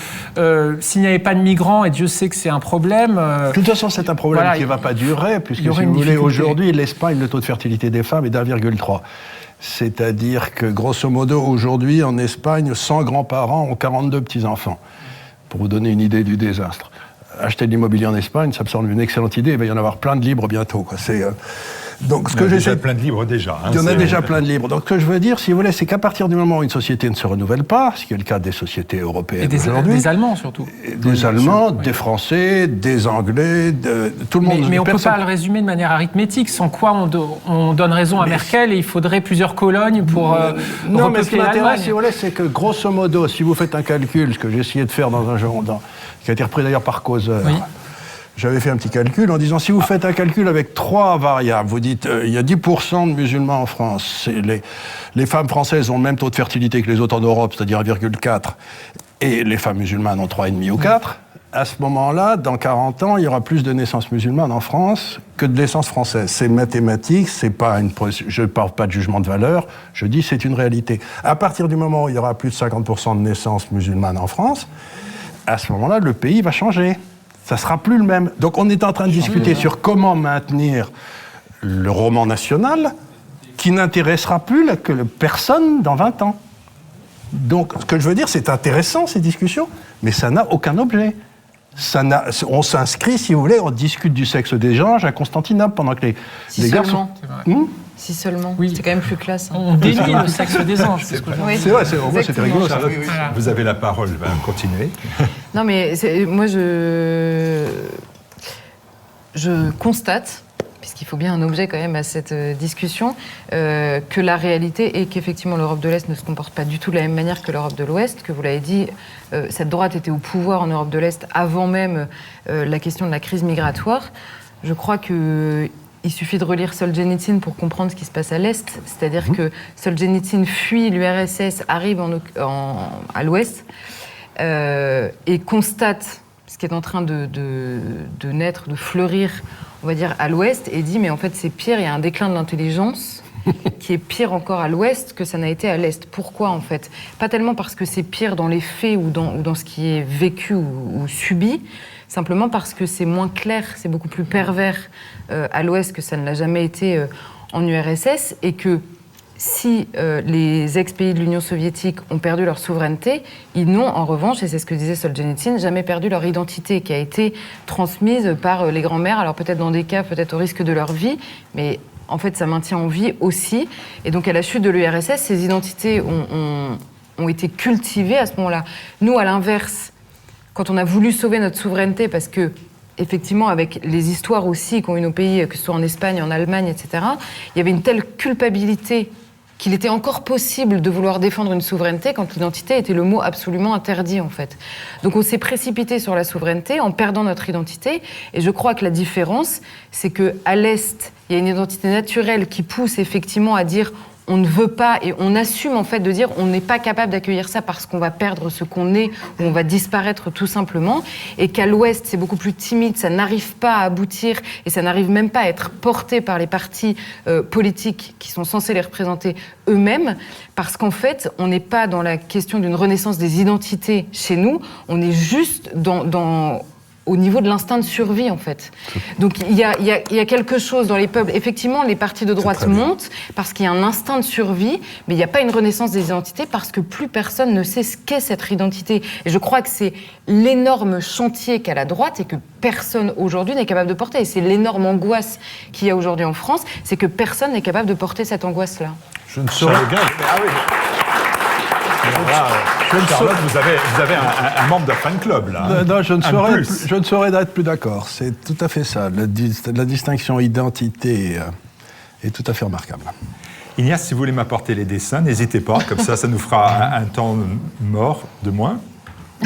s'il n'y avait pas de migrants, et Dieu sait que c'est un problème... de toute façon, c'est un problème qui ne va pas durer, puisque si vous voulez, aujourd'hui, l'Espagne, le taux de fertilité des femmes est d'1,3. C'est-à-dire que, grosso modo, aujourd'hui, en Espagne, 100 grands-parents ont 42 petits-enfants. Pour vous donner une idée du désastre. Acheter de l'immobilier en Espagne, ça me semble une excellente idée. Il va y en avoir plein de libres bientôt, quoi. Donc, ce que j'essaie... plein de libres déjà. Il y en a déjà plein de libres. Donc, ce que je veux dire, si vous voulez, c'est qu'à partir du moment où une société ne se renouvelle pas, ce qui est le cas des sociétés européennes aujourd'hui... Des Allemands, surtout. Des Allemands, des Français, des Anglais, tout le monde... Mais on ne peut pas le résumer de manière arithmétique, sans quoi on donne raison à Merkel et il faudrait plusieurs colonnes pour non, mais ce qui m'intéresse, si vous voulez, c'est que, grosso modo, si vous faites un calcul, ce que j'ai essayé de faire dans un journal, qui a été repris d'ailleurs par Causeur... Oui. J'avais fait un petit calcul en disant, si vous faites un calcul avec 3 variables, vous dites, il y a 10% de musulmans en France, les femmes françaises ont le même taux de fertilité que les autres en Europe, c'est-à-dire 1,4, et les femmes musulmanes ont 3,5 ou 4, à ce moment-là, dans 40 ans, il y aura plus de naissances musulmanes en France que de naissances françaises. C'est mathématique, c'est pas je ne parle pas de jugement de valeur, je dis c'est une réalité. À partir du moment où il y aura plus de 50% de naissances musulmanes en France, à ce moment-là, le pays va changer. Ça ne sera plus le même. Donc on est en train de discuter sur comment maintenir le roman national qui n'intéressera plus que personne dans 20 ans. Donc ce que je veux dire, c'est intéressant ces discussions, mais ça n'a aucun objet. On s'inscrit, si vous voulez, on discute du sexe des anges à Constantinople pendant que les garçons... Si seulement. Oui. C'est quand même plus classe. Hein. On dénie le sexe des anges. C'est vrai, c'était rigolo. Ça. Vous avez la parole, continuez. Non, mais moi, je constate, puisqu'il faut bien un objet quand même à cette discussion, que la réalité est qu'effectivement l'Europe de l'Est ne se comporte pas du tout de la même manière que l'Europe de l'Ouest, que vous l'avez dit, cette droite était au pouvoir en Europe de l'Est avant même la question de la crise migratoire. Je crois que... Il suffit de relire Solzhenitsyn pour comprendre ce qui se passe à l'Est. C'est-à-dire que Solzhenitsyn fuit l'URSS, arrive à l'Ouest et constate ce qui est en train de naître, de fleurir on va dire, à l'Ouest, et dit, mais en fait, c'est pire, il y a un déclin de l'intelligence qui est pire encore à l'Ouest que ça n'a été à l'Est. Pourquoi, en fait? Pas tellement parce que c'est pire dans les faits ou dans ce qui est vécu ou subi, simplement parce que c'est moins clair, c'est beaucoup plus pervers à l'Ouest que ça ne l'a jamais été en URSS, et que si les ex-pays de l'Union soviétique ont perdu leur souveraineté, ils n'ont en revanche, et c'est ce que disait Solzhenitsyn, jamais perdu leur identité qui a été transmise par les grands-mères, alors peut-être dans des cas, peut-être au risque de leur vie, mais en fait ça maintient en vie aussi. Et donc à la chute de l'URSS, ces identités ont été cultivées à ce moment-là. Nous, à l'inverse, quand on a voulu sauver notre souveraineté, parce que effectivement, avec les histoires aussi qu'ont eu nos pays, que ce soit en Espagne, en Allemagne, etc., il y avait une telle culpabilité qu'il était encore possible de vouloir défendre une souveraineté quand l'identité était le mot absolument interdit, en fait. Donc on s'est précipité sur la souveraineté en perdant notre identité, et je crois que la différence, c'est qu'à l'Est, il y a une identité naturelle qui pousse effectivement à dire on ne veut pas, et on assume en fait de dire on n'est pas capable d'accueillir ça parce qu'on va perdre ce qu'on est, ou on va disparaître tout simplement, et qu'à l'Ouest c'est beaucoup plus timide, ça n'arrive pas à aboutir, et ça n'arrive même pas à être porté par les partis politiques qui sont censés les représenter eux-mêmes, parce qu'en fait on n'est pas dans la question d'une renaissance des identités chez nous, on est juste au niveau de l'instinct de survie, en fait. Donc, il y a quelque chose dans les peuples. Effectivement, les partis de droite montent parce qu'il y a un instinct de survie, mais il n'y a pas une renaissance des identités parce que plus personne ne sait ce qu'est cette identité. Et je crois que c'est l'énorme chantier qu'a la droite et que personne aujourd'hui n'est capable de porter. Et c'est l'énorme angoisse qu'il y a aujourd'hui en France, c'est que personne n'est capable de porter cette angoisse-là. Je ne saurais... Charlotte, vous avez un membre d'un fan club, là. Non, je ne saurais être plus d'accord. C'est tout à fait ça. La distinction identité est tout à fait remarquable. Ignace, si vous voulez m'apporter les dessins, n'hésitez pas. Comme ça nous fera un temps mort de moins.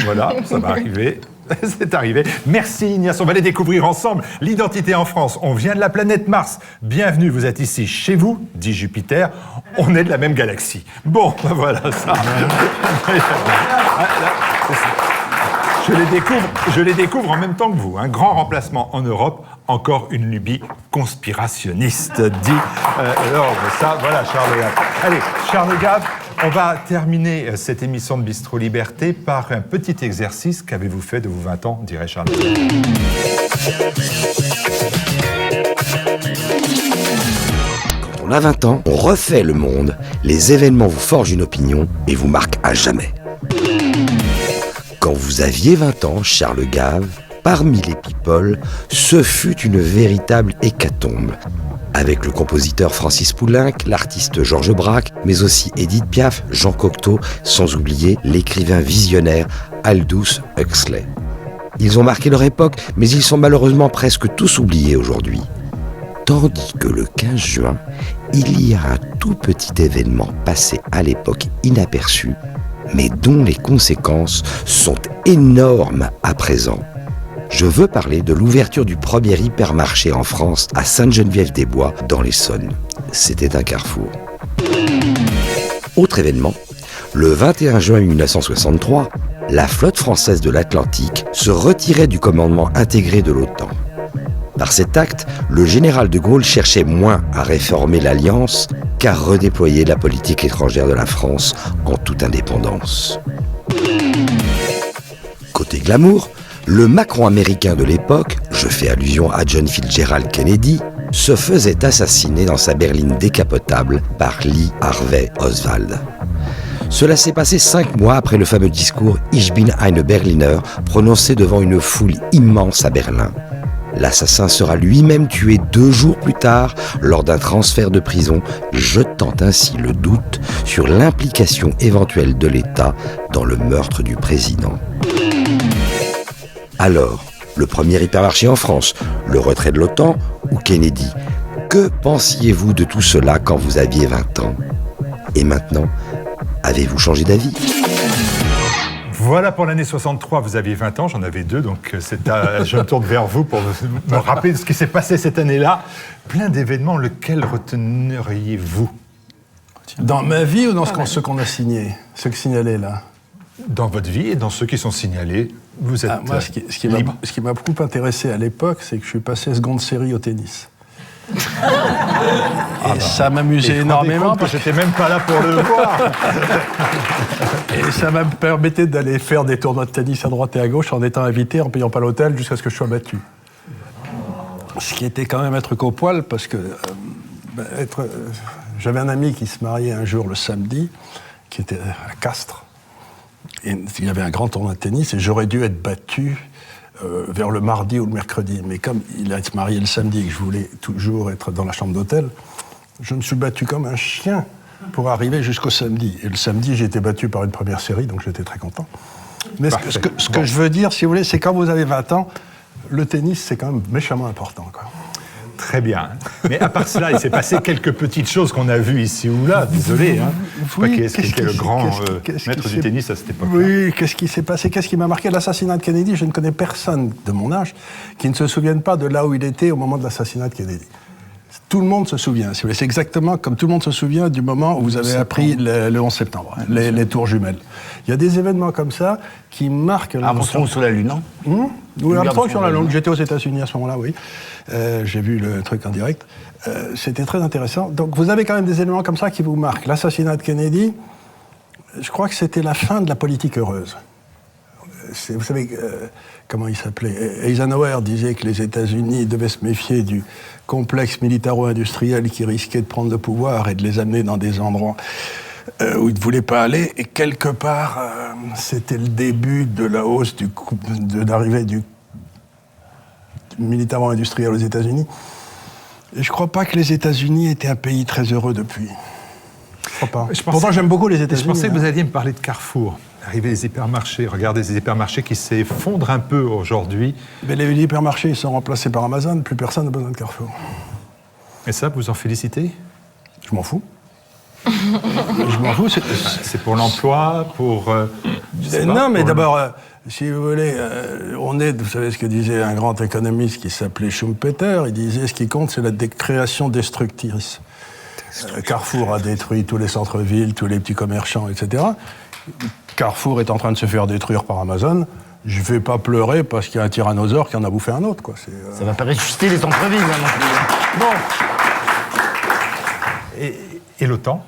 Voilà, ça va arriver. C'est arrivé. Merci Ignace, on va les découvrir ensemble. L'identité en France, on vient de la planète Mars. Bienvenue, vous êtes ici chez vous, dit Jupiter. On est de la même galaxie. Bon, voilà ça. Je les découvre en même temps que vous. Un grand remplacement en Europe, encore une lubie conspirationniste, dit Lord. Ça, voilà, Charles Gave. Allez, Charles Gave, on va terminer cette émission de Bistro Liberté par un petit exercice. Qu'avez-vous fait de vos 20 ans, dirait Charles Gave. Quand on a 20 ans, on refait le monde. Les événements vous forgent une opinion et vous marquent à jamais. Quand vous aviez 20 ans, Charles Gave, parmi les people, ce fut une véritable hécatombe. Avec le compositeur Francis Poulenc, l'artiste Georges Braque, mais aussi Édith Piaf, Jean Cocteau, sans oublier l'écrivain visionnaire Aldous Huxley. Ils ont marqué leur époque, mais ils sont malheureusement presque tous oubliés aujourd'hui. Tandis que le 15 juin, il y a un tout petit événement passé à l'époque inaperçu, mais dont les conséquences sont énormes à présent. Je veux parler de l'ouverture du premier hypermarché en France à Sainte-Geneviève-des-Bois, dans l'Essonne. C'était un carrefour. Autre événement, le 21 juin 1963, la flotte française de l'Atlantique se retirait du commandement intégré de l'OTAN. Par cet acte, le général de Gaulle cherchait moins à réformer l'Alliance qu'à redéployer la politique étrangère de la France en toute indépendance. Côté glamour, le Macron américain de l'époque, je fais allusion à John Fitzgerald Kennedy, se faisait assassiner dans sa berline décapotable par Lee Harvey Oswald. Cela s'est passé 5 mois après le fameux discours « Ich bin ein Berliner » prononcé devant une foule immense à Berlin. L'assassin sera lui-même tué 2 jours plus tard lors d'un transfert de prison, jetant ainsi le doute sur l'implication éventuelle de l'État dans le meurtre du président. Alors, le premier hypermarché en France, le retrait de l'OTAN ou Kennedy? Que pensiez-vous de tout cela quand vous aviez 20 ans? Et maintenant, avez-vous changé d'avis? Voilà pour l'année 63, vous aviez 20 ans, j'en avais 2, donc je me tourne vers vous pour me rappeler de ce qui s'est passé cette année-là. Plein d'événements, lequel reteneriez-vous? Dans ma vie ou dans ce qu'on a signé? Ce que signalé là? dans votre vie et dans ceux qui sont signalés, vous êtes Moi, ce qui m'a beaucoup intéressé à l'époque, c'est que je suis passé seconde série au tennis. Et ça m'amusait énormément. Parce que j'étais même pas là pour le voir. Et ça m'a permis d'aller faire des tournois de tennis à droite et à gauche en étant invité, en payant pas l'hôtel, jusqu'à ce que je sois battu. Ce qui était quand même un truc au poil, parce que j'avais un ami qui se mariait un jour le samedi, qui était à Castres. Et il y avait un grand tournoi de tennis et j'aurais dû être battu vers le mardi ou le mercredi. Mais comme il a été marié le samedi et que je voulais toujours être dans la chambre d'hôtel, je me suis battu comme un chien pour arriver jusqu'au samedi. Et le samedi, j'ai été battu par une première série, donc j'étais très content. Mais ce que je veux dire, si vous voulez, c'est quand vous avez 20 ans, le tennis, c'est quand même méchamment important, quoi. Très bien. Mais à part cela, il s'est passé quelques petites choses qu'on a vues ici ou là. Désolé, hein. Oui, Je sais pas qui est le grand maître du tennis à cette époque-là. Oui, qu'est-ce qui s'est passé? Qu'est-ce qui m'a marqué? L'assassinat de Kennedy, je ne connais personne de mon âge qui ne se souvienne pas de là où il était au moment de l'assassinat de Kennedy. Tout le monde se souvient. C'est exactement comme tout le monde se souvient du moment où vous avez appris le 11 septembre, les tours jumelles. Il y a des événements comme ça qui marquent... Armstrong sur la Lune, non? Oui, Armstrong sur la Lune. J'étais aux États-Unis à ce moment-là, oui. J'ai vu le truc en direct. C'était très intéressant. Donc vous avez quand même des éléments comme ça qui vous marquent. L'assassinat de Kennedy, je crois que c'était la fin de la politique heureuse. Vous savez comment il s'appelait? Eisenhower disait que les États-Unis devaient se méfier du complexe militaro-industriel qui risquait de prendre le pouvoir et de les amener dans des endroits où ils ne voulaient pas aller. Et quelque part, c'était le début de la hausse de l'arrivée du militaro-industriel aux États-Unis. Et je ne crois pas que les États-Unis étaient un pays très heureux depuis. Je crois pas. Pourtant, j'aime beaucoup les États-Unis. Je pensais que vous alliez me parler de Carrefour. L'arrivée des hypermarchés. Regardez ces hypermarchés qui s'effondrent un peu aujourd'hui. Mais les hypermarchés, ils sont remplacés par Amazon. Plus personne n'a besoin de Carrefour. Et ça, vous en félicitez? Je m'en fous. Je m'en fous. C'est pour l'emploi, pour... non, mais d'abord, si vous voulez, vous savez ce que disait un grand économiste qui s'appelait Schumpeter, il disait ce qui compte, c'est la création destructrice. Carrefour a détruit tous les centres-villes, tous les petits commerçants, etc. Carrefour est en train de se faire détruire par Amazon. Je ne vais pas pleurer parce qu'il y a un tyrannosaure qui en a bouffé un autre, quoi. Ça va pas ressusciter les centres-villes, non plus. Et l'OTAN?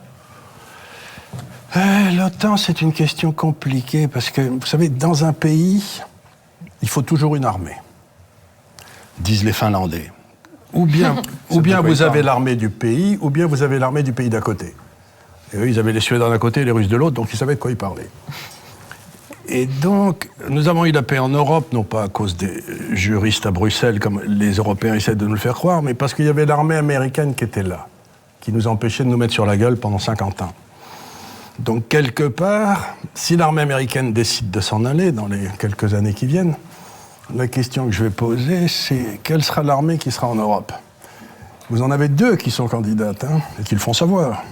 L'OTAN, c'est une question compliquée parce que, vous savez, dans un pays, il faut toujours une armée, disent les Finlandais. Ou bien vous avez l'armée du pays, ou bien vous avez l'armée du pays d'à côté. Et eux, ils avaient les Suédois d'un côté et les Russes de l'autre, donc ils savaient de quoi ils parlaient. Et donc, nous avons eu la paix en Europe, non pas à cause des juristes à Bruxelles, comme les Européens essaient de nous le faire croire, mais parce qu'il y avait l'armée américaine qui était là, qui nous empêchait de nous mettre sur la gueule pendant 50 ans. Donc, quelque part, si l'armée américaine décide de s'en aller dans les quelques années qui viennent, la question que je vais poser, c'est quelle sera l'armée qui sera en Europe? Vous en avez deux qui sont candidates, et qui le font savoir.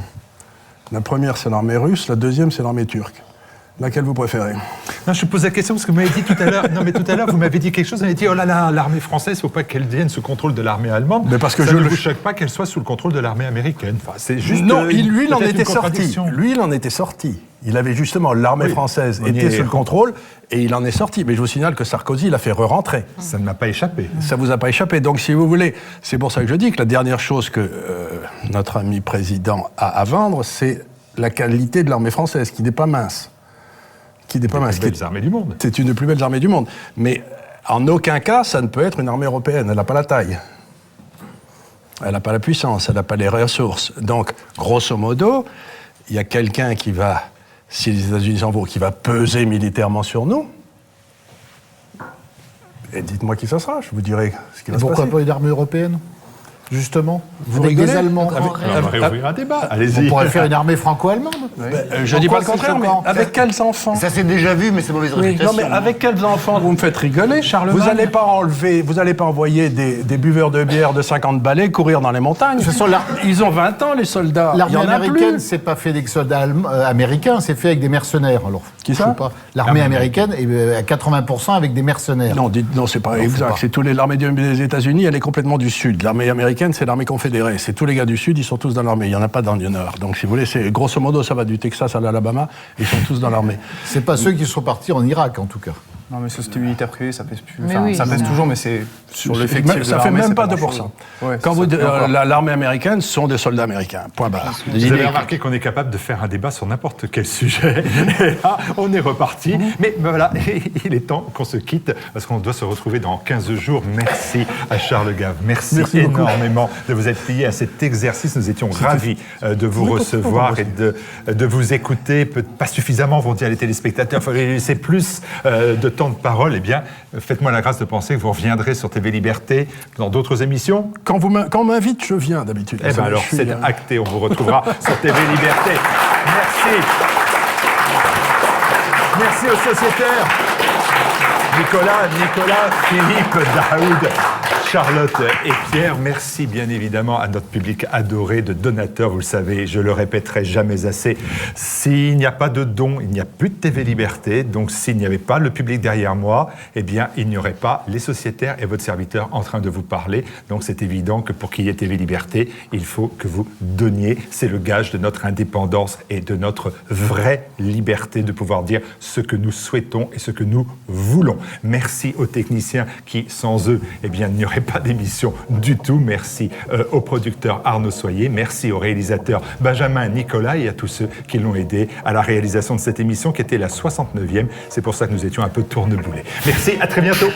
La première, c'est l'armée russe, la deuxième, c'est l'armée turque. Laquelle vous préférez? Non, je pose la question parce que vous m'avez dit tout à l'heure... Non, mais tout à l'heure, vous m'avez dit quelque chose, vous m'avez dit, oh là là, l'armée française, il ne faut pas qu'elle vienne sous contrôle de l'armée allemande. Mais parce que ça ne vous choque pas qu'elle soit sous le contrôle de l'armée américaine. Enfin, c'est juste... Non, lui, il en était sorti. Lui, il en était sorti. Il avait justement, l'armée française était sous le contrôle, et il en est sorti. Mais je vous signale que Sarkozy l'a fait re-rentrer. Ça ne m'a pas échappé. Ça ne vous a pas échappé. Donc, si vous voulez, c'est pour ça que je dis que la dernière chose que notre ami président a à vendre, c'est la qualité de l'armée française, qui n'est pas mince. Qui n'est pas mince. C'est une des plus belles armées du monde. C'est une des plus belles armées du monde. Mais en aucun cas, ça ne peut être une armée européenne. Elle n'a pas la taille. Elle n'a pas la puissance. Elle n'a pas les ressources. Donc, grosso modo, il y a quelqu'un qui va, si les États-Unis s'en vont, qui va peser militairement sur nous. Et dites-moi qui ça sera. Je vous dirai ce qui va se passer. Pourquoi pas une armée européenne ? Justement, vous avec rigolez des Allemands. On va réouvrir un débat. Allez-y. On pourrait faire une armée franco-allemande. Je dis pas le contraire, mais avec quels enfants? Ça s'est déjà vu, mais c'est mauvaise réputation. Non, mais avec quels enfants vous me faites rigoler? Vous n'allez pas envoyer des buveurs de bière de 50 balais courir dans les montagnes. Ils ont 20 ans, les soldats. L'armée américaine, c'est pas fait avec des soldats américains, c'est fait avec des mercenaires. Alors, Qui ça? L'armée américaine est à 80% avec des mercenaires. Non, c'est pas exact. C'est l'armée des États-Unis, elle est complètement du Sud. L'armée américaine, c'est l'armée confédérée. C'est tous les gars du Sud, ils sont tous dans l'armée. Il n'y en a pas dans le Nord. Donc, si vous voulez, grosso modo, ça va du Texas à l'Alabama. Ils sont tous dans l'armée. C'est pas ceux qui sont partis en Irak, en tout cas. Non, mais société militaire privée, ça pèse plus. Ça pèse toujours, mais c'est sur l'effectif. Ça fait même pas 2%. Quand l'armée américaine, ce sont des soldats américains. Point barre. Vous avez remarqué qu'on est capable de faire un débat sur n'importe quel sujet. Et là, on est reparti. Mais voilà, il est temps qu'on se quitte parce qu'on doit se retrouver dans 15 jours. Merci à Charles Gave. Merci énormément de vous être plié à cet exercice. Nous étions ravis de vous recevoir et de vous écouter. Pas suffisamment, vont dire les téléspectateurs. Il faut laisser plus de temps de parole. Eh bien, faites-moi la grâce de penser que vous reviendrez sur TV Liberté dans d'autres émissions. Quand on m'invite, je viens d'habitude. Eh bien alors, c'est acté. On vous retrouvera sur TV Liberté. Merci. Merci aux sociétaires. Nicolas, Philippe, Daoud, Charlotte et Pierre. Merci bien évidemment à notre public adoré de donateurs. Vous le savez, je le répéterai jamais assez. S'il n'y a pas de dons, il n'y a plus de TV Liberté. Donc s'il n'y avait pas le public derrière moi, eh bien il n'y aurait pas les sociétaires et votre serviteur en train de vous parler. Donc c'est évident que pour qu'il y ait TV Liberté, il faut que vous donniez. C'est le gage de notre indépendance et de notre vraie liberté de pouvoir dire ce que nous souhaitons et ce que nous voulons. Merci aux techniciens qui, sans eux, eh bien, il n'y aurait pas d'émission du tout. Merci au producteur Arnaud Soyer. Merci au réalisateur Benjamin Nicolas et à tous ceux qui l'ont aidé à la réalisation de cette émission qui était la 69e. C'est pour ça que nous étions un peu tourneboulés. Merci, à très bientôt.